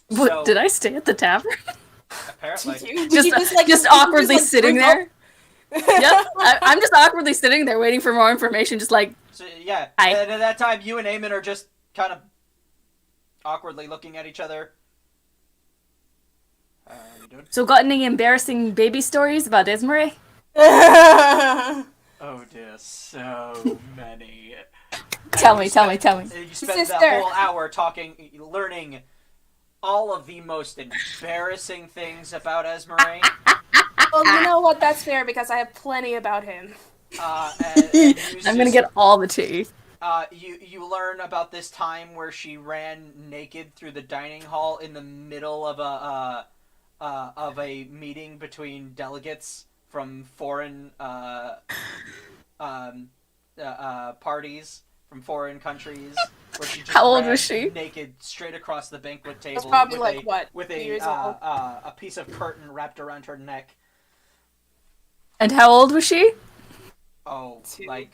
What, did I stay at the tavern? Apparently. Did you Just awkwardly like, sitting drink there? Yep, I'm just awkwardly sitting there waiting for more information, just like... So, yeah, Hi. and at that time, you and Eamon are just kind of awkwardly looking at each other. doing? So got any embarrassing baby stories about Esmeralda? Oh dear, so many. Tell me. You spend that Sister. whole hour talking, learning all of the most embarrassing things about Esmeralda. Well, you know what? That's fair because I have plenty about him. And I'm gonna get all the tea. you learn about this time where she ran naked through the dining hall in the middle of a meeting between delegates from foreign parties from foreign countries, where she just How old ran was she? naked straight across the banquet table That's probably with like, what, with 2 a years old? a piece of curtain wrapped around her neck. And how old was she? Oh, 2. like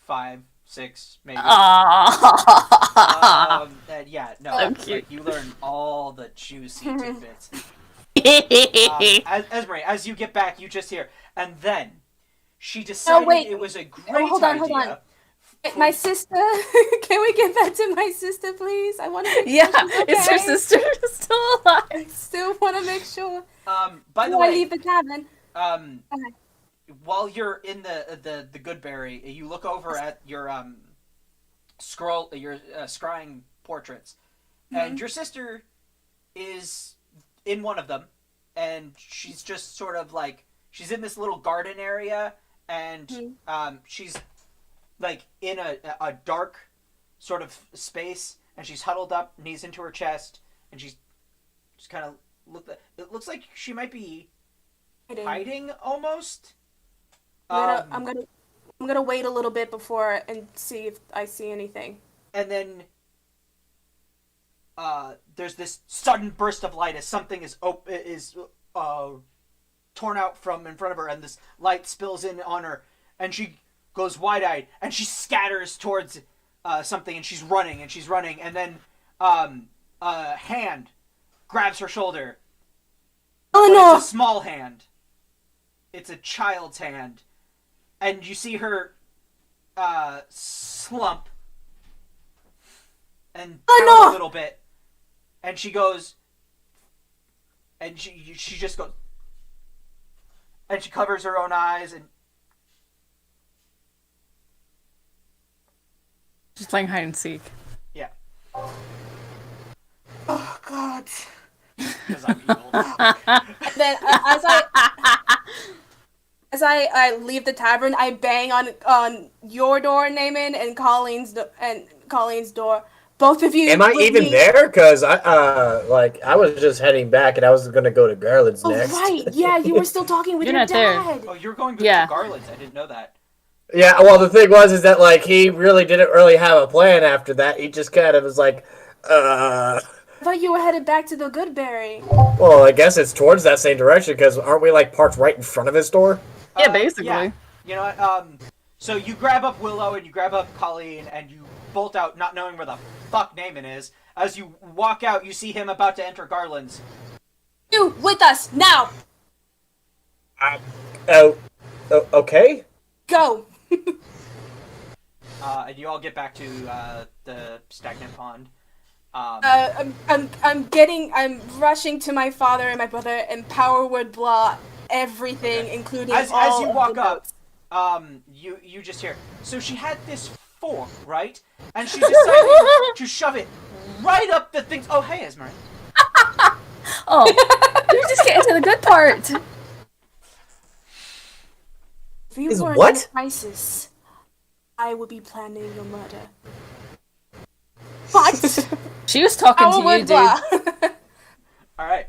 5, 6, maybe. Aww. And yeah, no, So like cute. you learn all the juicy tidbits. Esmeralda, as you get back, you just hear, and then she decided wait. it was a great Hold on. idea. My sister. Can we get back to my sister, please? I want to make Yeah, sure she's okay. is her sister still alive? I still want to make sure. By the Before I way, leave the cabin. Okay. while you're in the Goodberry, you look over at your scrying portraits, and your sister is in one of them, and she's just sort of like she's in this little garden area, and she's like in a dark sort of space, and she's huddled up, knees into her chest, and she's just kind of it looks like she might be hiding almost. I'm gonna wait a little bit before and see if I see anything. And then there's this sudden burst of light as something is torn out from in front of her, and this light spills in on her, and she goes wide-eyed, and she scatters towards something, and she's running, and then a hand grabs her shoulder. Oh But no! it's a small hand. It's a child's hand. And you see her slump and Oh, pound no! a little bit. And she goes, and she just goes, and she covers her own eyes, and She's playing hide and seek. yeah, Oh god. because I'm evil. And then as I leave the tavern, I bang on your door, Naaman, and Colleen's door. Both of you. Am I with even me. there? Because I was just heading back, and I was gonna go to Garland's Oh next. right, yeah, you were still talking with You're your not there. dad. Oh, you're going Yeah. to Garland's. I didn't know that. Yeah, well, the thing is that, like, he really didn't really have a plan after that. He just kind of was like, I thought you were headed back to the Goodberry. well, I guess it's towards that same direction, because aren't we, like, parked right in front of his store? Yeah, basically. Yeah. You know what? So you grab up Willow and you grab up Colleen and you bolt out, not knowing where the fuck Naaman is. As you walk out, you see him about to enter Garland's. You with us now. Okay? Go. And you all get back to the stagnant pond. I'm rushing to my father and my brother and power word blah everything, including As all you of walk the up, notes. you just hear. So she had this fork, right? And she decided to shove it right up the things. Oh, hey, Esmeralda. Oh, you just get into the good part. If you Is were what? in a crisis, I would be planning your murder. What? She was talking Power to you, word dude. blah. All right.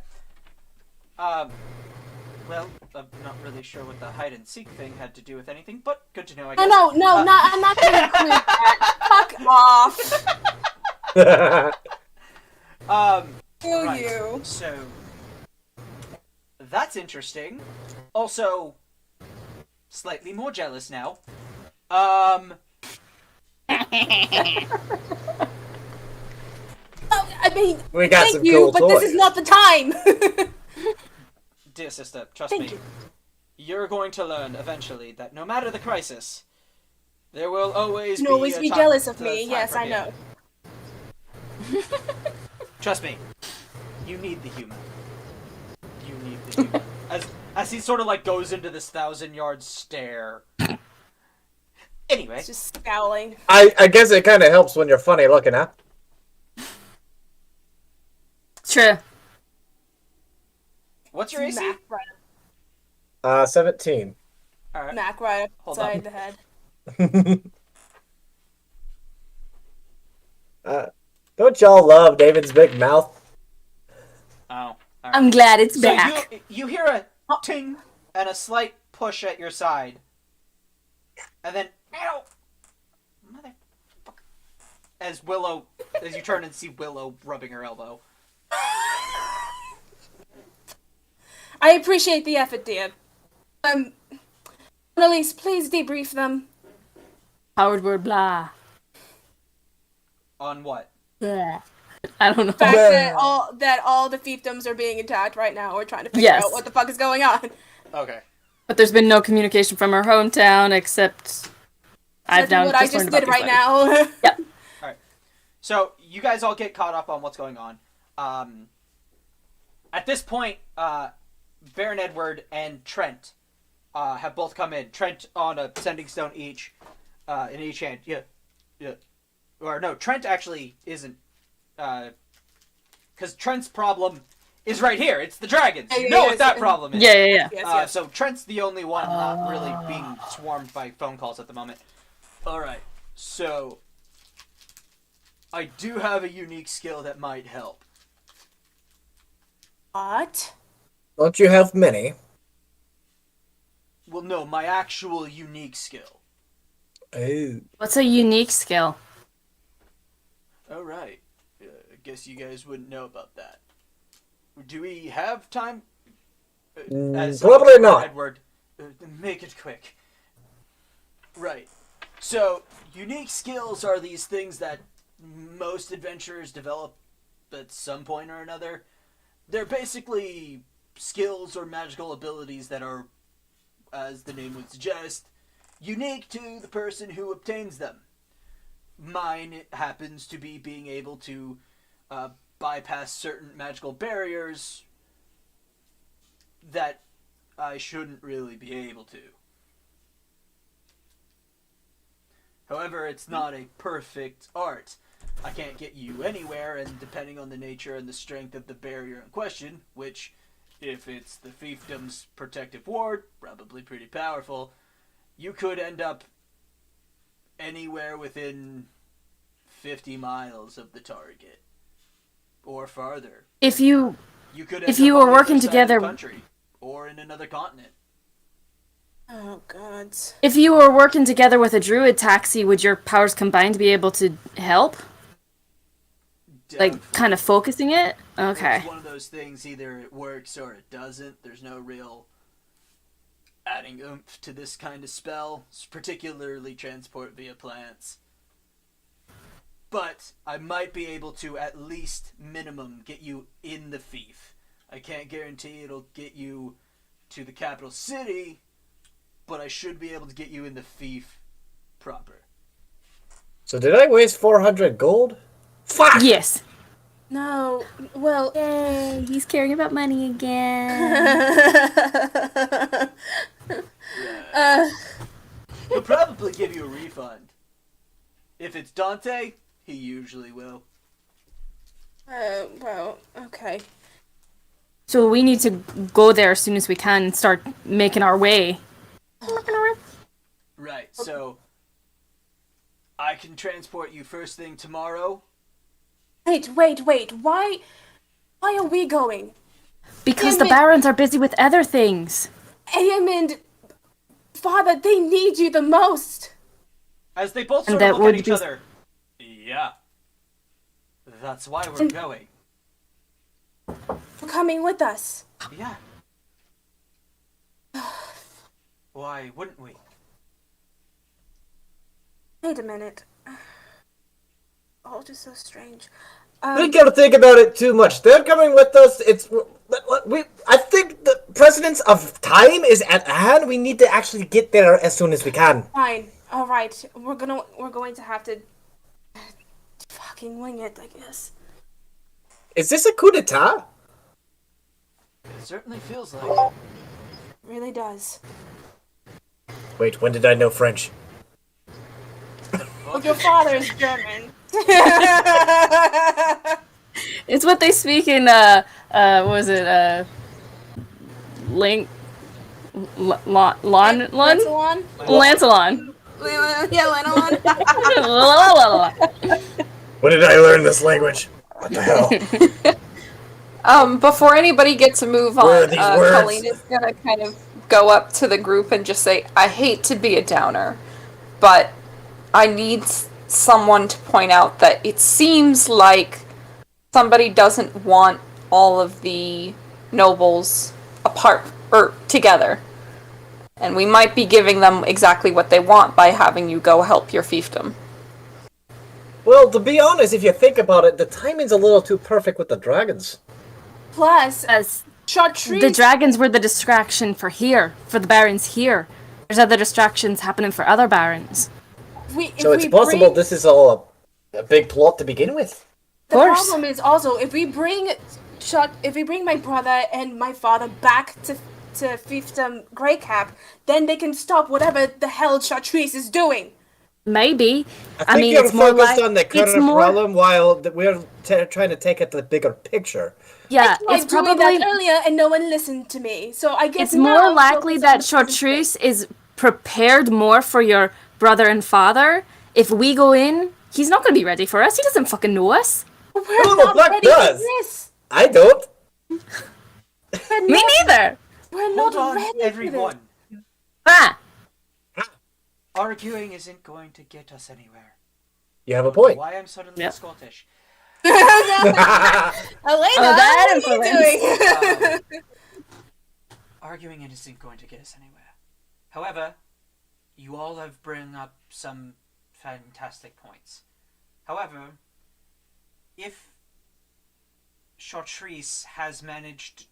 Well, I'm not really sure what the hide and seek thing had to do with anything, but good to know. I guess. No, I'm not gonna include that. Fuck off. Kill Right. you. So that's interesting. Also, slightly more jealous now. I mean, We got thank some you, cool but toys. this is not the time. Dear sister, trust Thank me. you. You're going to learn eventually that no matter the crisis, there will always You be can always a be time- jealous of the me. time Yes, for I healing. know. Trust me. You need the humor. You as he sort of like goes into this 1,000-yard stare. Anyway, It's just scowling. I guess it kind of helps when you're funny looking, huh? True. what's your AC? Smack right, 17. All right. smack right Hold upside on. the head. Don't y'all love David's big mouth? Oh. All right. I'm glad it's So back. you hear a ting and a slight push at your side, and then ow, motherfucker! As you turn and see Willow rubbing her elbow. I appreciate the effort, dear. Annalise, please debrief them. Howard word blah. On what? Blah. I don't know. The fact that all the fiefdoms are being attacked right now. We're trying to figure Yes. out what the fuck is going on. Okay. But there's been no communication from our hometown except I've That's now what I just just learned about did right these now. Yep. So you guys all get caught up on what's going on. At this point, Baron Edward and Trent have both come in. Trent on a sending stone each, in each hand. Yeah. Or no, Trent actually isn't. Because Trent's problem is right here. It's the dragons. You know what that problem is. Yeah. Yes, yes. So Trent's the only one not really being swarmed by phone calls at the moment. Alright, so I do have a unique skill that might help. What? Don't you have many? Well, no, my actual unique skill. Oh. What's a unique skill? Alright, I guess you guys wouldn't know about that. Do we have time? Probably not. Edward, make it quick. Right. So, unique skills are these things that most adventurers develop at some point or another. They're basically skills or magical abilities that are, as the name would suggest, unique to the person who obtains them. Mine happens to be being able to bypass certain magical barriers that I shouldn't really be able to. However, it's not a perfect art. I can't get you anywhere, and depending on the nature and the strength of the barrier in question, which, if it's the fiefdom's protective ward, probably pretty powerful, you could end up anywhere within 50 miles of the target. Or farther. If you could if end you up were on the working other side of together- the country, or in another continent. Oh god. if you were working together with a druid taxi, would your powers combined be able to help? Like kind of focusing it? Okay. It's one of those things, either it works or it doesn't. There's no real adding oomph to this kind of spell, particularly transport via plants. But I might be able to at least minimum get you in the fief. I can't guarantee it'll get you to the capital city, but I should be able to get you in the fief proper. So did I waste 400 gold? Fuck! Yes. No. Well. Yay, he's caring about money again. He'll probably give you a refund. If it's Dante, he usually will. Well, okay. So we need to go there as soon as we can and start making our way. Right, so I can transport you first thing tomorrow. Wait. Why are we going? Because the barons are busy with other things. Am and Father, they need you the most. As they both And sort of that look at would each be- other. Yeah. That's why we're going. For coming with us. Yeah. Why wouldn't we? Wait a minute. Oh, just so strange. We gotta think about it too much. They're coming with us. I think the precedence of time is at hand. We need to actually get there as soon as we can. Fine. All right. We're going to have to fucking wing it, I guess. Is this a coup d'etat? It certainly feels like. Really does. Wait, when did I know French? Well, your father is German. It's what they speak in what was it Link Lancelot? Lancelon. Yeah, When did I learn this language? What the hell? Before anybody gets a move Where are on, these words? Colleen is gonna kind of go up to the group and just say, I hate to be a downer, but I need someone to point out that it seems like somebody doesn't want all of the nobles apart or together. And we might be giving them exactly what they want by having you go help your fiefdom. Well, to be honest, if you think about it, the timing's a little too perfect with the dragons. Plus, As Chartreuse. the dragons were the distraction for the barons here. There's other distractions happening for other barons. So it's possible this is all a big plot to begin with. The course. problem is also if we bring my brother and my father back to fiefdom Greycap, then they can stop whatever the hell Chartreuse is doing. Maybe. I think you're focused on the current it's more. problem while we're trying to take it to the bigger picture. Yeah, I it's tried doing probably. that earlier and no one listened to me. So I guess It's more now likely focus that on the present Chartreuse is prepared more for your brother and father. If we go in, he's not going to be ready for us. He doesn't fucking know us. We're No, not Black ready does. for this. I don't. We're Me not, neither. we're Hold not on, ready everyone. Ah, Arguing isn't going to get us anywhere. You have a point. Why I'm suddenly Yep. Scottish. for this. Elena, that what are you doing? Arguing isn't going to get us anywhere. However, you all have bring up some fantastic points. However, if Chartreuse has managed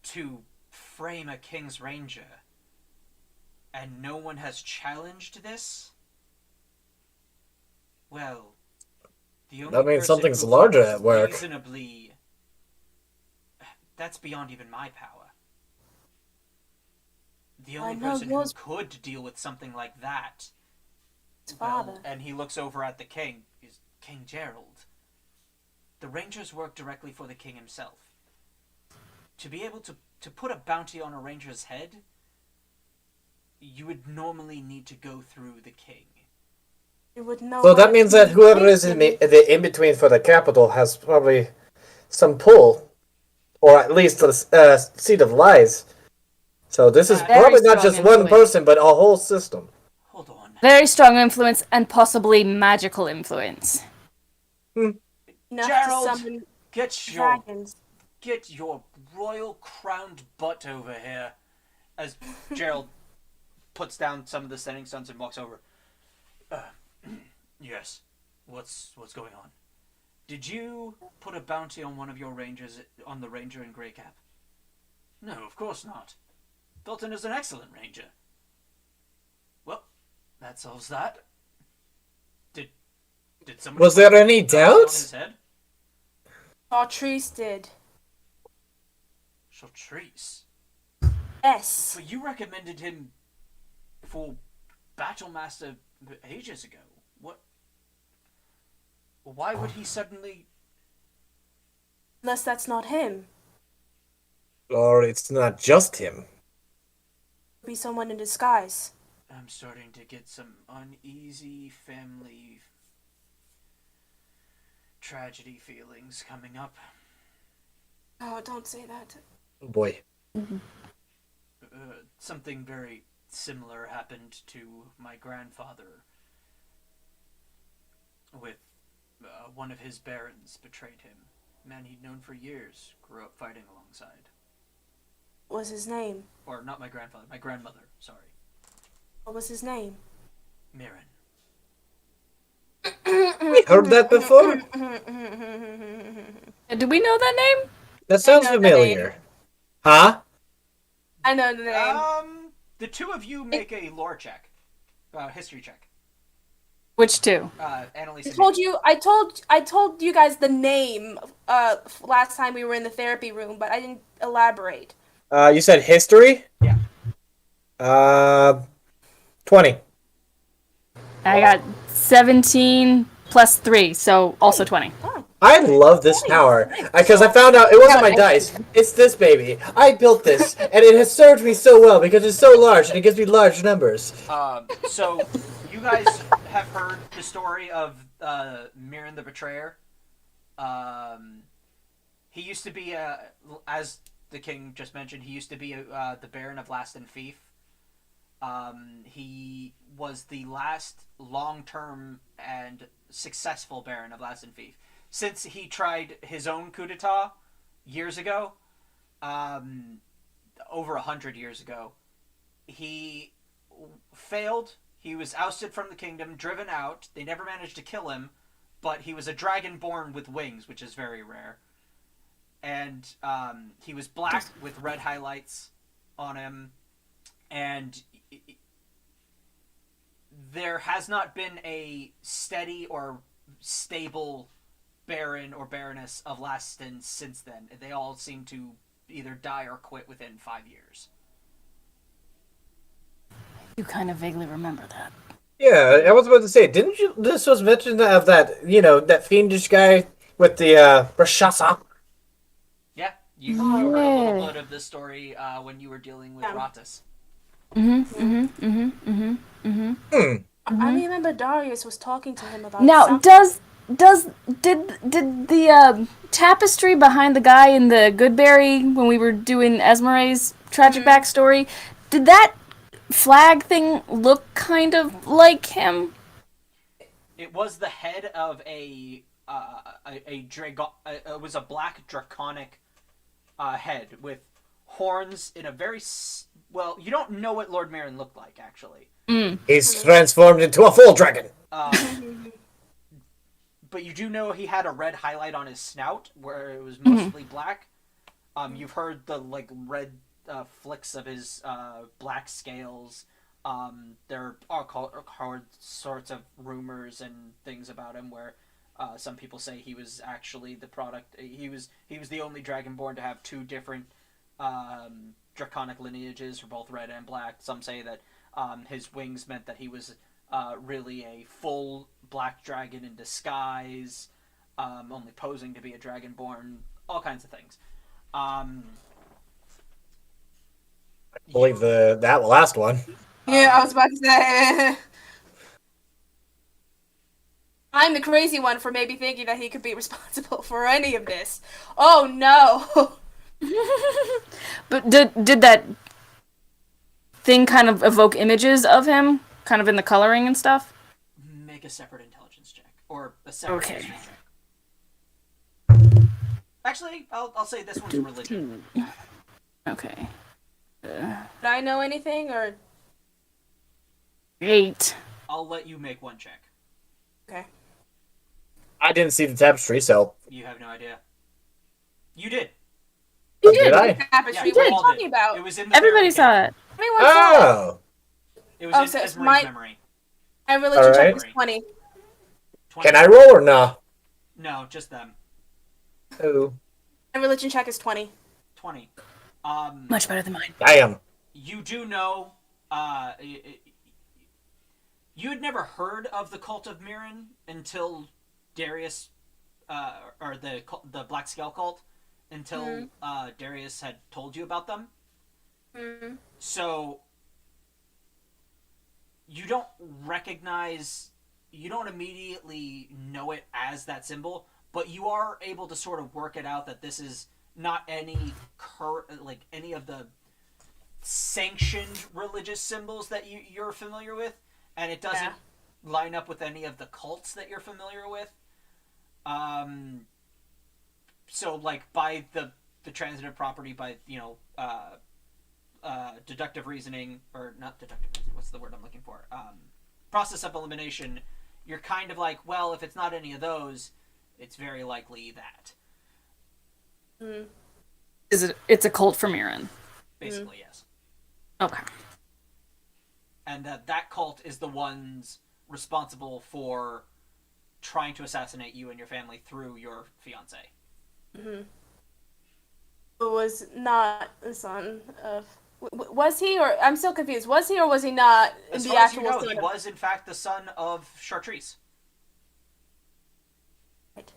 to frame a King's Ranger and no one has challenged this, well, the only That means person something's who larger could at work. reasonably, that's beyond even my power. The only know person who yours- could deal with something like that, His father. and he looks over at the king, is King Gerald. The Rangers work directly for the king himself. To be able to put a bounty on a ranger's head, you would normally need to go through the king. You would know So how that to means that whoever is in communicate. the in-between for the capital has probably some pull, or at least a seed of lies. So this is Very probably not strong just one influence. person, but a whole system. Hold on. very strong influence and possibly magical influence. Enough Gerald, to summon get dragons. your royal crowned butt over here. As Gerald puts down some of the Sending Suns and walks over. Yes. What's going on? Did you put a bounty on one of your rangers, on the ranger in Greycap? No, of course not. Dalton is an excellent ranger. Well, that solves that. Did somebody Was there any put a bounty on doubts? his head? Chartreuse did. Chartreuse. Yes. But you recommended him for Battlemaster ages ago. What? Why would he suddenly? Unless that's not him. Or it's not just him. Be someone in disguise. I'm starting to get some uneasy family tragedy feelings coming up. Oh, don't say that. Oh boy. Something very similar happened to my grandfather. With one of his barons betrayed him. Man he'd known for years, grew up fighting alongside. What was his name? Or not my grandfather, my grandmother, sorry. What was his name? Mirren. We heard that before? Do we know that name? That sounds know the familiar. Huh? I know the name. The two of you make a lore check. History check. Which two? Annalise. I told you guys the name last time we were in the therapy room, but I didn't elaborate. You said history? Yeah. 20. I got 17 plus 3, so also 20. Oh. I love this tower because I found out it wasn't my dice. It's this baby. I built this, and it has served me so well because it's so large and it gives me large numbers. So you guys have heard the story of Mirren the Betrayer. He used to be as the king just mentioned. He used to be the Baron of Last and Fief. He was the last long-term and successful Baron of Last and Fief. Since he tried his own coup d'etat years ago, over 100 years ago, he failed. He was ousted from the kingdom, driven out. They never managed to kill him, but he was a dragonborn with wings, which is very rare. And he was black with red highlights on him, and there has not been a steady or stable Baron or Baroness of Laston since then. They all seem to either die or quit within 5 years. You kind of vaguely remember that. Yeah, I was about to say, didn't you? This was mentioned of that, that fiendish guy with the Rashasa. Yeah, you heard a little bit of this story when you were dealing with Ratus. I remember Darius was talking to him about Now, something. did the tapestry behind the guy in the Goodberry when we were doing Esmeralda's tragic backstory, did that flag thing look kind of like him? It was the head of it was a black draconic head with horns in a very well. You don't know what Lord Mirren looked like actually. He's transformed into a full dragon. But you do know he had a red highlight on his snout where it was mostly black. You've heard the red flicks of his black scales. There are sorts of rumors and things about him where some people say he was actually the product. He was the only dragonborn to have two different draconic lineages for both red and black. Some say that his wings meant that he was really a full black dragon in disguise, only posing to be a dragonborn. All kinds of things. I believe that last one. Yeah, I was about to say. I'm the crazy one for maybe thinking that he could be responsible for any of this. Oh no! But did that thing kind of evoke images of him, kind of in the coloring and stuff? Make a separate intelligence check or a separate history check. Actually, I'll say this one's religion. Okay. Did I know anything or? 8. I'll let you make one check. Okay. I didn't see the tapestry, so. You have no idea. You did. You did I? Tapestry. Yeah, what are you all talking did. about? It was in the Everybody therapy saw kit. it. Everyone saw it. Oh! It was Oh, in so it's Esmeralda's my- memory. My religion check Alright. was 20. 20. Can I roll or no? No, just them. Oh. My religion check is 20. 20. Much better than mine. Damn. You do know, you had never heard of the Cult of Mirren until Darius, or the Black Scale Cult, until Darius had told you about them. So, you don't immediately know it as that symbol, but you are able to sort of work it out that this is not any of the sanctioned religious symbols that you're familiar with, and it doesn't line up with any of the cults that you're familiar with. So by the transitive property, by deductive reasoning, or not deductive reasoning, what's the word I'm looking for? Process of elimination, you're kind of like, well, if it's not any of those, it's very likely that. It's a cult for Mirren. Basically, yes. Okay. And that cult is the ones responsible for trying to assassinate you and your family through your fiance. Mm-hmm. Was not the son of. Was he, or I'm still confused. Was he, or was he not As the far as actual you know, son? he was in fact the son of Chartreuse. Right.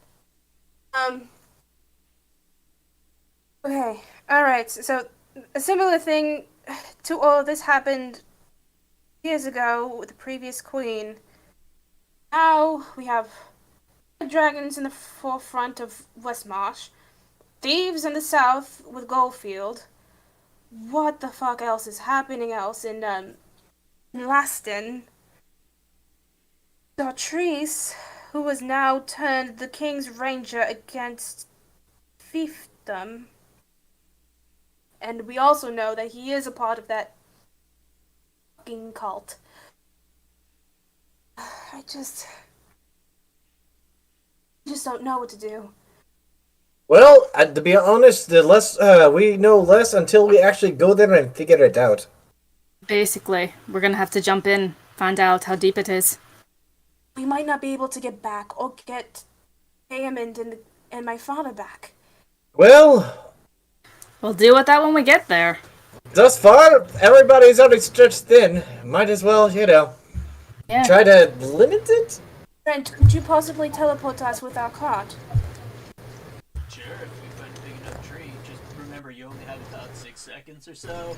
Okay. All right. So a similar thing to all of this happened years ago with the previous queen. Now we have dragons in the forefront of Westmarsh, thieves in the south with Goldfield. What the fuck else is happening else in Laston? Dartrice, who has now turned the King's Ranger against fiefdom. And we also know that he is a part of that fucking cult. I just don't know what to do. Well, to be honest, the less we know less until we actually go there and figure it out. Basically, we're gonna have to jump in, find out how deep it is. We might not be able to get back or get Hammond and my father back. Well, We'll deal with that when we get there. thus far, everybody's already stretched thin. Might as well, Yeah. try to limit it? Trent, could you possibly teleport us with our cart? Sure, if we find a big enough tree. Just remember, you only have about 6 seconds or so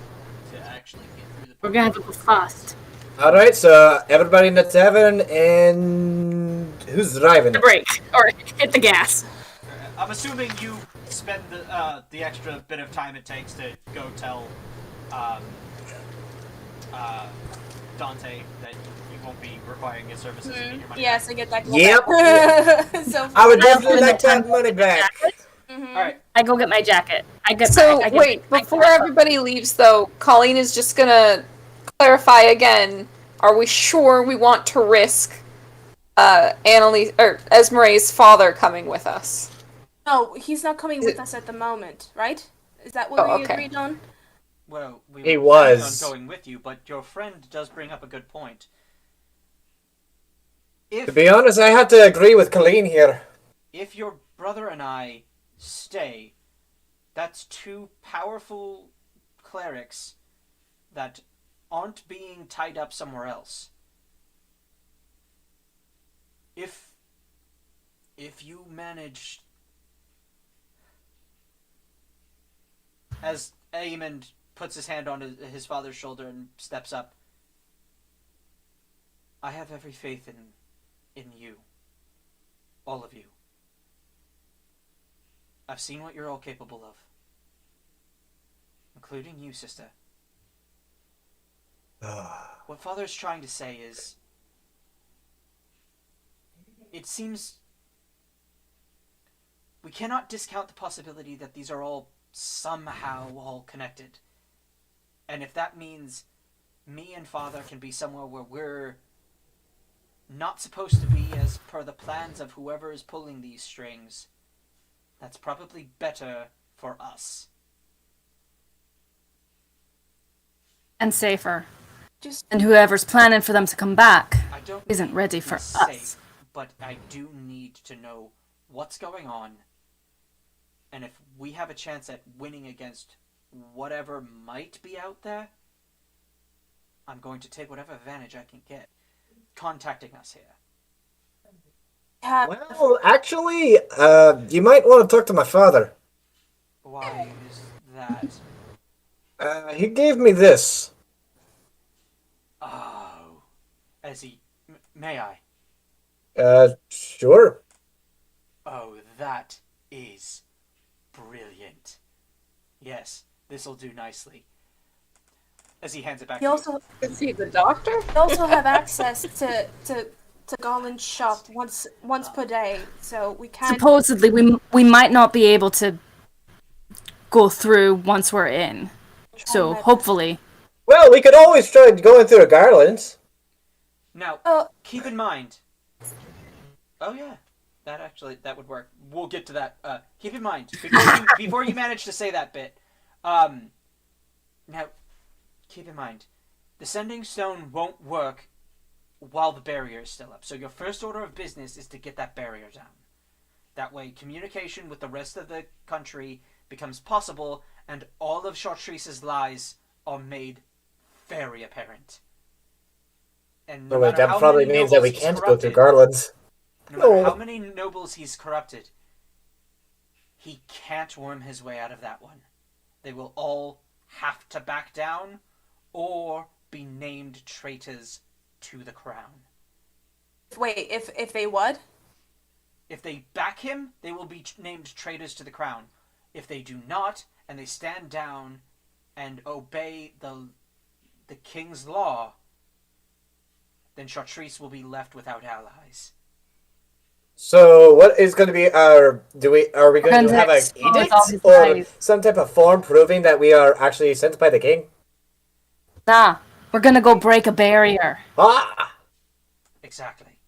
to actually get through the. We're gonna have to go fast. Alright, so everybody in the tavern, and who's driving? The brake, or hit the gas. I'm assuming you spend the extra bit of time it takes to go tell Dante that you won't be requiring his services and get your money. Yes, I get that. Yep. Back. So I would I'll definitely spend like the time that money back. Mhm. All right. I go get my jacket. Wait, before everybody leaves though, Colleen is just gonna clarify again. Are we sure we want to risk Annalise or Esmeralda's father coming with us? No, he's not coming with us at the moment, right? Is that what Oh, we okay. agreed on? Well, we He were planning was. on going with you, but your friend does bring up a good point. To be honest, I have to agree with Colleen here. If your brother and I stay, that's 2 powerful clerics that aren't being tied up somewhere else. If you manage, as Aemond puts his hand on his father's shoulder and steps up, I have every faith in you. All of you. I've seen what you're all capable of. Including you, sister. What Father's trying to say is, it seems we cannot discount the possibility that these are all somehow all connected. And if that means me and Father can be somewhere where we're not supposed to be as per the plans of whoever is pulling these strings, that's probably better for us. And safer. Just And whoever's planning for them to come back I don't isn't need ready to for be safe, us. but I do need to know what's going on, and if we have a chance at winning against whatever might be out there, I'm going to take whatever advantage I can get. Contacting us here. have Well, actually, you might want to talk to my father. Why is that? He gave me this. Oh. As he... may I? Sure. Oh, that is brilliant. Yes, this'll do nicely. As he hands it back you to also Is he the doctor? you also have access to Garland's shop once per day, so we can. Supposedly, we might not be able to go through once we're in. So hopefully, Well, we could always try going through the garlands. Now, Oh. keep in mind... Oh, yeah. That would work. We'll get to that. Keep in mind, before you manage to say that bit, now, keep in mind, the Sending Stone won't work while the barrier is still up. So your first order of business is to get that barrier down. That way, communication with the rest of the country becomes possible, and all of Chartreuse's lies are made very apparent. And no So wait, matter that how probably many means that we nobles he's can't go through corrupted, Garland's. no matter No. how many nobles he's corrupted, he can't worm his way out of that one. They will all have to back down or be named traitors to the crown. Wait, if they what? If they back him, they will be named traitors to the crown. If they do not, and they stand down and obey the king's law, then Chartreuse will be left without allies. So what is going to be our? Are we going going to to have an expose edict all his or lies. some type of form proving that we are actually sent by the king? Nah, we're gonna go break a barrier. Ah! Exactly.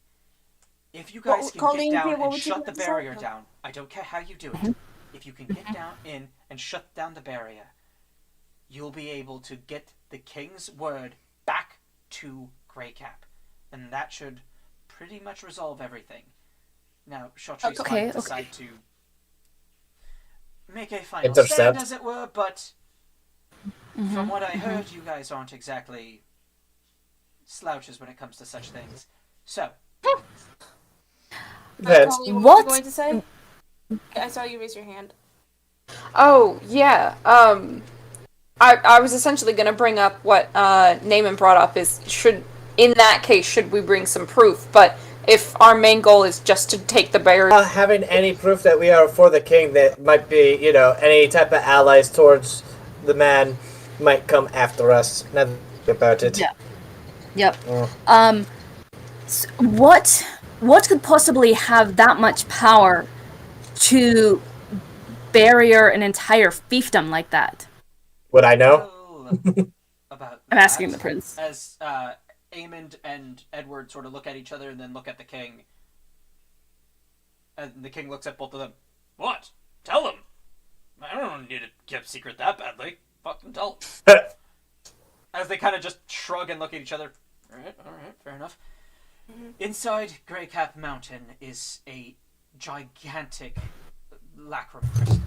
If you guys can Colleen, get down what and would you shut the like to say? barrier down, I don't care how you do it. If you can get down in and shut down the barrier, you'll be able to get the king's word back to Greycap, and that should pretty much resolve everything. Now, Chartreuse might decide to make a final Intercept. stand, as it were, but from what I heard, you guys aren't exactly slouches when it comes to such things. So, Then Colleen, What? were you going to say? I saw you raise your hand. Oh, yeah. I was essentially going to bring up what Naaman brought up is, in that case, should we bring some proof? But if our main goal is just to take the barrier... not having any proof that we are for the king, that might be, any type of allies towards the man might come after us. Nothing about it. Yeah. Yep. Mm. What could possibly have that much power to barrier an entire fiefdom like that? Would I know? well, about I'm asking that, the prince. As Aemond and Edward sort of look at each other and then look at the king. And the king looks at both of them. What? Tell them! I don't need to keep secret that badly. Fucking tell them. As they kind of just shrug and look at each other. Alright, fair enough. Inside Greycap Mountain is a gigantic lacrum crystal.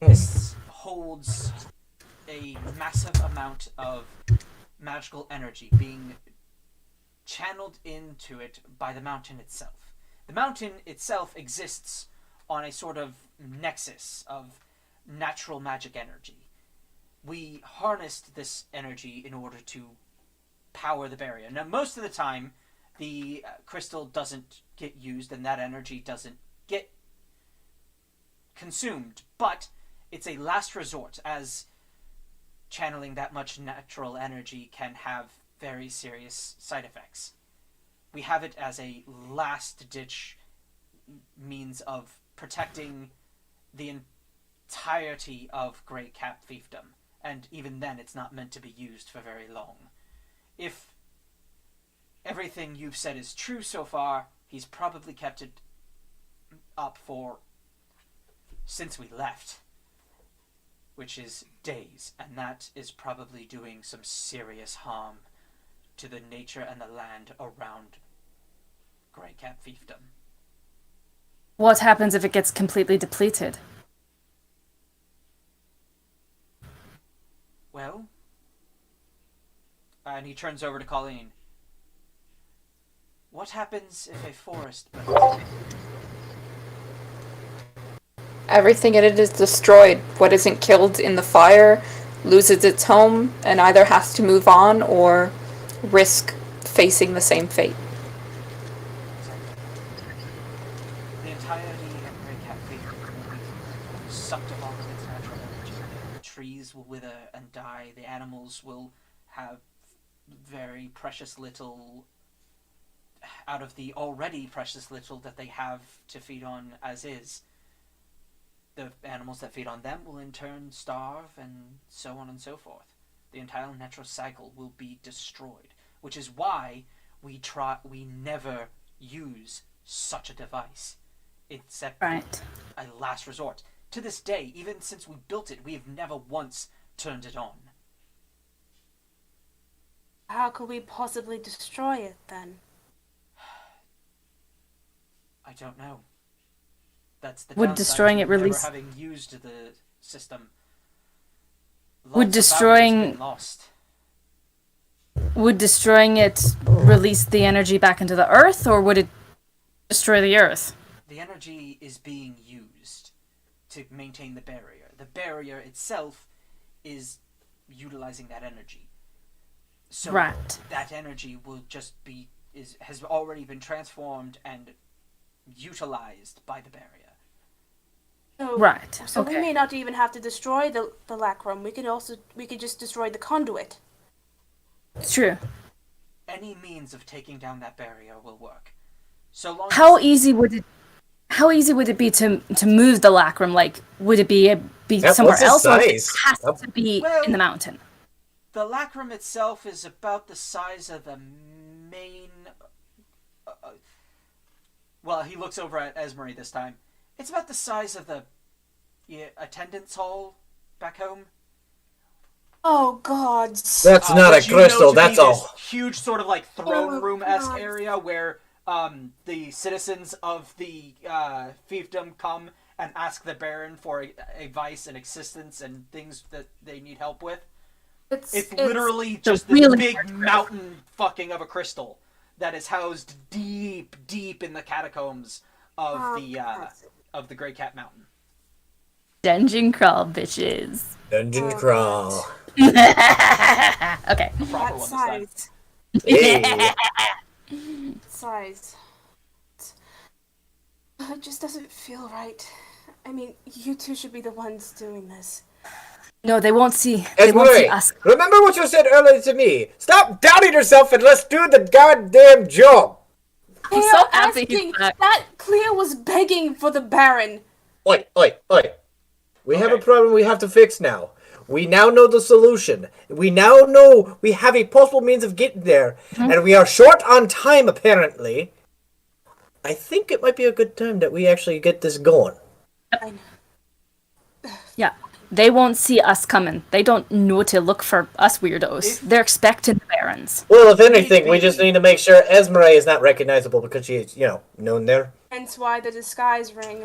This holds a massive amount of magical energy being channeled into it by the mountain itself. The mountain itself exists on a sort of nexus of natural magic energy. We harnessed this energy in order to power the barrier. Now, most of the time, the crystal doesn't get used and that energy doesn't get consumed, but it's a last resort, as channeling that much natural energy can have very serious side effects. We have it as a last-ditch means of protecting the entirety of Greycap fiefdom, and even then it's not meant to be used for very long. If everything you've said is true so far, he's probably kept it up for since we left, which is days, and that is probably doing some serious harm to the nature and the land around Greycap fiefdom. What happens if it gets completely depleted? Well, and he turns over to Colleen. What happens if a forest burns? Everything in it is destroyed. What isn't killed in the fire loses its home and either has to move on or risk facing the same fate. The entirety of Greycap fiefdom will be sucked along with its natural energy. The trees will wither and die. The animals will have very precious little out of the already precious little that they have to feed on as is. The animals that feed on them will in turn starve, and so on and so forth. The entire natural cycle will be destroyed, which is why we never use such a device, except Right. a last resort. To this day, even since we built it, we have never once turned it on. How could we possibly destroy it then? I don't know. That's the Would downside destroying to it never release- having used the system. Would Lots about it has destroying- been lost. Would destroying it release the energy back into the earth, or would it destroy the earth? The energy is being used to maintain the barrier. The barrier itself is utilizing that energy. So Right. that energy will just has already been transformed and utilized by the barrier. So, Right. So Okay. we may not even have to destroy the lacrum. We could just destroy the conduit. It's true. Any means of taking down that barrier will work. So long How as easy would it be to move the lacrum? Like, would it be Yeah, somewhere what's its else, or size? it has to be Well- in the mountain? the lacrum itself is about the size of the main. Well, he looks over at Esmery this time. It's about the size of the attendance hall back home. Oh God! That's not a which you know crystal, to that's be a... this huge sort of like throne Oh, room-esque God. area where the citizens of the fiefdom come and ask the Baron for advice and assistance and things that they need help with. It's literally just this really big large mountain fucking of a crystal that is housed deep, deep in the catacombs of the Grey Cat Mountain. Dungeon crawl, bitches. Dungeon Oh, crawl. Okay. A proper that one this time. size. Hey. Size. It just doesn't feel right. I mean, you two should be the ones doing this. No, they won't see. They won't see Esmery, us. remember what you said earlier to me. Stop doubting yourself and let's do the goddamn job. I'm so happy he's back. That Cleo was begging for the Baron. Oi, oi, oi. We have a Okay. problem we have to fix now. We now know the solution. We now know we have a possible means of getting there. And we are short on time, apparently. I think it might be a good time that we actually get this going. I know. Yeah. They won't see us coming. They don't know to look for us weirdos. They're expecting the barons. Well, if anything, we just need to make sure Esmery is not recognizable because she is, known there. Hence why the disguise ring.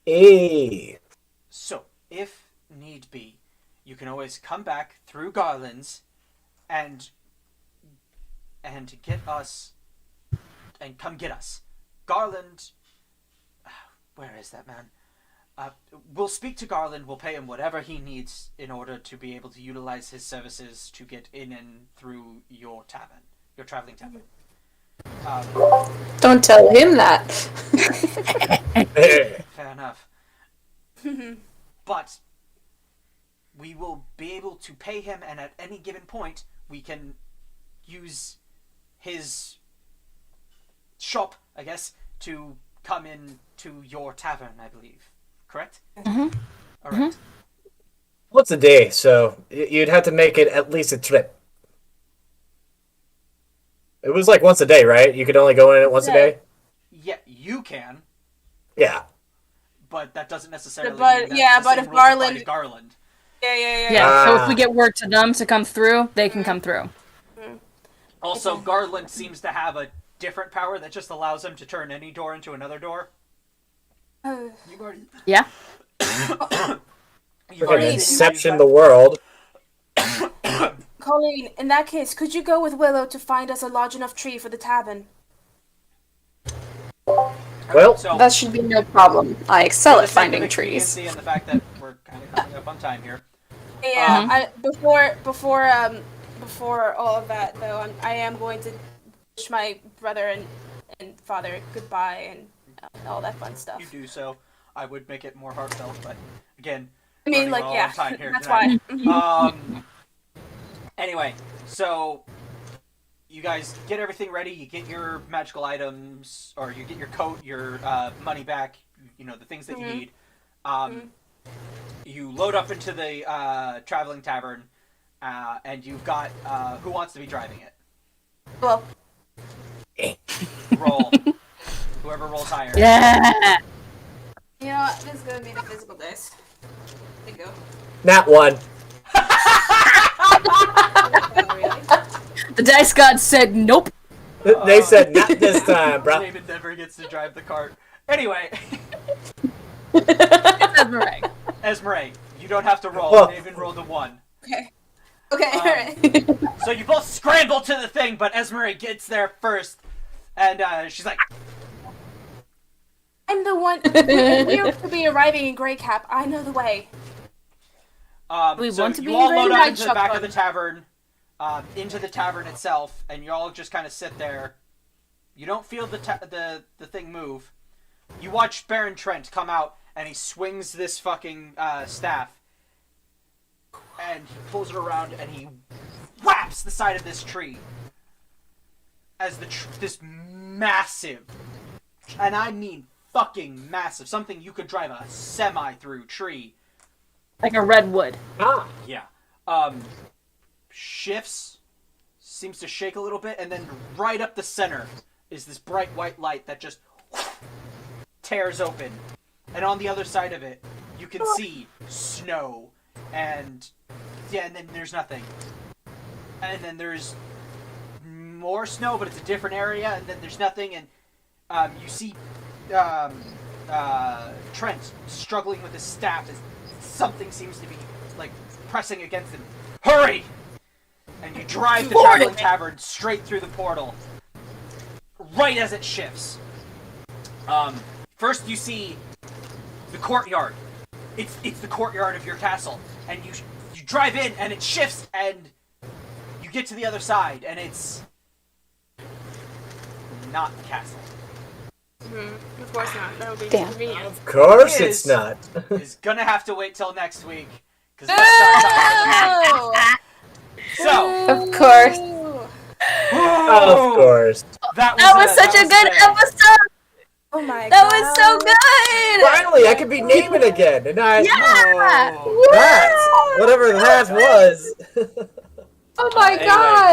Hey. So, if need be, you can always come back through Garland's and get us and come get us. Garland, where is that man? We'll speak to Garland. We'll pay him whatever he needs in order to be able to utilize his services to get in and through your tavern, your traveling tavern. Don't tell him that. Fair enough. But we will be able to pay him, and at any given point, we can use his shop, I guess, to come in to your tavern, I believe. Correct? Mm-hmm. All right. What's a day? So you'd have to make it at least a trip. It was like once a day, right? You could only go in it once a day? Yeah, you can, Yeah. but that doesn't necessarily But- mean yeah, that the but same if rules apply Garland- to Garland. Yeah, so if we get word to them to come through, they can come through. Also, Garland seems to have a different power that just allows him to turn any door into another door. You've already, Yeah? you've We're already gonna seen him inception use the world. Colleen, in that case, could you go with Willow to find us a large enough tree for the tavern? Well, So, That should be no problem. I excel for the at sake of finding trees. expediency and the fact that we're kind of coming up on time here. Yeah. Before all of that, though, I am going to wish my brother and father goodbye and all that fun stuff. You do so. I would make it more heartfelt, but again, I mean, running like, low yeah, on time here that's tonight. why. Anyway, so you guys get everything ready. You get your magical items, or you get your coat, your money back. The things that you need. You load up into the traveling tavern, and you've got who wants to be driving it? Well, Roll. Whoever rolls higher. Yeah! you know what? This is gonna be the physical dice. There you go. not one. Oh, really? The dice gods said nope. They said not this time, bro. David never gets to drive the cart. Anyway, It's Esmeralda. Esmeralda, you don't have to roll. Well- David rolled a 1. Okay. Okay, alright. So you both scramble to the thing, but Esmeralda gets there first, and she's like, I'm the one. We're to be arriving in Grey Cap. I know the way. We so want to you be all in load Grey up Cap into the back of shotgun. the tavern, into the tavern itself, and you all just kind of sit there. You don't feel the thing move. You watch Baron Trent come out, and he swings this fucking staff, and he pulls it around, and he whaps the side of this tree. As this massive, and I mean fucking massive, something you could drive a semi through tree. Like a redwood. Ah. Yeah. Shifts, seems to shake a little bit, and then right up the center is this bright white light that just tears open. And on the other side of it, you can see snow. And then there's nothing. And then there's more snow, but it's a different area, and then there's nothing, and you see Trent struggling with his staff as something seems to be, like, pressing against him. Hurry! And you drive the traveling tavern straight through the portal, right as it shifts. First you see the courtyard. It's the courtyard of your castle, and you drive in, and it shifts, and you get to the other side, and it's not the castle. Of course not. That would be Damn. convenient. Of course It it's is. not. Is gonna have to wait till next week, because that's our time. So, Of course. Of course. That was such a good episode. Oh my god. That was so good. Finally, I could be naming again, and I Yeah. Oh. that whatever that was. Oh my Anyway. god!